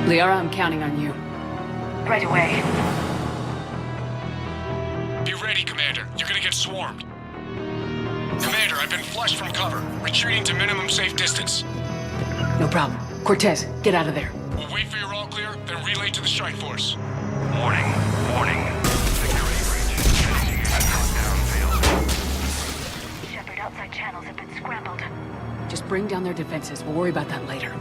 Liara, I'm counting on you. Right away. Be ready, Commander. You're gonna get swarmed. Commander, I've been flushed from cover. Retreating to minimum safe distance. No problem. Cortez, get out of there. We'll wait for your all clear, then relay to the strike force. Warning. Shepard, outside channels have been scrambled. Just bring down their defenses. We'll worry about that later.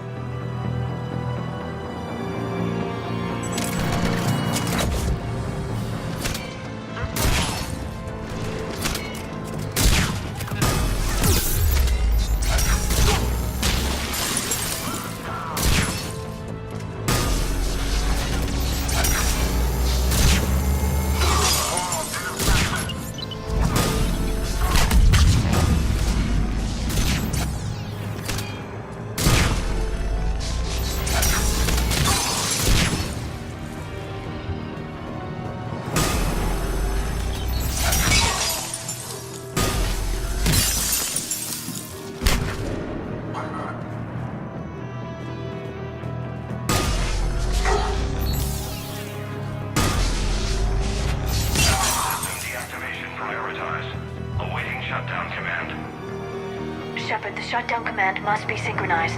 Shepard, the shutdown command must be synchronized.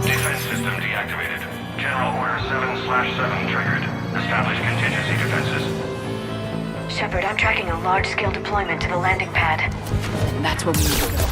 Defense system deactivated. General Order 7/7 triggered. Establish contingency defenses. Shepard, I'm tracking a large-scale deployment to the landing pad. And that's where we need to go.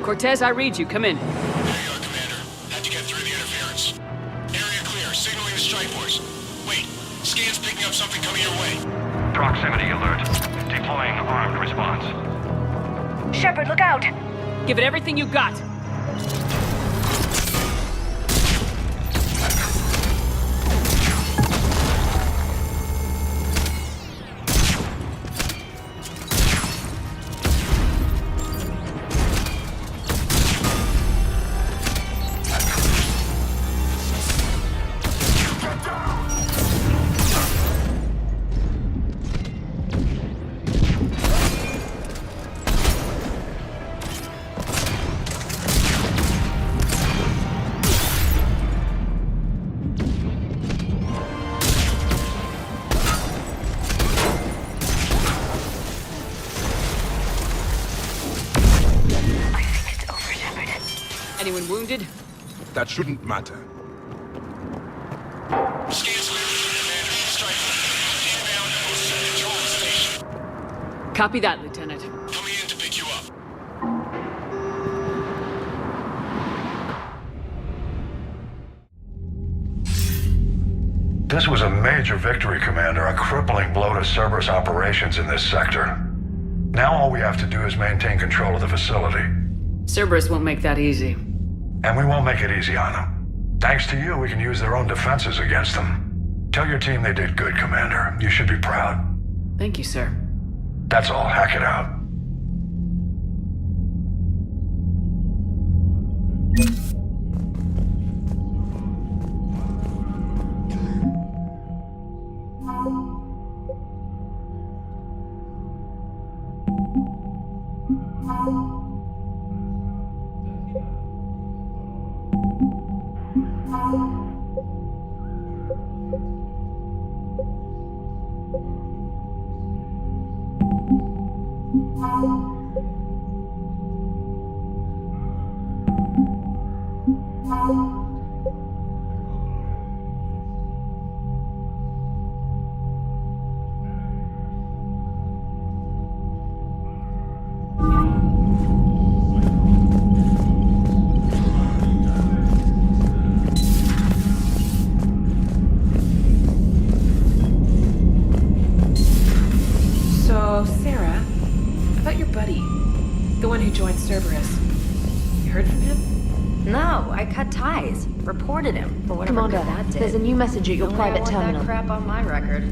Cortez, I read you. Come in. There you are, Commander. Had to get through the interference. Area clear. Signaling the strike force. Wait. Scan's picking up something coming your way. Proximity alert. Deploying armed response. Shepard, look out! Give it everything you got. Anyone wounded? That shouldn't matter. Copy that, Lieutenant. Coming in to pick you up. This was a major victory, Commander, a crippling blow to Cerberus operations in this sector. Now all we have to do is maintain control of the facility. Cerberus won't make that easy. And we won't make it easy on them. Thanks to you, we can use their own defenses against them. Tell your team they did good, Commander. You should be proud. Thank you, sir. That's all. Hack it out. So, Sarah, about your buddy, the one who joined Cerberus. You heard from him? No, I cut ties. Reported him for whatever Commander, good that did. there's a new message at your Only private I want terminal. that crap on my record.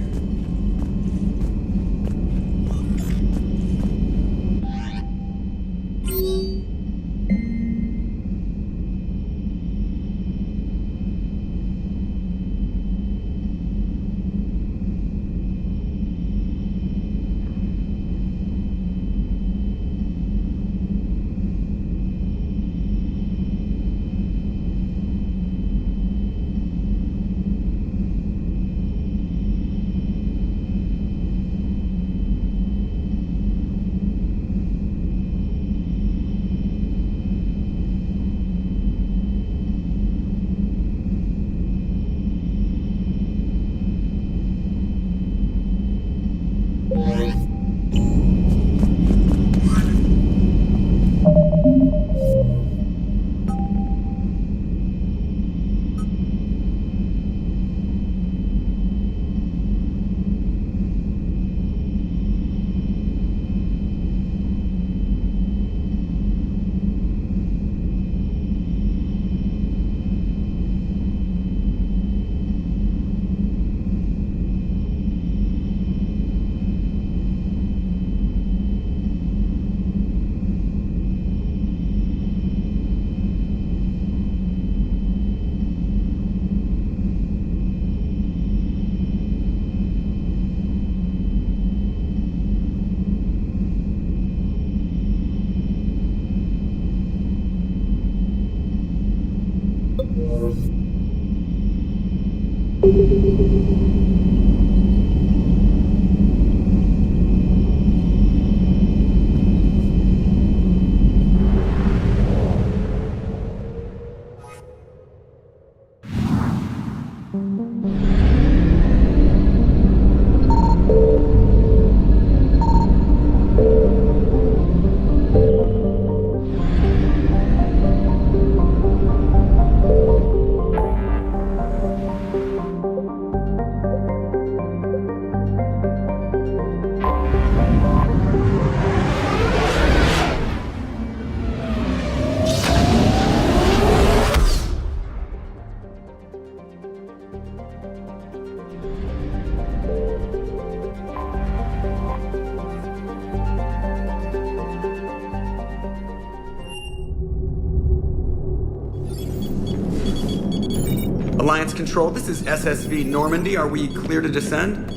Alliance Control, this is SSV Normandy. Are we clear to descend?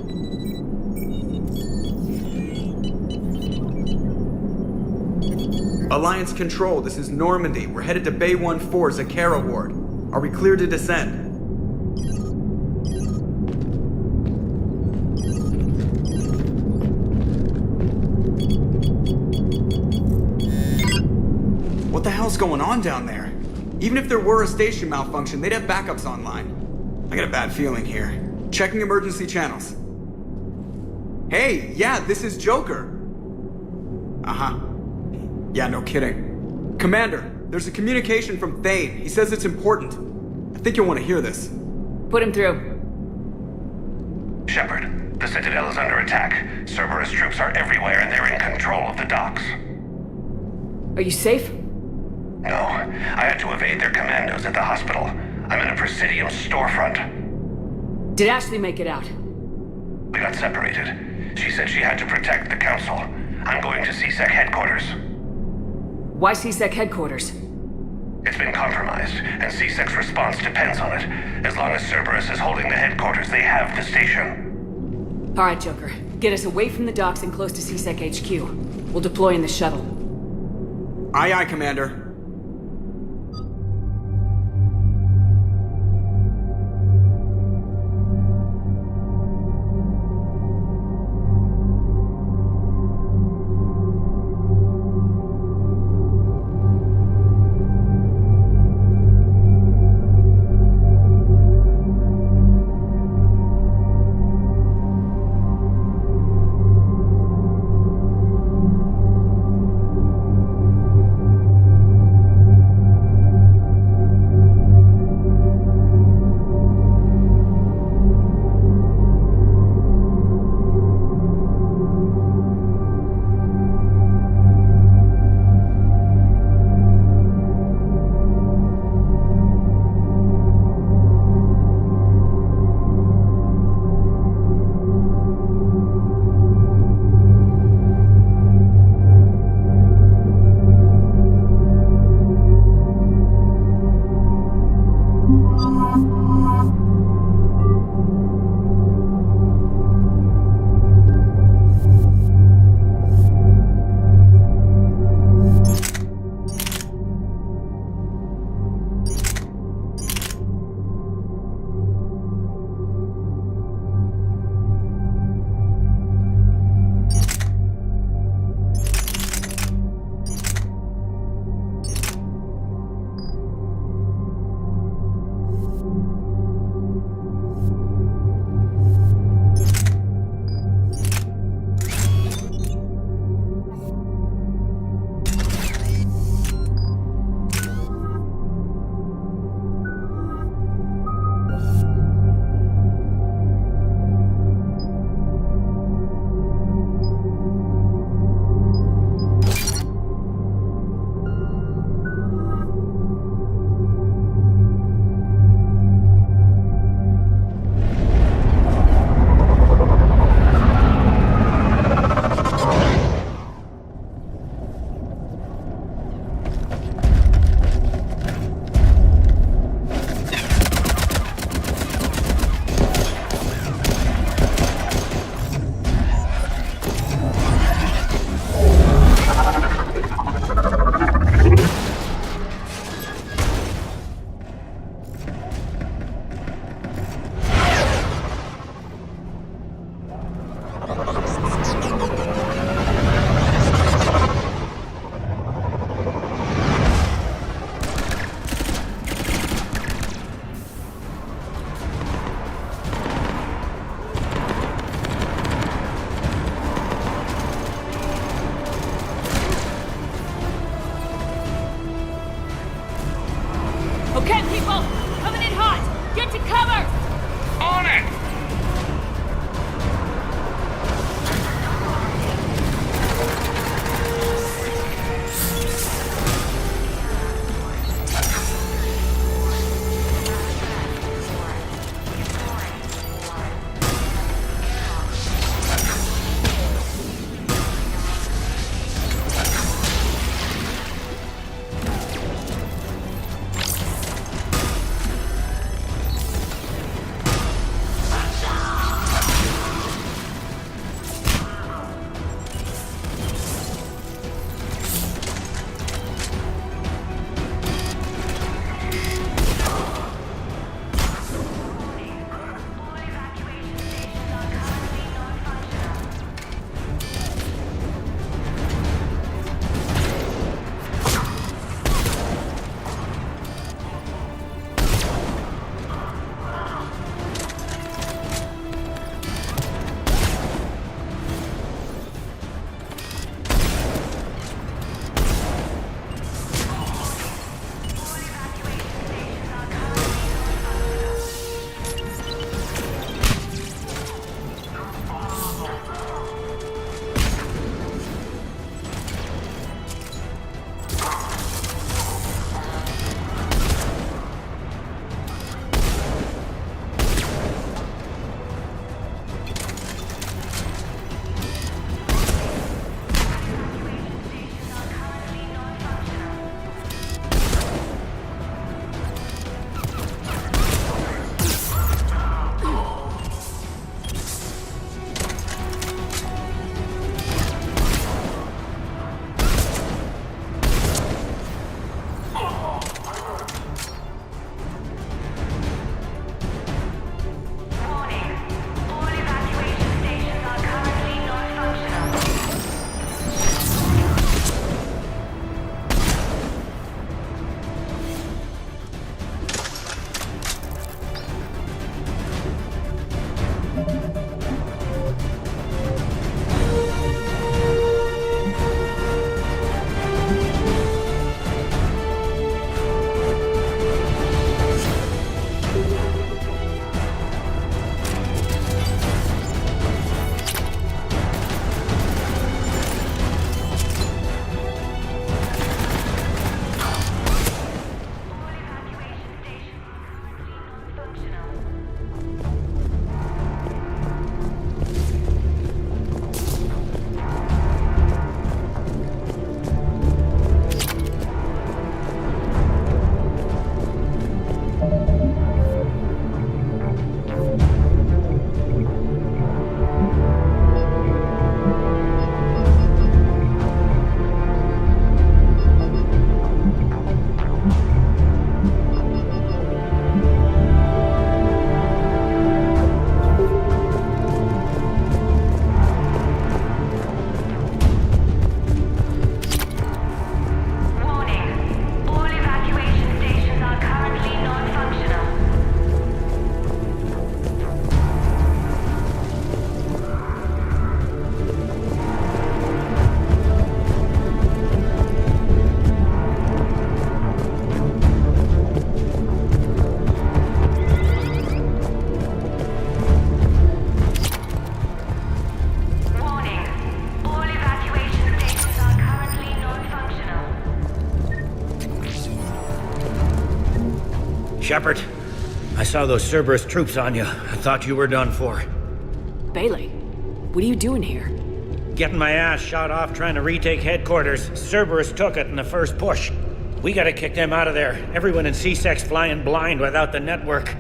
Alliance Control, this is Normandy. We're headed to Bay 1-4, Zakara Ward. Are we clear to descend? What the hell's going on down there? Even if there were a station malfunction, they'd have backups online. I got a bad feeling here. Checking emergency channels. Hey, yeah, this is Joker. Uh-huh. Yeah, no kidding. Commander, there's a communication from Thane. He says it's important. I think you'll want to hear this. Put him through. Shepard, the Citadel is under attack. Cerberus troops are everywhere and they're in control of the docks. Are you safe? No, I had to evade their commandos at the hospital. I'm in a Presidium storefront. Did Ashley make it out? We got separated. She said she had to protect the Council. I'm going to CSEC headquarters. Why CSEC headquarters? It's been compromised, and CSEC's response depends on it. As long as Cerberus is holding the headquarters, they have the station. All right, Joker. Get us away from the docks and close to CSEC HQ. We'll deploy in the shuttle. Aye, aye, Commander. Okay, people! Coming in hot! Get to cover! On it! Shepard. I saw those Cerberus troops on you. I thought you were done for. Bailey, what are you doing here? Getting my ass shot off trying to retake headquarters. Cerberus took it in the first push. We gotta kick them out of there. Everyone in C-Sec's flying blind without the network.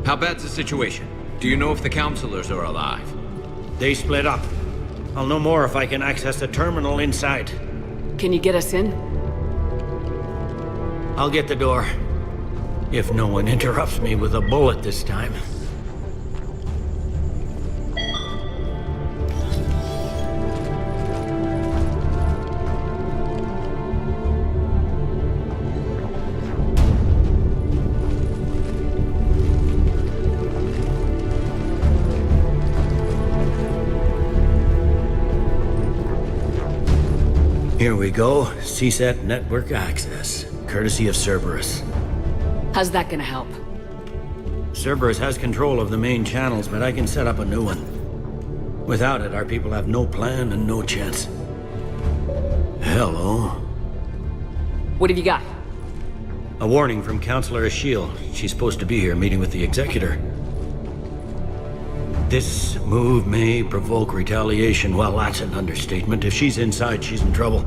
How bad's the situation? Do you know if the counselors are alive? They split up. I'll know more if I can access the terminal inside. Can you get us in? I'll get the door. If no one interrupts me with a bullet this time. Here we go. CSAT network access, courtesy of Cerberus. How's that gonna help? Cerberus has control of the main channels, but I can set up a new one. Without it, our people have no plan and no chance. Hello. What have you got? A warning from Counselor Ashiel. She's supposed to be here meeting with the Executor. This move may provoke retaliation. Well, that's an understatement. If she's inside, she's in trouble.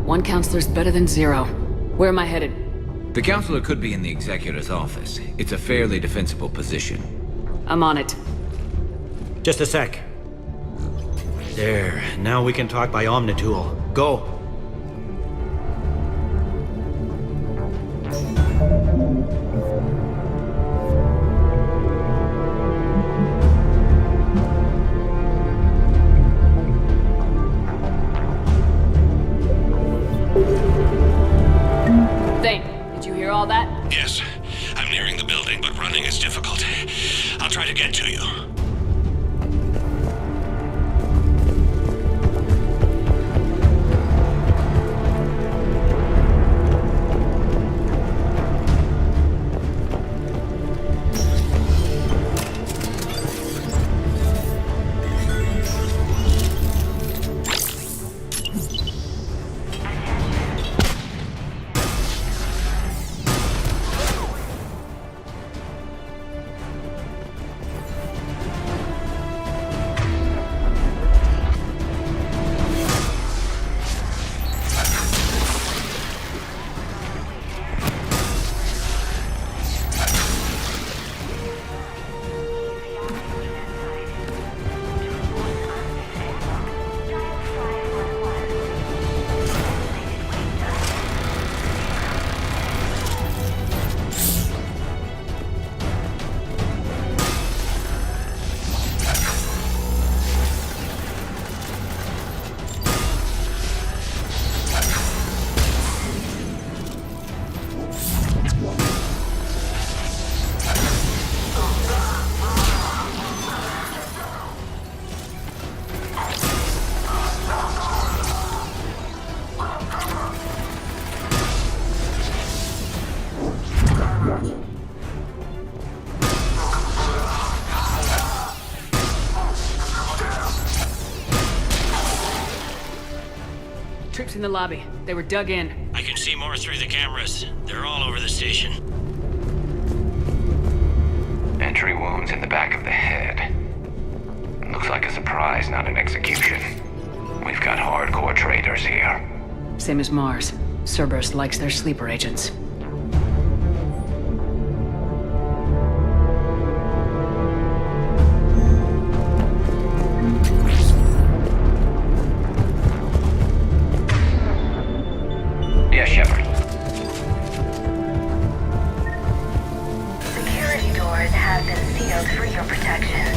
One counselor's better than zero. Where am I headed? The counselor could be in the Executor's office. It's a fairly defensible position. I'm on it. Just a sec. There. Now we can talk by Omnitool. Go. All that? Yes. I'm nearing the building, but running is difficult. I'll try to get to you. Troops in the lobby. They were dug in. I can see more through the cameras. They're all over the station. Entry wounds in the back of the head. Looks like a surprise, not an execution. We've got hardcore traitors here. Same as Mars. Cerberus likes their sleeper agents. Yes, Shepard. Security doors have been sealed for your protection.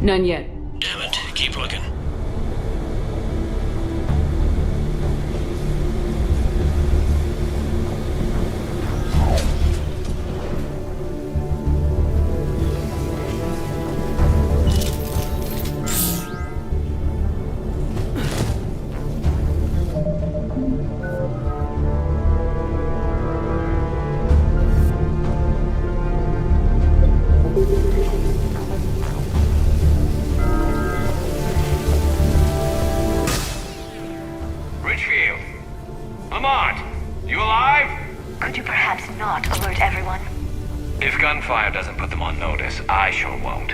None yet. Damn it. Keep looking. Richfield? Lamont, you alive? Could you perhaps not alert everyone? If gunfire doesn't put them on notice, I sure won't.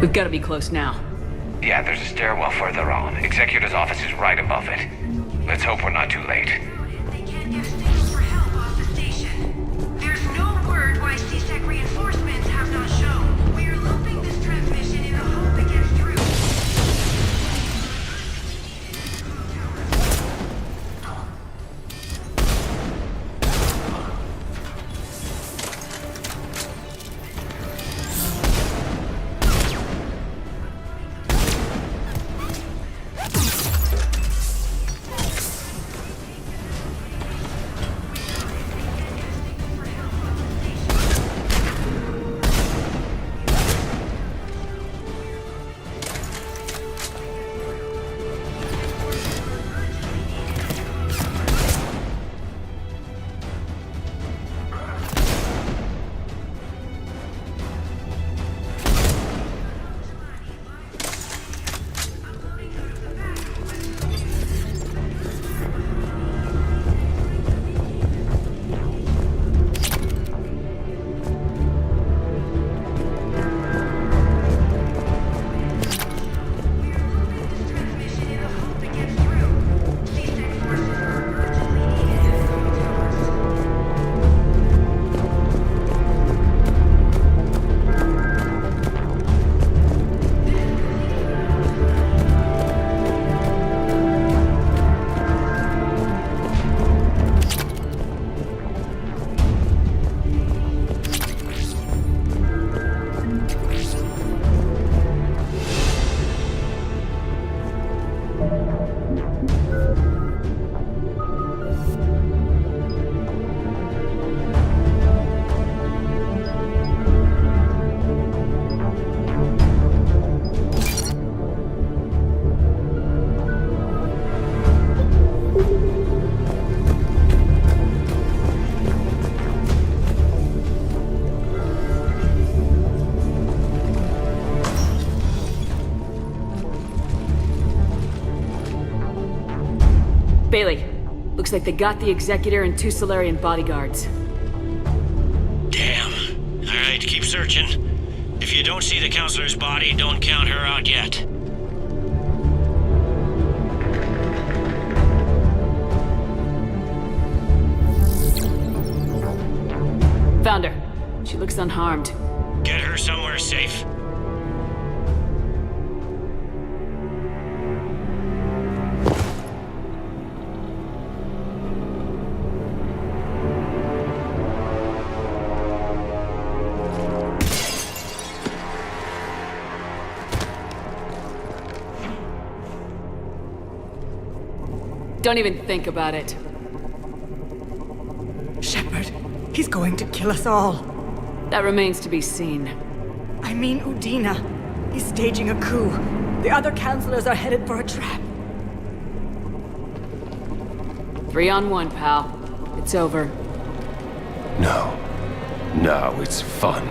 We've got to be close now. Yeah, there's a stairwell further on. Executor's office is right above it. Let's hope we're not too late. They can't get signals for help off the station. There's no word why CSEC reinforcements have not shown. We are looping this transmission in the hope it gets through. Bailey, looks like they got the Executor and 2 Solarian bodyguards. Damn. Alright, keep searching. If you don't see the Counselor's body, don't count her out yet. Found her. She looks unharmed. Get her somewhere safe. Don't even think about it. Shepard, he's going to kill us all. That remains to be seen. I mean Udina. He's staging a coup. The other counselors are headed for a trap. 3-on-1, pal. It's over. No. No, it's fun.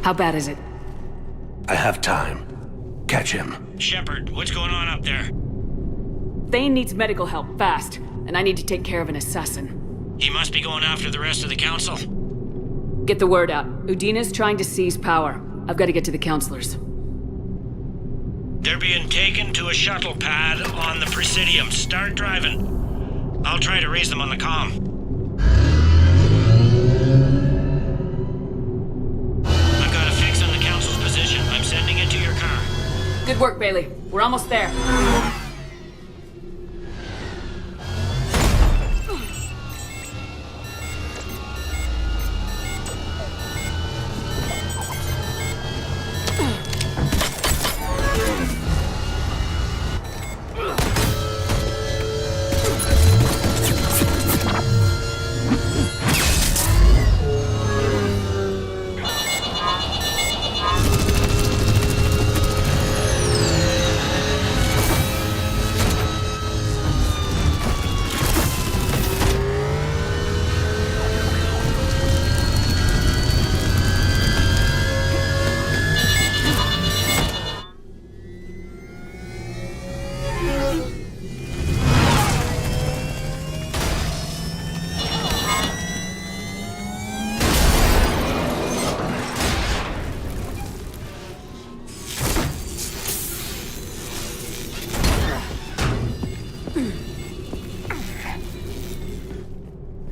How bad is it? I have time. Catch him. Shepard, what's going on up there? Thane needs medical help, fast. And I need to take care of an assassin. He must be going after the rest of the council. Get the word out. Udina's trying to seize power. I've got to get to the counselors. They're being taken to a shuttle pad on the Presidium. Start driving. I'll try to raise them on the comm. I've got a fix on the council's position. I'm sending it to your car. Good work, Bailey. We're almost there.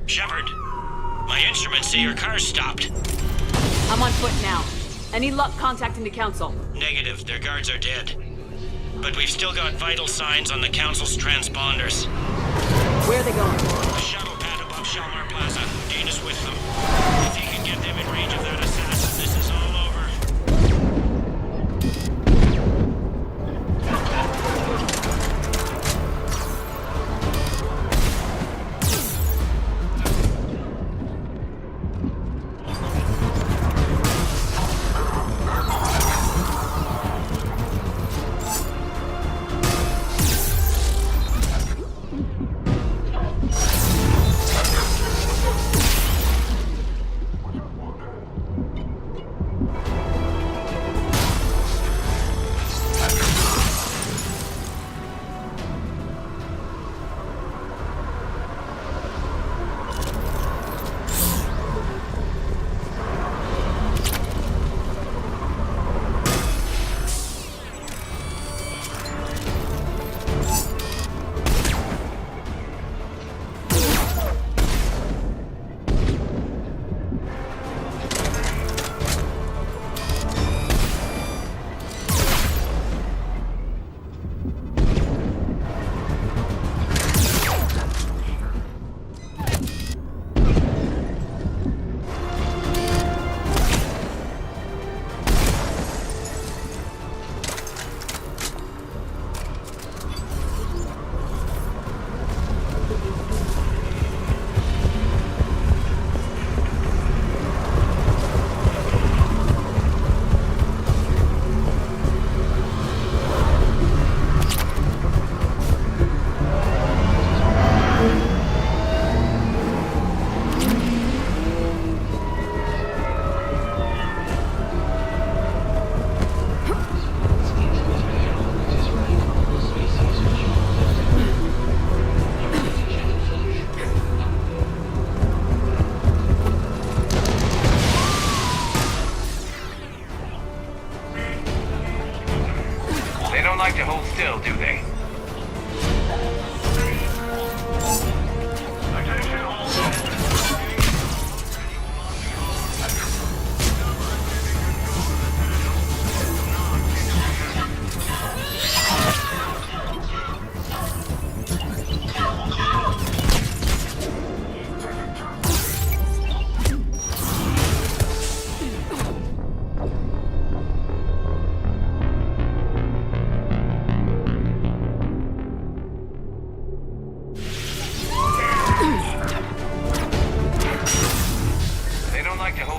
Shepard, my instruments say your car's stopped. I'm on foot now. Any luck contacting the council? Negative, their guards are dead. But we've still got vital signs on the council's transponders. Where are they going? The shuttle pad above Shalmar Plaza. Dana's with them. If he can get them in range of that assassin, this is all over.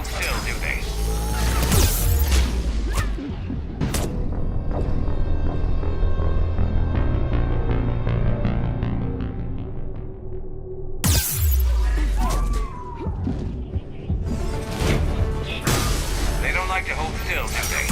hold still, do they? They don't like to hold still, do they?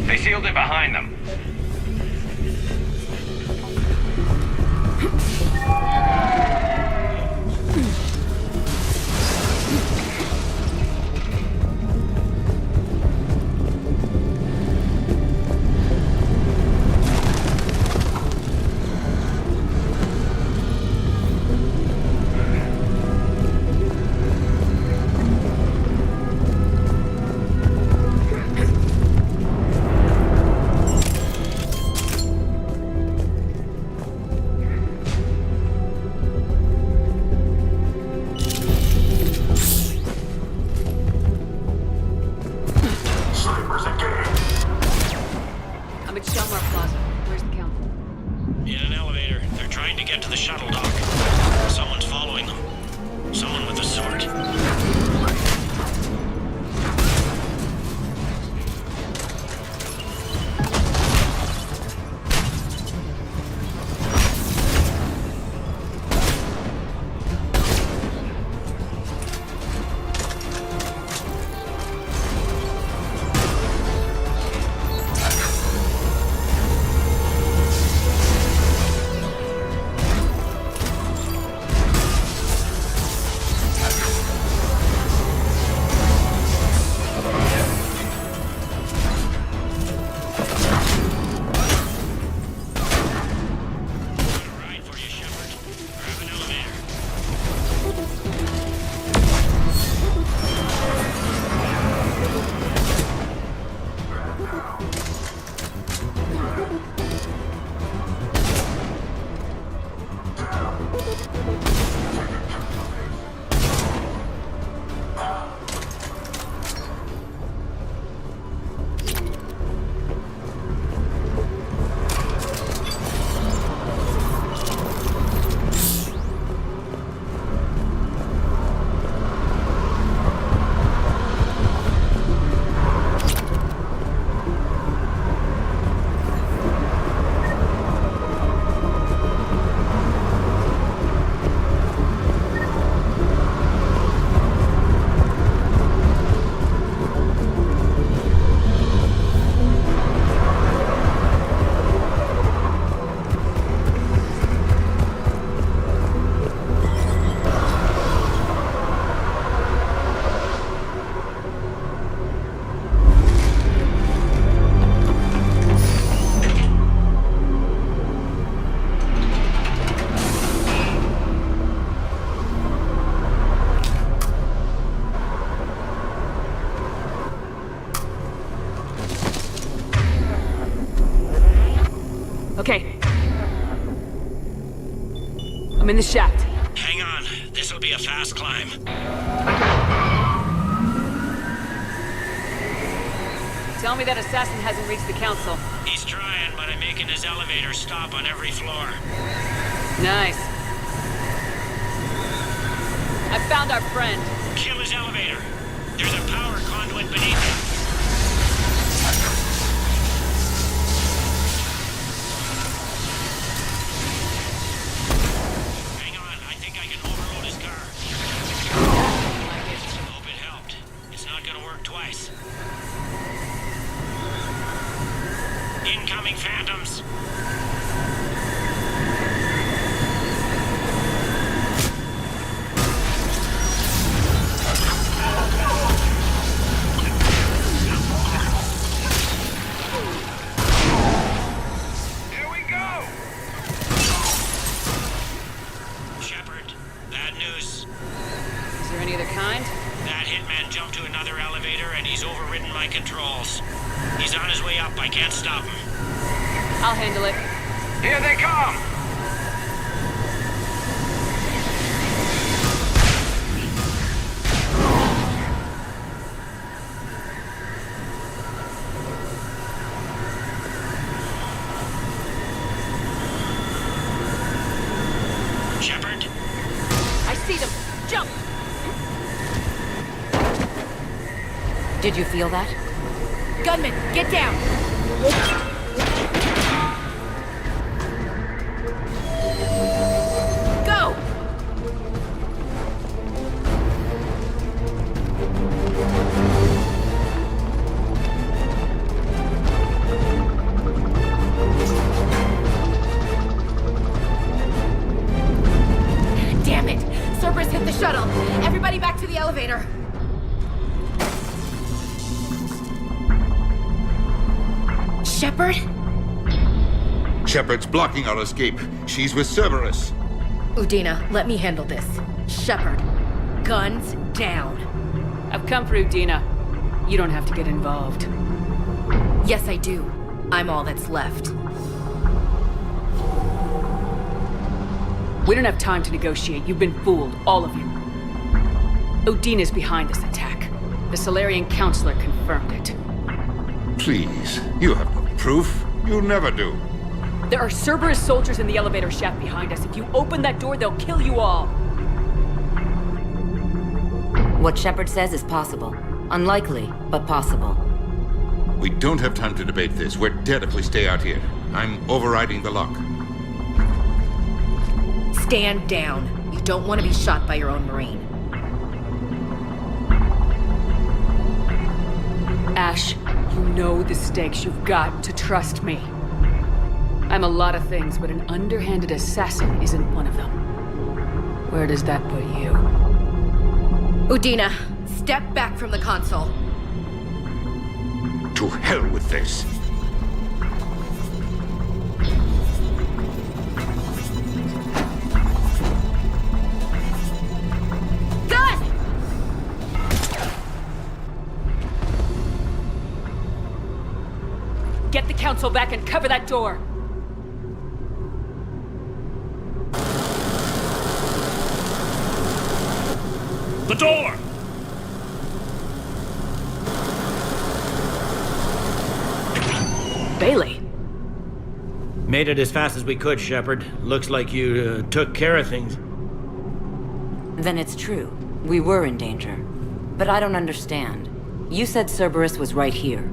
They sealed it behind them. I'm at Shelmar Plaza. Where's the council? In an elevator. They're trying to get to the shuttle dock. Someone's following them. Someone with a sword. Okay. I'm in the shaft. Hang on. This'll be a fast climb. Tell me that assassin hasn't reached the council. He's trying, but I'm making his elevator stop on every floor. Nice. I found our friend. Kill his elevator. There's a power conduit beneath it. Hang on, I think I can overload his car. Hope it helped. It's not gonna work twice. Incoming phantoms. Controls. He's on his way up. I can't stop him. I'll handle it. Here they come! Shepard? I see them. Jump! Did you feel that? Gunman, get down! Go! Damn it! Cerberus hit the shuttle! Everybody back to the elevator! Shepard? Shepard's blocking our escape. She's with Cerberus. Udina, let me handle this. Shepard, guns down. I've come for Udina. You don't have to get involved. Yes, I do. I'm all that's left. We don't have time to negotiate. You've been fooled, all of you. Udina's behind this attack. The Salarian Counselor confirmed it. Please, you have no proof. You never do. There are Cerberus soldiers in the elevator shaft behind us. If you open that door, they'll kill you all. What Shepard says is possible. Unlikely, but possible. We don't have time to debate this. We're dead if we stay out here. I'm overriding the lock. Stand down. You don't want to be shot by your own Marine. Ash, you know the stakes. You've got to trust me. I'm a lot of things, but an underhanded assassin isn't one of them. Where does that put you? Udina, step back from the console. To hell with this. Gun! Get the council back and cover that door! The door! Bailey. Made it as fast as we could, Shepard. Looks like you took care of things. Then it's true. We were in danger. But I don't understand. You said Cerberus was right here.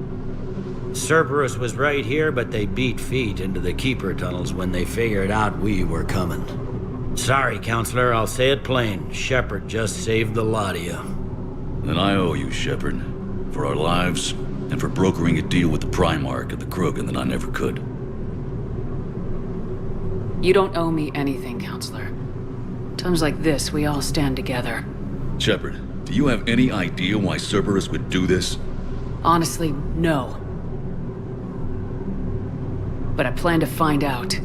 Cerberus was right here, but they beat feet into the Keeper tunnels when they figured out we were coming. Sorry, Counselor, I'll say it plain. Shepard just saved the lot of you. Then I owe you, Shepard. For our lives, and for brokering a deal with the Primarch and the Krogan that I never could. You don't owe me anything, Counselor. Times like this, we all stand together. Shepard, do you have any idea why Cerberus would do this? Honestly, no. But I plan to find out.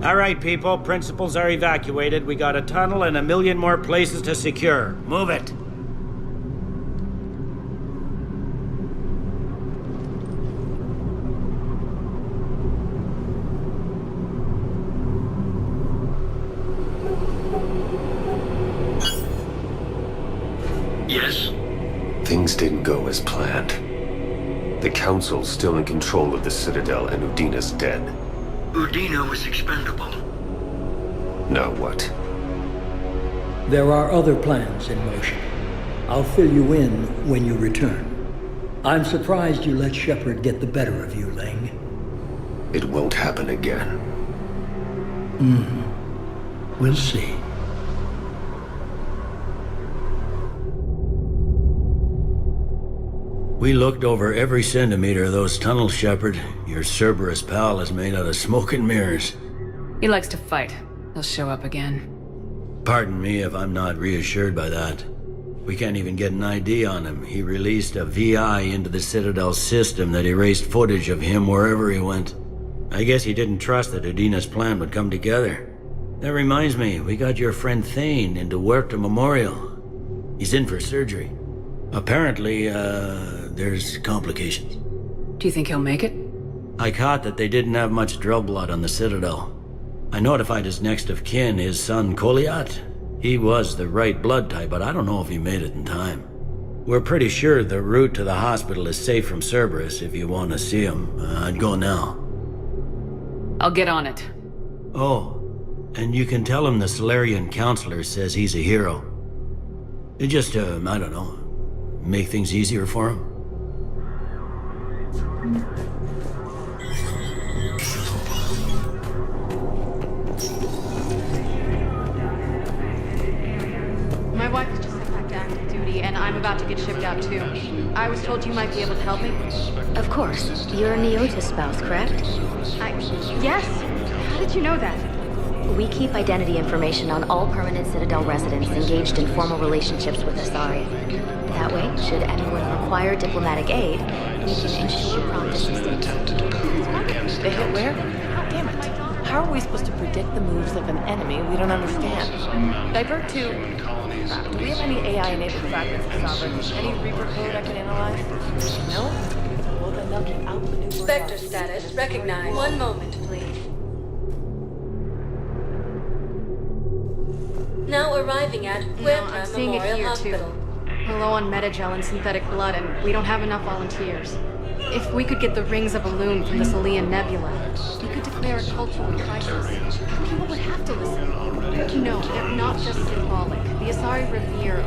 All right, people. Principals are evacuated. We got a tunnel and 1 million more places to secure. Move it. Things didn't go as planned. The Council's still in control of the Citadel and Udina's dead. Udina was expendable. Now what? There are other plans in motion. I'll fill you in when you return. I'm surprised you let Shepard get the better of you, Ling. It won't happen again. We'll see. We looked over every centimeter of those tunnels, Shepard. Your Cerberus pal is made out of smoke and mirrors. He likes to fight. He'll show up again. Pardon me if I'm not reassured by that. We can't even get an ID on him. He released a VI into the Citadel system that erased footage of him wherever he went. I guess he didn't trust that Udina's plan would come together. That reminds me, we got your friend Thane into Huerta Memorial. He's in for surgery. Apparently, there's complications. Do you think he'll make it? I caught that they didn't have much drill blood on the Citadel. I notified his next of kin, his son Koliat. He was the right blood type, but I don't know if he made it in time. We're pretty sure the route to the hospital is safe from Cerberus. If you want to see him, I'd go now. I'll get on it. Oh, and you can tell him the Solarian Counselor says he's a hero. It just, I don't know, make things easier for him. My wife has just sent back to active duty, and I'm about to get shipped out too. I was told you might be able to help me. Of course. You're Neota's spouse, correct? Yes? How did you know that? We keep identity information on all permanent Citadel residents engaged in formal relationships with Asari. That way, should anyone require diplomatic aid, we can ensure prompt assistance. They hit where? Damn it. How are we supposed to predict the moves of an enemy we don't understand? Divert to... do we have any AI-enabled fragments of Sovereign? Any Reaper code I can analyze? No? Well, then they'll keep outmaneuvering... Spectre status recognized. One moment, please. Now arriving at Huerta seeing it Memorial here Hospital. too. We're low on metagel and synthetic blood, and we don't have enough volunteers. If we could get the rings of Elune from the Salian Nebula, we could declare a cultural crisis. People would have to listen. You know, they're not just symbolic. The Asari revere.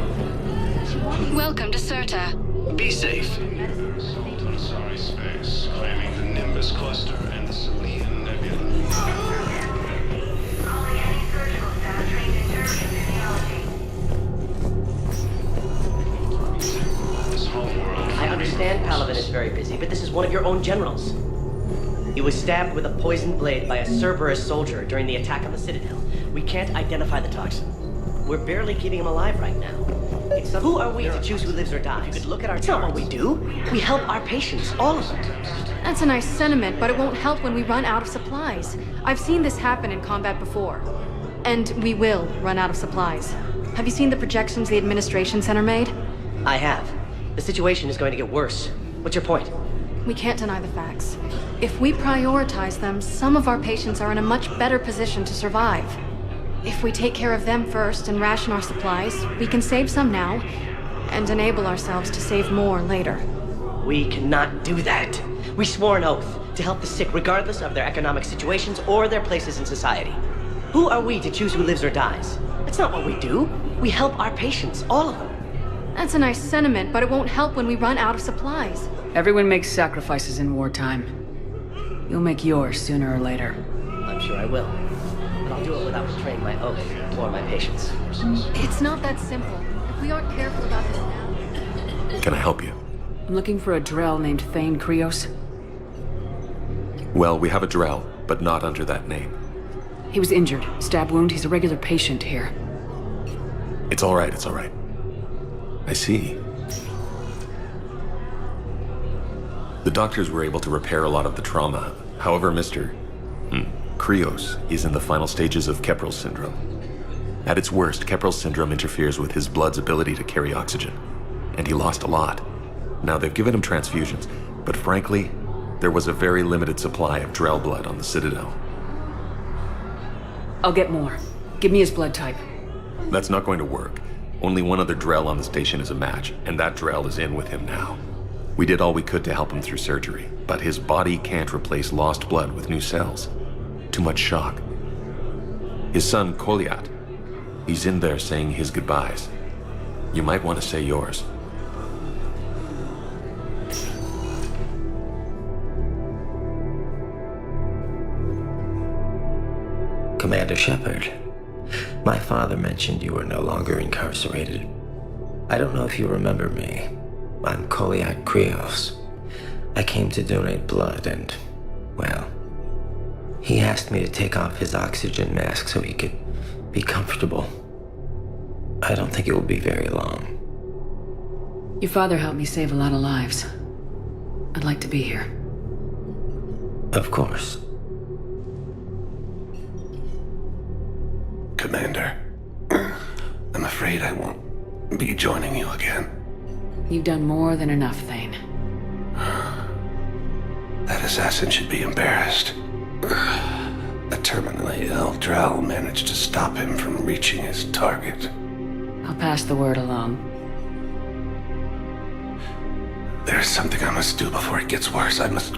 Welcome to Serta. Be safe. Asari space, claiming the Nimbus cluster and the Salian Nebula. I understand Paladin is very busy, but this is one of your own generals. He was stabbed with a poisoned blade by a Cerberus soldier during the attack on the Citadel. We can't identify the toxin. We're barely keeping him alive right now. Who are we to choose who lives or dies? If you could look at our charts. That's not what we do. We help our patients, all of them. That's a nice sentiment, but it won't help when we run out of supplies. I've seen this happen in combat before. And we will run out of supplies. Have you seen the projections the Administration Center made? I have. The situation is going to get worse. What's your point? We can't deny the facts. If we prioritize them, some of our patients are in a much better position to survive. If we take care of them first and ration our supplies, we can save some now, and enable ourselves to save more later. We cannot do that. We swore an oath to help the sick regardless of their economic situations or their places in society. Who are we to choose who lives or dies? That's not what we do. We help our patients, all of them. That's a nice sentiment, but it won't help when we run out of supplies. Everyone makes sacrifices in wartime. You'll make yours sooner or later. I'm sure I will. But I'll do it without betraying my oath or my patients. It's not that simple. If we aren't careful about this now... Can I help you? I'm looking for a Drell named Thane Krios. Well, we have a Drell, but not under that name. He was injured. Stab wound. He's a regular patient here. It's all right, it's all right. I see. The doctors were able to repair a lot of the trauma. However, Mr. Krios is in the final stages of Keprel's syndrome. At its worst, Keprel's syndrome interferes with his blood's ability to carry oxygen, and he lost a lot. Now, they've given him transfusions, but frankly, there was a very limited supply of Drell blood on the Citadel. I'll get more. Give me his blood type. That's not going to work. Only one other Drell on the station is a match, and that Drell is in with him now. We did all we could to help him through surgery, but his body can't replace lost blood with new cells. Too much shock. His son, Kolyat, he's in there saying his goodbyes. You might want to say yours. Commander Shepard, my father mentioned you were no longer incarcerated. I don't know if you remember me. I'm Kolyat Krios. I came to donate blood and, well, he asked me to take off his oxygen mask so he could be comfortable. I don't think it will be very long. Your father helped me save a lot of lives. I'd like to be here. Of course. Commander, I'm afraid I won't be joining you again. You've done more than enough, Thane. That assassin should be embarrassed. A terminally ill Drell managed to stop him from reaching his target. I'll pass the word along. There's something I must do before it gets worse. I must...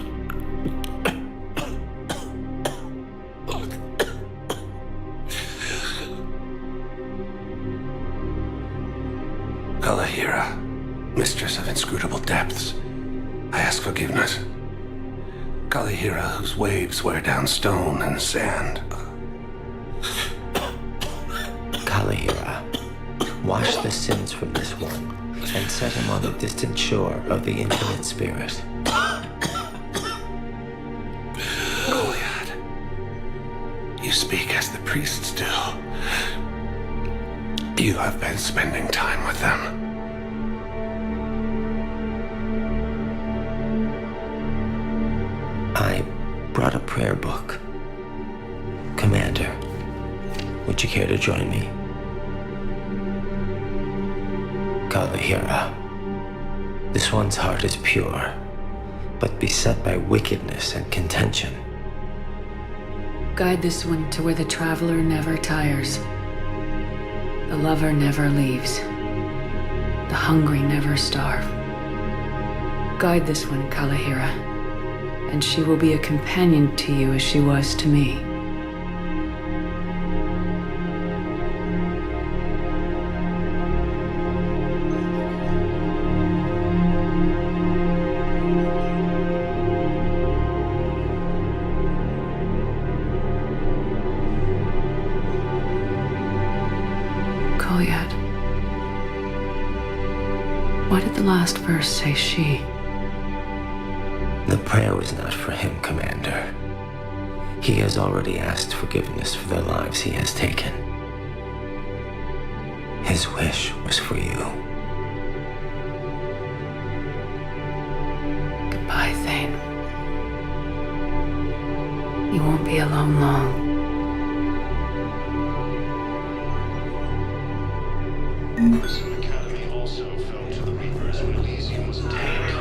Kalahira, mistress of inscrutable depths, I ask forgiveness. Kalahira, whose waves wear down stone and sand. Kalahira, wash the sins from this one and set him on the distant shore of the infinite spirit. Kolyat, you speak as the priests do. You have been spending time with them. I brought a prayer book. Commander, would you care to join me? Kalahira, this one's heart is pure, but beset by wickedness and contention. Guide this one to where the traveler never tires. The lover never leaves. The hungry never starve. Guide this one, Kalahira, and she will be a companion to you as she was to me. Kolyat, why did the last verse say she? The prayer was not for him, Commander. He has already asked forgiveness for the lives he has taken. His wish was for you. Goodbye, Thane. You won't be alone long. Prison Academy also fell to the Reapers when Elysium was attacked.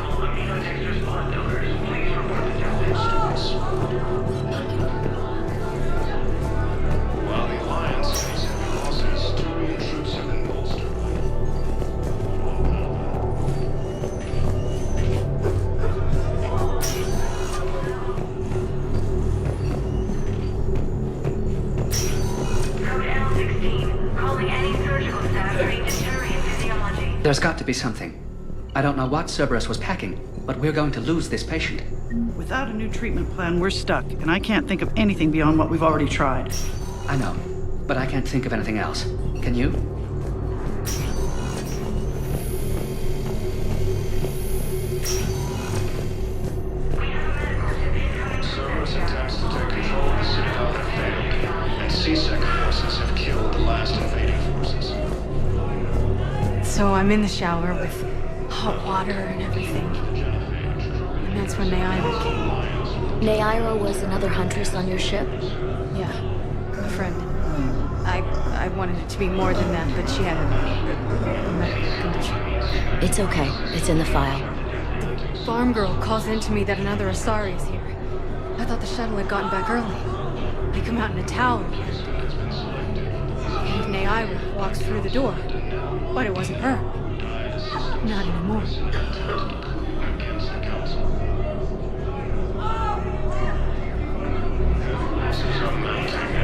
While the Alliance has heavy losses, Turian troops have been bolstered. Code L16, calling any surgical staff trained in Turian physiology. There's got to be something. I don't know what Cerberus was packing, but we're going to lose this patient. Without a new treatment plan, we're stuck, and I can't think of anything beyond what we've already tried. I know, but I can't think of anything else. Can you? Cerberus attempts to take control of the Citadel have failed, and CSEC forces have killed the last invading forces. So I'm in the shower with hot water and everything. And that's when Neaira came. Neaira was another huntress on your ship? Yeah, a friend. I wanted it to be more than that, but she had a medical condition. It's okay. It's in the file. The farm girl calls in to me that another Asari is here. I thought the shuttle had gotten back early. They come out in a tower. And Naira walks through the door. But it wasn't her. Not anymore.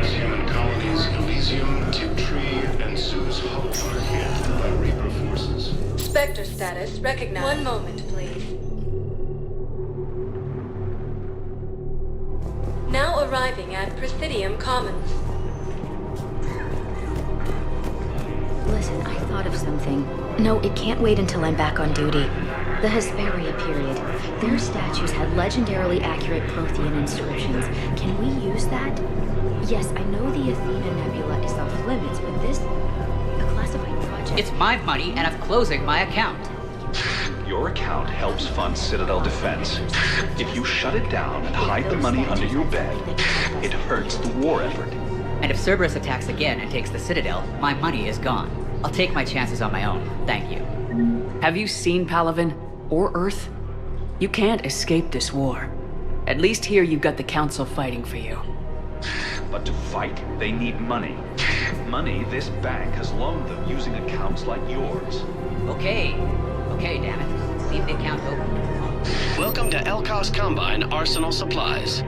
Human colonies Elysium, Tiptree, and Sue's Hope are hit by Reaper forces. Spectre status recognized. One moment, please. Now arriving at Presidium Commons. Listen, I thought of something. No, it can't wait until I'm back on duty. The Hesperia period. Their statues had legendarily accurate Prothean inscriptions. Can we use that? Yes, I know the Athena Nebula is off limits, but this... a classified project... It's my money, and I'm closing my account. Your account helps fund Citadel defense. If you shut it down and hide the money under your bed, it hurts the war effort. And if Cerberus attacks again and takes the Citadel, my money is gone. I'll take my chances on my own. Thank you. Have you seen Palaven? Or Earth? You can't escape this war. At least here you've got the Council fighting for you. But to fight, they need money. Money this bank has loaned them using accounts like yours. Okay, damn it. Leave the account open. Welcome to Elkos Combine Arsenal Supplies.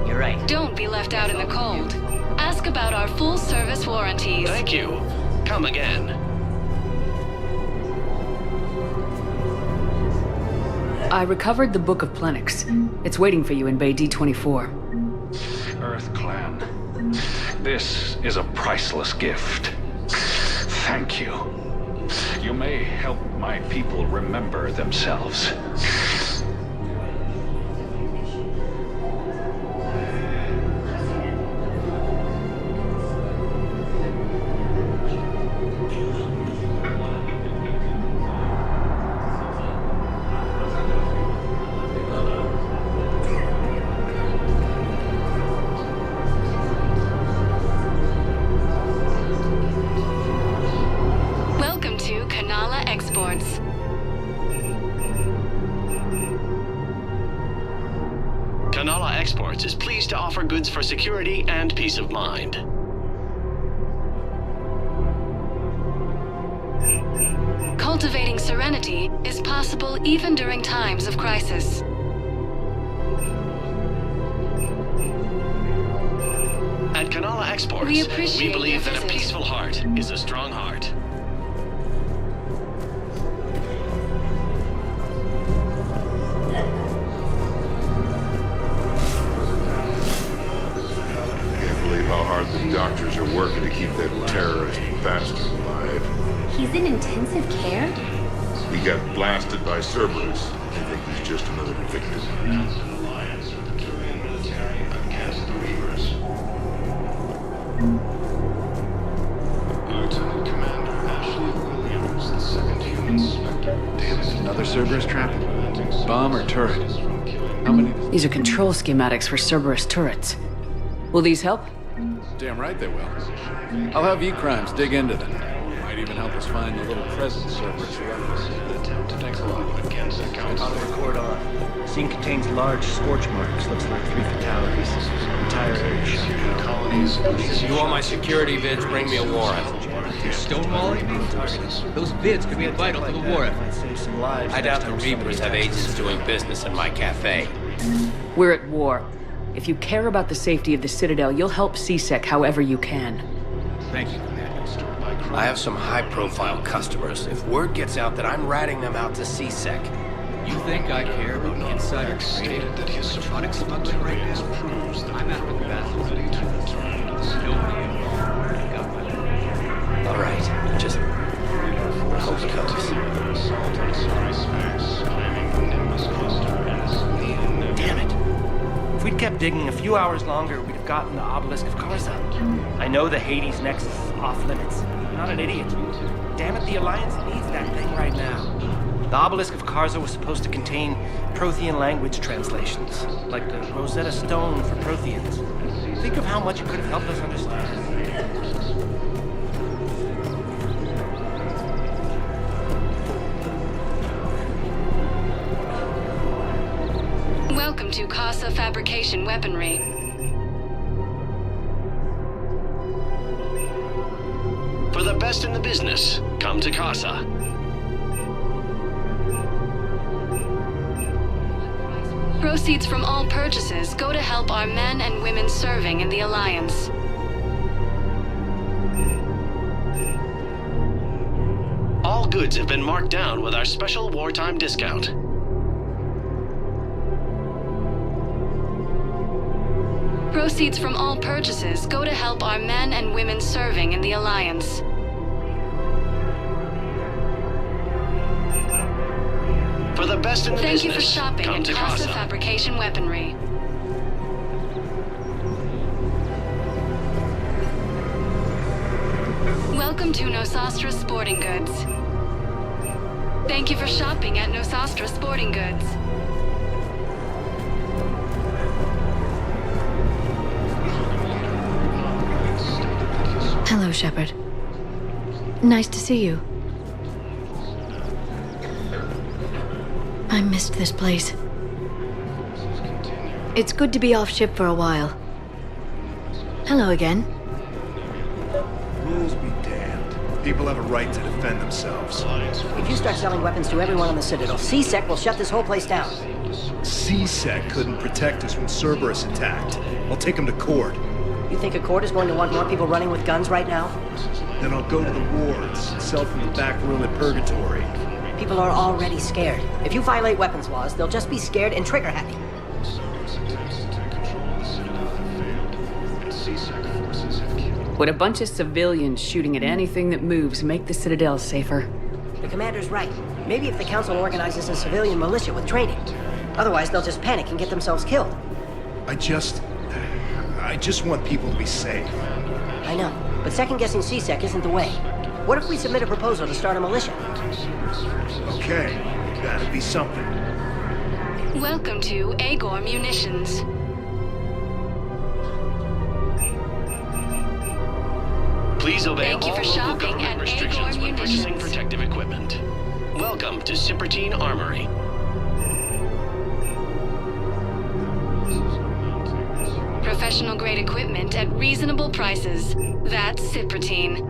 You're right. Don't be left out in the cold. Ask about our full service warranties. Thank you. Come again. I recovered the Book of Plenix. It's waiting for you in Bay D24. Earth Clan, this is a priceless gift. Thank you. You may help my people remember themselves. Welcome to Kanala Exports. Kanala Exports is pleased to offer goods for security and peace of mind. Cultivating serenity is possible even during times of crisis. At Kanala Exports, we believe that a peaceful heart is a strong heart. Can't believe how hard the doctors are working to keep that terrorist bastard alive. He's in intensive care? He got blasted by Cerberus. I think he's just another victim. Lieutenant Commander Ashley Williams, the second human Spectre. Damn it, another Cerberus trap? Bomb or turret? How many? These are control schematics for Cerberus turrets. Will these help? Damn right they will. I'll have E-Crimes dig into them. Might even help us find the little present Cerberus left. Thanks a lot. Against the Council. On the record on. Scene contains large scorch marks. Looks like 3 fatalities. Entire area shut. Colonies Elysium. You want my security vids, bring me a warrant. You're stonewalling me? Those vids could be vital to the war effort. I doubt the Reapers have agents doing business in my cafe. We're at war. If you care about the safety of the Citadel, you'll help CSEC however you can. Thank you, Commander. I have some high-profile customers. If word gets out that I'm ratting them out to CSEC... You think I care about the insider trading that his electronic smuggling right now proves that I'm after the ability to return to the Nobody got my... All right, just... hope it helps. Damn it. If we'd kept digging a few hours longer, we'd have gotten the Obelisk of Karza. I know the Hades Nexus is off limits. I'm not an idiot. Damn it, the Alliance needs that thing right now. The Obelisk of Karza was supposed to contain Prothean language translations, like the Rosetta Stone for Protheans. Think of how much it could have helped us understand. Welcome to Casa Fabrication Weaponry. best in the business, come to Casa. Proceeds from all purchases go to help our men and women serving in the Alliance. All goods have been marked down with our special wartime discount. Proceeds from all purchases go to help our men and women serving in the Alliance. For the best in the Thank you for business, shopping come at to Casa Casa. Fabrication Weaponry. Welcome to Nosastra Sporting Goods. Thank you for shopping at Nosastra Sporting Goods. Hello, Shepard. Nice to see you. I missed this place. It's good to be off ship for a while. Hello again. Rules be damned. People have a right to defend themselves. If you start selling weapons to everyone on the Citadel, CSEC will shut this whole place down. CSEC couldn't protect us when Cerberus attacked. I'll take them to court. You think a court is going to want more people running with guns right now? Then I'll go to the wards and sell from the back room at Purgatory. People are already scared. If you violate weapons laws, they'll just be scared and trigger happy. Would a bunch of civilians shooting at anything that moves make the Citadel safer? The commander's right. Maybe if the Council organizes a civilian militia with training. Otherwise, they'll just panic and get themselves killed. I just want people to be safe. I know, but second-guessing CSEC isn't the way. What if we submit a proposal to start a militia? Okay, that'd be something. Welcome to Agor Munitions. Please obey Thank you all for local shopping government at restrictions Agor when purchasing Munitions. protective equipment. Welcome to Cyprotine Armory. Professional-grade equipment at reasonable prices. That's Cyprotine.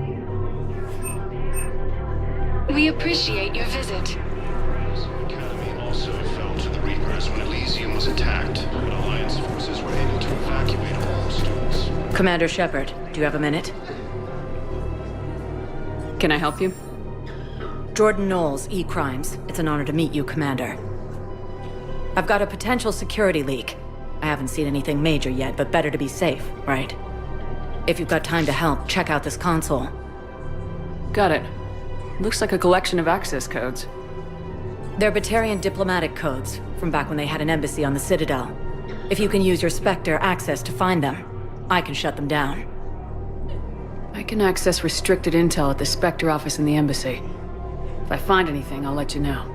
We appreciate your visit. Academy also fell to the Reapers when Elysium was attacked, but Alliance forces were able to evacuate all students. Commander Shepard, do you have a minute? Can I help you? Jordan Knowles, E-Crimes. It's an honor to meet you, Commander. I've got a potential security leak. I haven't seen anything major yet, but better to be safe, right? If you've got time to help, check out this console. Got it. Looks like a collection of access codes. They're Batarian diplomatic codes, from back when they had an embassy on the Citadel. If you can use your Spectre access to find them, I can shut them down. I can access restricted intel at the Spectre office in the embassy. If I find anything, I'll let you know.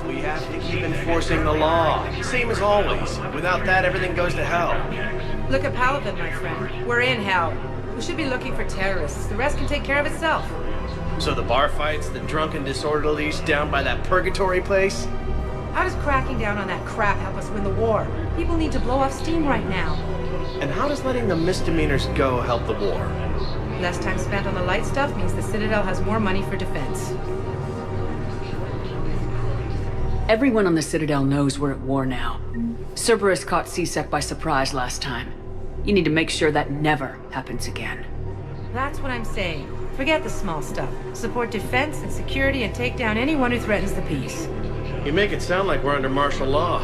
We have to keep enforcing the law. Same as always. Without that, everything goes to hell. Look at Paladin, my friend. We're in hell. We should be looking for terrorists. The rest can take care of itself. So the bar fights, the drunken disorderlies down by that purgatory place? How does cracking down on that crap help us win the war? People need to blow off steam right now. And how does letting the misdemeanors go help the war? Less time spent on the light stuff means the Citadel has more money for defense. Everyone on the Citadel knows we're at war now. Cerberus caught CSEC by surprise last time. You need to make sure that never happens again. That's what I'm saying. Forget the small stuff. Support defense and security and take down anyone who threatens the peace. You make it sound like we're under martial law.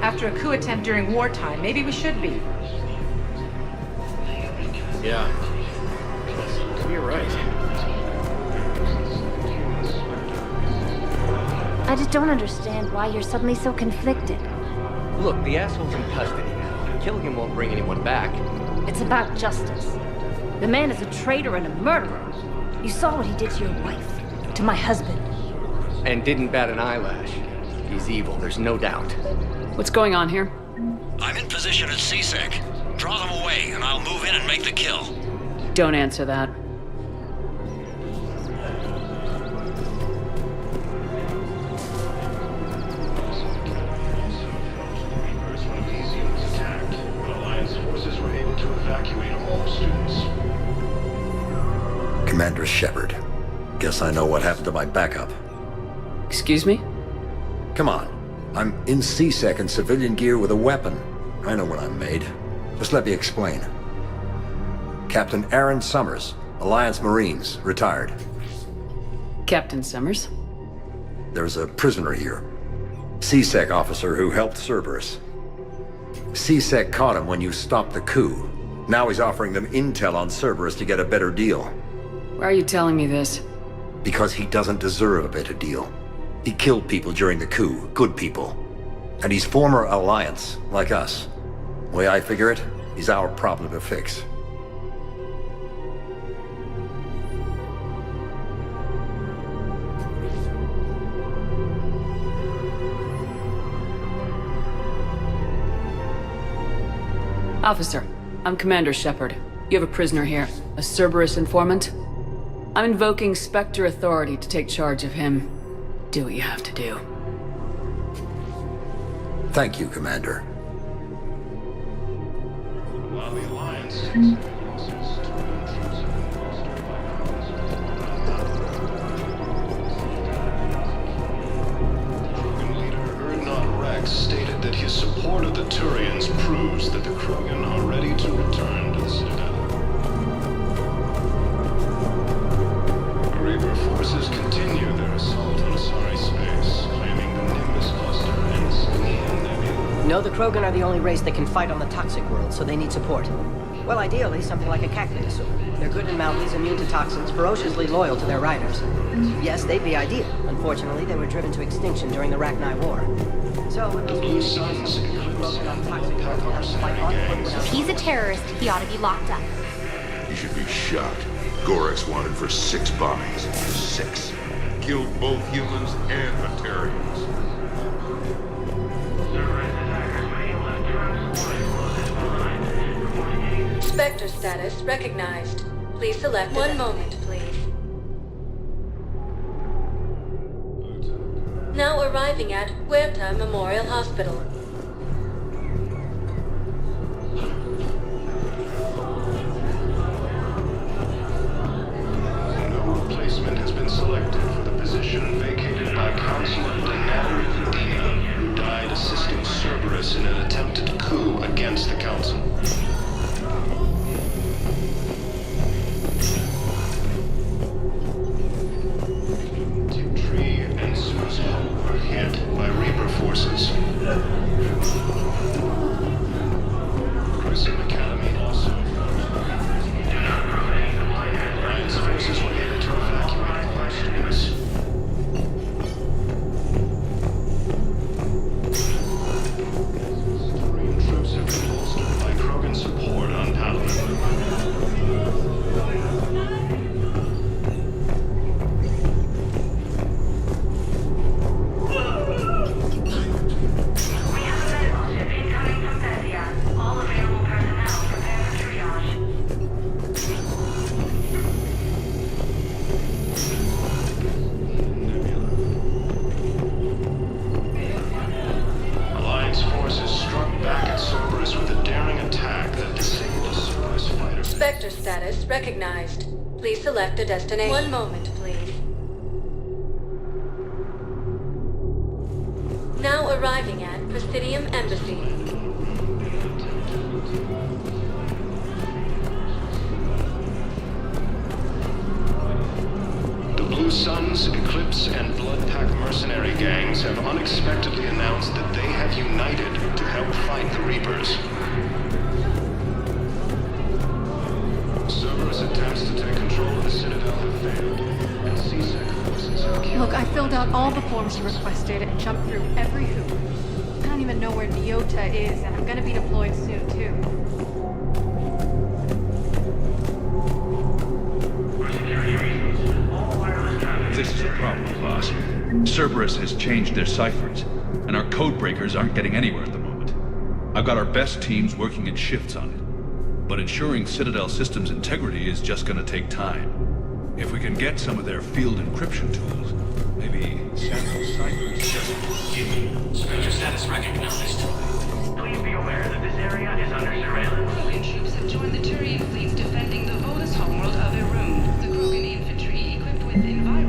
After a coup attempt during wartime, maybe we should be. Yeah. You're right. I just don't understand why you're suddenly so conflicted. Look, the asshole's in custody now. Killing him won't bring anyone back. It's about justice. The man is a traitor and a murderer. You saw what he did to your wife, to my husband. And didn't bat an eyelash. He's evil, there's no doubt. What's going on here? I'm in position at CSEC. Draw them away, and I'll move in and make the kill. Don't answer that. Elysium was attacked, but Alliance forces were able to evacuate guess I know what happened to my backup. Excuse me? Come on. I'm in C-Sec in civilian gear with a weapon. I know what I'm made. Just let me explain. Captain Aaron Summers, Alliance Marines, retired. Captain Summers? There's a prisoner here. C-Sec officer who helped Cerberus. C-Sec caught him when you stopped the coup. Now he's offering them intel on Cerberus to get a better deal. Why are you telling me this? Because he doesn't deserve a better deal. He killed people during the coup, good people. And he's former Alliance, like us. The way I figure it, he's our problem to fix. Officer, I'm Commander Shepard. You have a prisoner here, a Cerberus informant. I'm invoking Spectre authority to take charge of him. Do what you have to do. Thank you, Commander. While the Alliance Krogan leader Erdnot Rex stated that his support of the Turians proves that the Krogan are ready to return to the Citadel. Reaper forces continue their assault on Asari space, claiming the Nimbus cluster and Selenium Nebula. No, the Krogan are the only race that can fight on the toxic world, so they need support. Well, ideally, something like a Cactus. They're good in mountains, immune to toxins, ferociously loyal to their riders. Yes, they'd be ideal. Unfortunately, they were driven to extinction during the Rachni War. So, with those Blue Suns eclipse on toxic world, they'll have to fight on foot without... If he's a terrorist, he ought to be locked up. He should be shot. Gorex wanted for 6 bombings. 6. Killed both humans and Batarians. Spectre status recognized. Please select one moment, please. Now arriving at Huerta Memorial Hospital. Replacement has been selected for the position vacated by Counselor Daenerys Udina, who died assisting Cerberus in an attempted coup against the Council. Tiptree and Suzo were hit by Reaper forces. Grissom Academy also. Alliance forces were able to evacuate large streams. Marine troops have been bolstered by Krogan support on Palaven. Alliance forces struck back at Cerberus with a daring attack that disabled a Cerberus fighter. Spectre status recognized. Please select a destination. One moment, please. Now arriving at Presidium Embassy. The Blue Suns, Eclipse, and Bloodpack mercenary gangs have unexpectedly announced that they have united to help fight the Reapers. Cerberus attempts to take control of the Citadel have failed, and C-Sec forces have killed... Look, I filled out all the forms you requested and jumped through every hoop. I don't even know where Nyota is, and I'm gonna be deployed soon, too. This is a problem, boss. Cerberus has changed their ciphers, and our codebreakers aren't getting anywhere at the moment. I've got our best teams working in shifts on it, but ensuring Citadel systems integrity is just gonna take time. If we can get some of their field encryption tools, maybe sample ciphers just... Spectre status recognized. Please be aware that this area is under surveillance. Krogan troops have joined the Turian fleets defending the Volus homeworld of Irun. The Krogan infantry, equipped with environment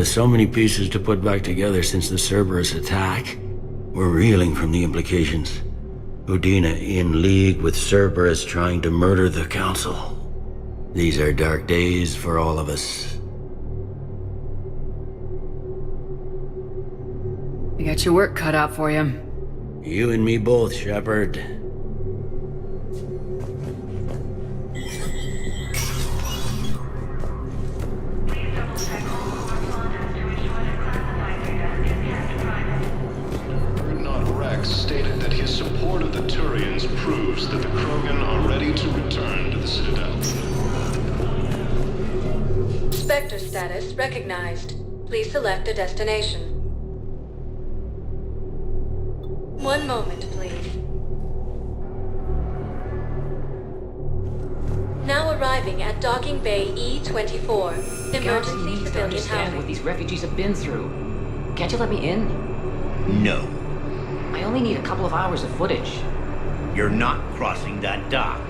With so many pieces to put back together since the Cerberus attack, we're reeling from the implications. Udina in league with Cerberus trying to murder the Council. These are dark days for all of us. You got your work cut out for you. You and me both, Shepard. Rex stated that his support of the Turians proves that the Krogan are ready to return to the Citadel. Spectre status recognized. Please select a destination. One moment, please. Now arriving at Docking Bay E-24. The Galaxy Emergency needs to civilian understand housing. what these refugees have been through. Can't you let me in? No. I only need a couple of hours of footage. You're not crossing that dock.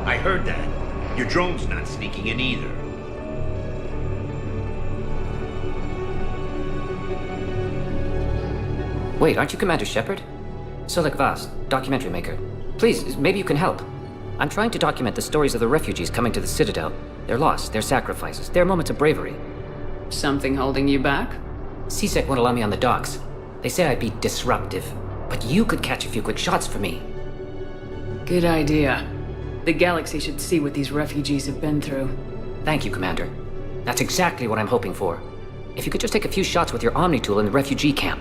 I heard that. Your drone's not sneaking in either. Wait, aren't you Commander Shepard? Solik Vast, documentary maker. Please, maybe you can help. I'm trying to document the stories of the refugees coming to the Citadel. Their loss, their sacrifices, their moments of bravery. Something holding you back? CSEC won't allow me on the docks. They say I'd be disruptive. But you could catch a few quick shots for me. Good idea. The Galaxy should see what these refugees have been through. Thank you, Commander. That's exactly what I'm hoping for. If you could just take a few shots with your Omni tool in the refugee camp.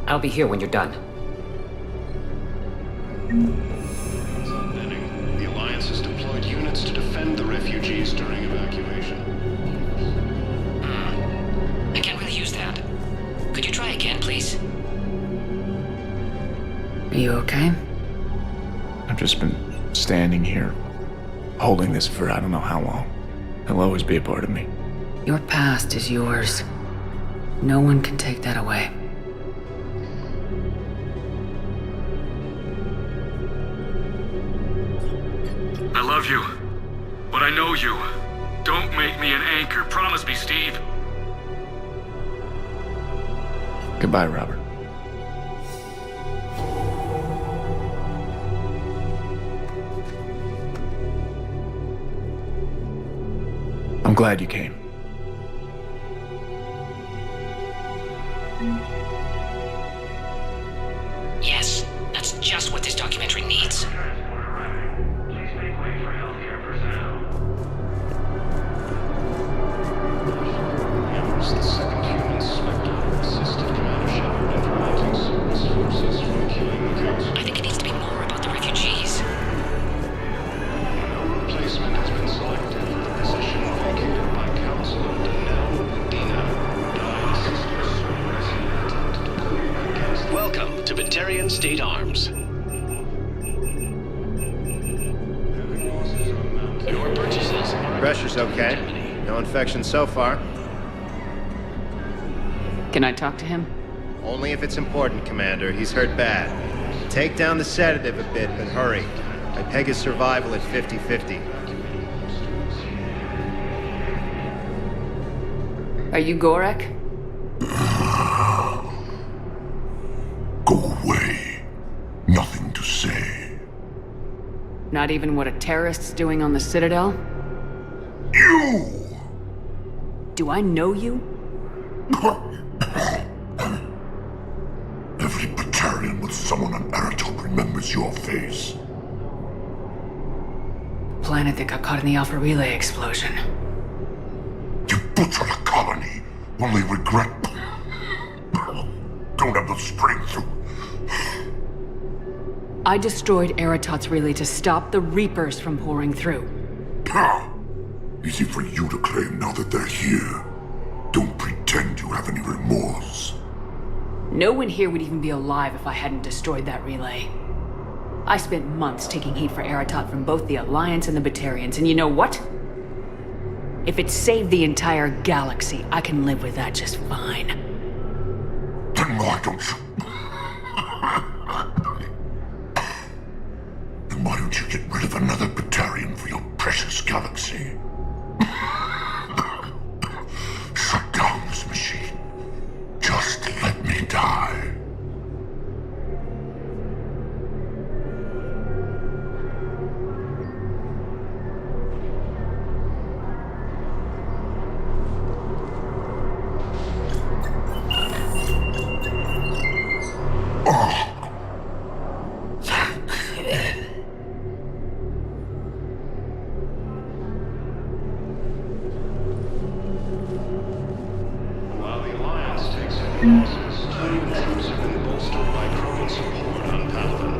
I'll be here when you're done. The Alliance has deployed units to defend the refugees during evacuation. I can't really use that. Could you try again, please? Are you okay? I've just been standing here, holding this for I don't know how long. It'll always be a part of me. Your past is yours. No one can take that away. I love you, but I know you. Don't make me an anchor. Promise me, Steve. Goodbye, Robert. I'm glad you came. Yes, that's just what this documentary needs. The second human Spectre assisted Commander Shepard in preventing Cerberus forces from killing the Council. I think it needs to be more about the refugees. No replacement has been selected for the position vacated by Counselor Danelle Udina, who died assisting Cerberus in an attempted coup against the... Welcome to Batarian State Arms. Your purchases. Pressure's okay. No infection so far. Can I talk to him? Only if it's important, Commander. He's hurt bad. Take down the sedative a bit, but hurry. I peg his survival at 50-50. Are you Gorek? Go away. Nothing to say. Not even what a terrorist's doing on the Citadel? You! Do I know you? Every Batarian with someone on Aratot remembers your face. Planet that got caught in the Alpha Relay explosion. You butchered a colony, only regret. Don't have the strength to... I destroyed Aratot's relay to stop the Reapers from pouring through. Easy for you to claim now that they're here. Don't pretend you have any remorse. No one here would even be alive if I hadn't destroyed that relay. I spent months taking heat for Aratot from both the Alliance and the Batarians, and you know what? If it saved the entire galaxy, I can live with that just fine. Then why don't you... Then why don't you get rid of another Batarian for your precious galaxy? Troops have been bolstered by Krogan support on Palaven.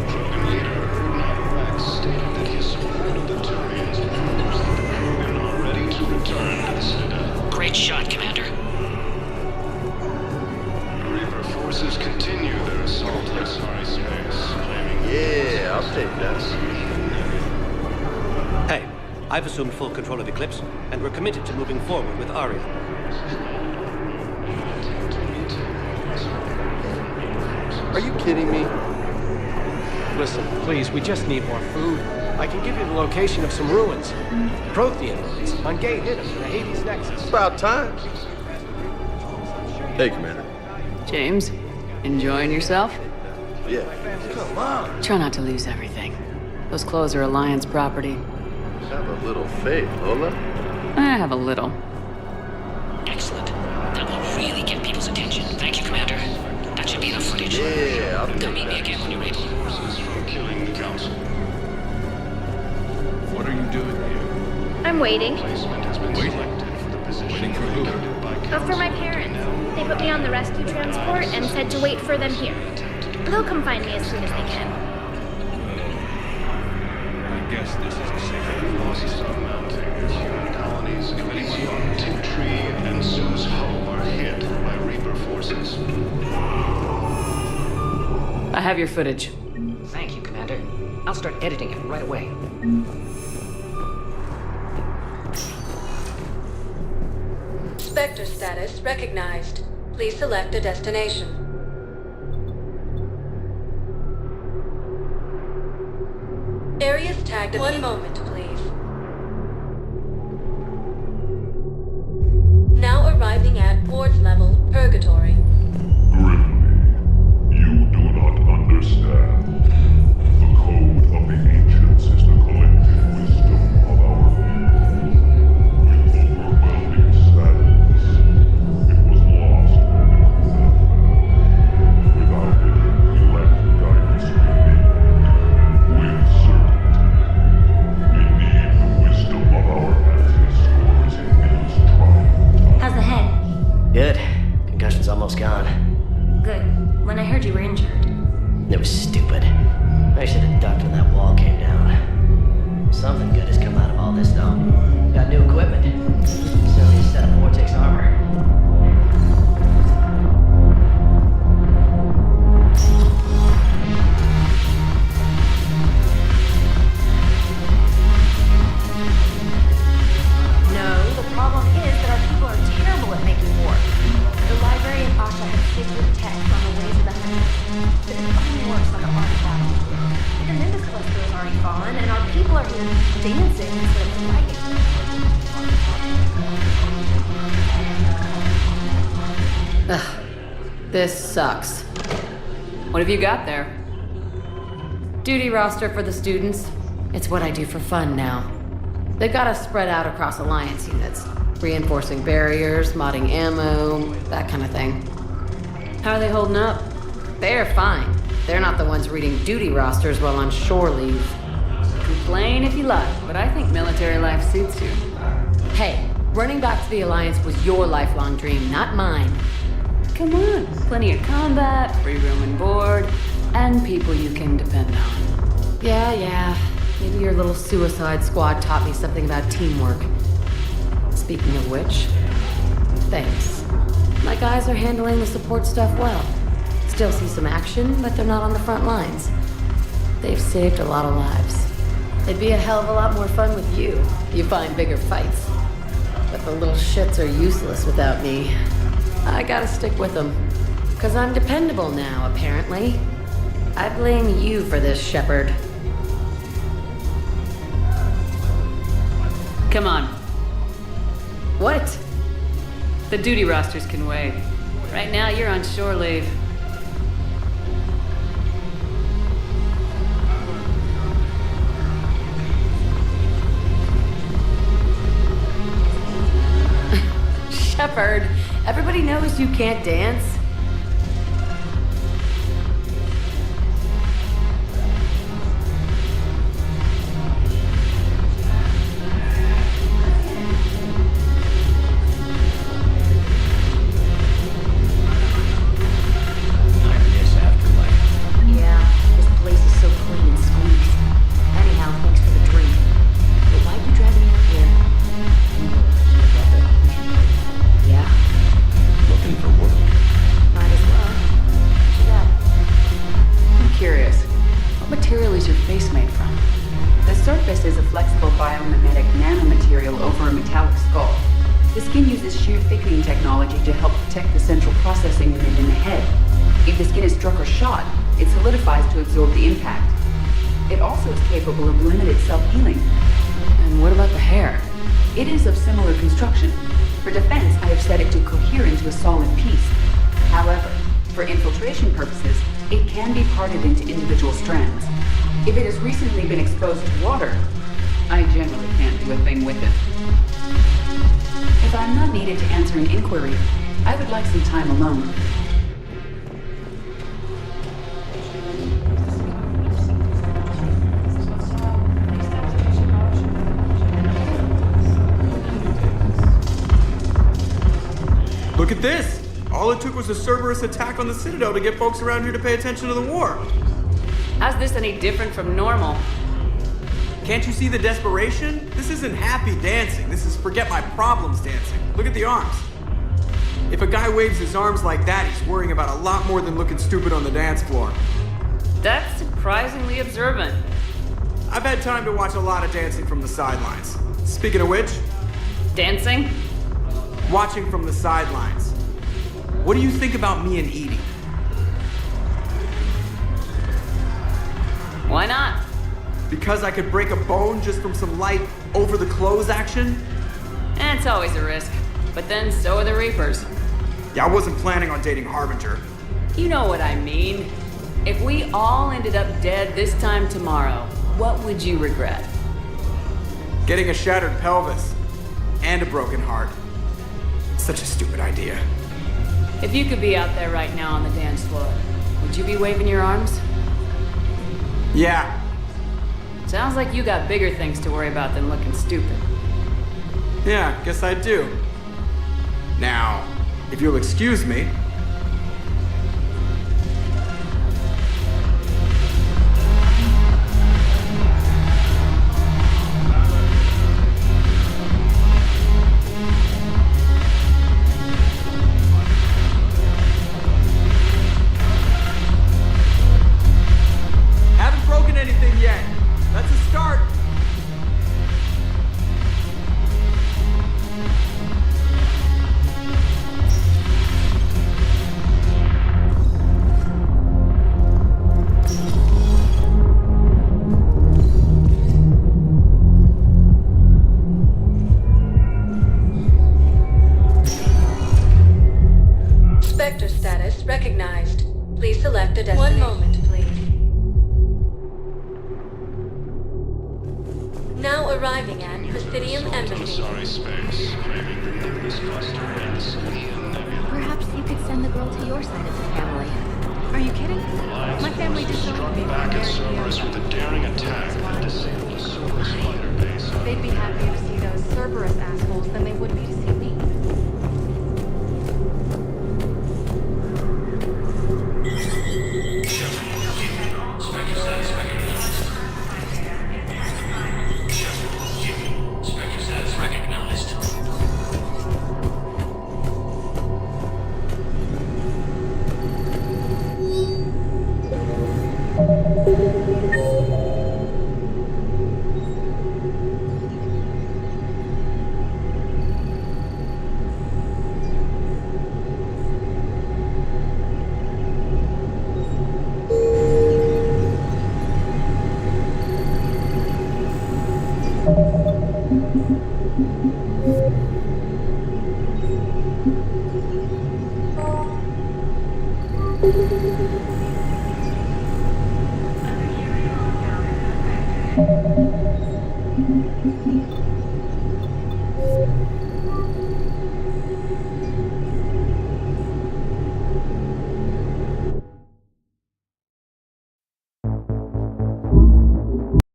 Krogan leader Erdnot Rex stated that his support of the Turians proves that the Krogan are ready to return to the Citadel. Great shot, Commander. Reaper forces continue their assault on Sari space, claiming... Yeah, I'll take that. Hey, I've assumed full control of Eclipse, and we're committed to moving forward with Aria. Are you kidding me? Listen, please, we just need more food. I can give you the location of some ruins. Prothean ruins on Gate Hidden in the Hades Nexus. About time. Hey, Commander. James, enjoying yourself? Yeah. Come on. Try not to lose everything. Those clothes are Alliance property. Have a little faith, Lola. I have a little. Excellent. That will really get people's attention. Thank you, Commander. That should be enough footage. Yeah, I'll Come meet me again when you're ready. From killing the Council. What are you doing here? I'm waiting. Placement has been selected for the position Waiting for who? vacated by Oh, for my parents. They put me on the rescue transport and said to wait for them here. They'll come find me as soon as they can. I guess this is a safe losses are mounting as human colonies in Elysium, Tiptree, and Zeus Ho are hit by Reaper forces. I have your footage. Thank you, Commander. I'll start editing it right away. Spectre status recognized. Please select a destination. Areas tagged. One moment, please. Now arriving at Ward's level, Purgatory. You do not understand. The code of the ancients is the collective wisdom of our people. With overwhelming sadness, it was lost when the Kuna fell. Without it, we lack guidance with certainty. We need the wisdom of our ancestors in these trying times. How's the head? Good. Concussion's almost gone. Good. When I heard you were injured. It was stupid. I should have ducked when that wall came down. Something good has come out of all this, though. Got new equipment. Still need a set of Vortex armor. No, the problem is that our people are terrible at making warp. The librarian Asha has secret text on the ways of the Hunters, but it only works on the artifact. The Nimbus cluster has already fallen, and our people are here dancing instead of fighting. Ugh. This sucks. What have you got there? Duty roster for the students. It's what I do for fun now. They've got us spread out across Alliance units. Reinforcing barriers, modding ammo, that kind of thing. How are they holding up? They're fine. They're not the ones reading duty rosters while on shore leave. Complain if you like, but I think military life suits you. Hey, running back to the Alliance was your lifelong dream, not mine. Come on, plenty of combat, free room and board, and people you can depend on. Yeah. Maybe your little suicide squad taught me something about teamwork. Speaking of which, thanks. My guys are handling the support stuff well. Still see some action, but they're not on the front lines. They've saved a lot of lives. It'd be a hell of a lot more fun with you. You find bigger fights. But the little shits are useless without me. I gotta stick with them. 'Cause I'm dependable now, apparently. I blame you for this, Shepard. Come on. What? The duty rosters can wait. Right now, you're on shore leave. Shepard, everybody knows you can't dance. biomimetic nanomaterial over a metallic skull. The skin uses shear thickening technology to help protect the central processing unit in the head. If the skin is struck or shot, it solidifies to absorb the impact. It also is capable of limited self-healing. And what about the hair? It is of similar construction. For defense, I have set it to cohere into a solid piece. However, for infiltration purposes, it can be parted into individual strands. If it has recently been exposed to water, I generally can't do a thing with it. If I'm not needed to answer an inquiry, I would like some time alone. Look at this! All it took was a Cerberus attack on the Citadel to get folks around here to pay attention to the war. How's this any different from normal? Can't you see the desperation? This isn't happy dancing. This is forget my problems dancing. Look at the arms. If a guy waves his arms like that, he's worrying about a lot more than looking stupid on the dance floor. That's surprisingly observant. I've had time to watch a lot of dancing from the sidelines. Speaking of which... Dancing? Watching from the sidelines. What do you think about me and Edie? Why not? Because I could break a bone just from some light over-the-clothes action? It's always a risk. But then so are the Reapers. Yeah, I wasn't planning on dating Harbinger. You know what I mean. If we all ended up dead this time tomorrow, what would you regret? Getting a shattered pelvis. And a broken heart. Such a stupid idea. If you could be out there right now on the dance floor, would you be waving your arms? Yeah. Sounds like you got bigger things to worry about than looking stupid. Yeah, guess I do. Now, if you'll excuse me... Haven't broken anything yet. That's a start. Spectre status recognized. Please select a destination. 1 moment, please. Now arriving at Presidium Embassy. Sorry, space. Claiming the Nimbus cluster and the Selenium Nebula. Perhaps you could send the girl to your side of the family. Are you kidding? Alliance My family forces disowned struck me back when at I Cerberus with a daring attack that disabled a Cerberus fighter base. They'd be happier to see those Cerberus assholes than they would be to see me.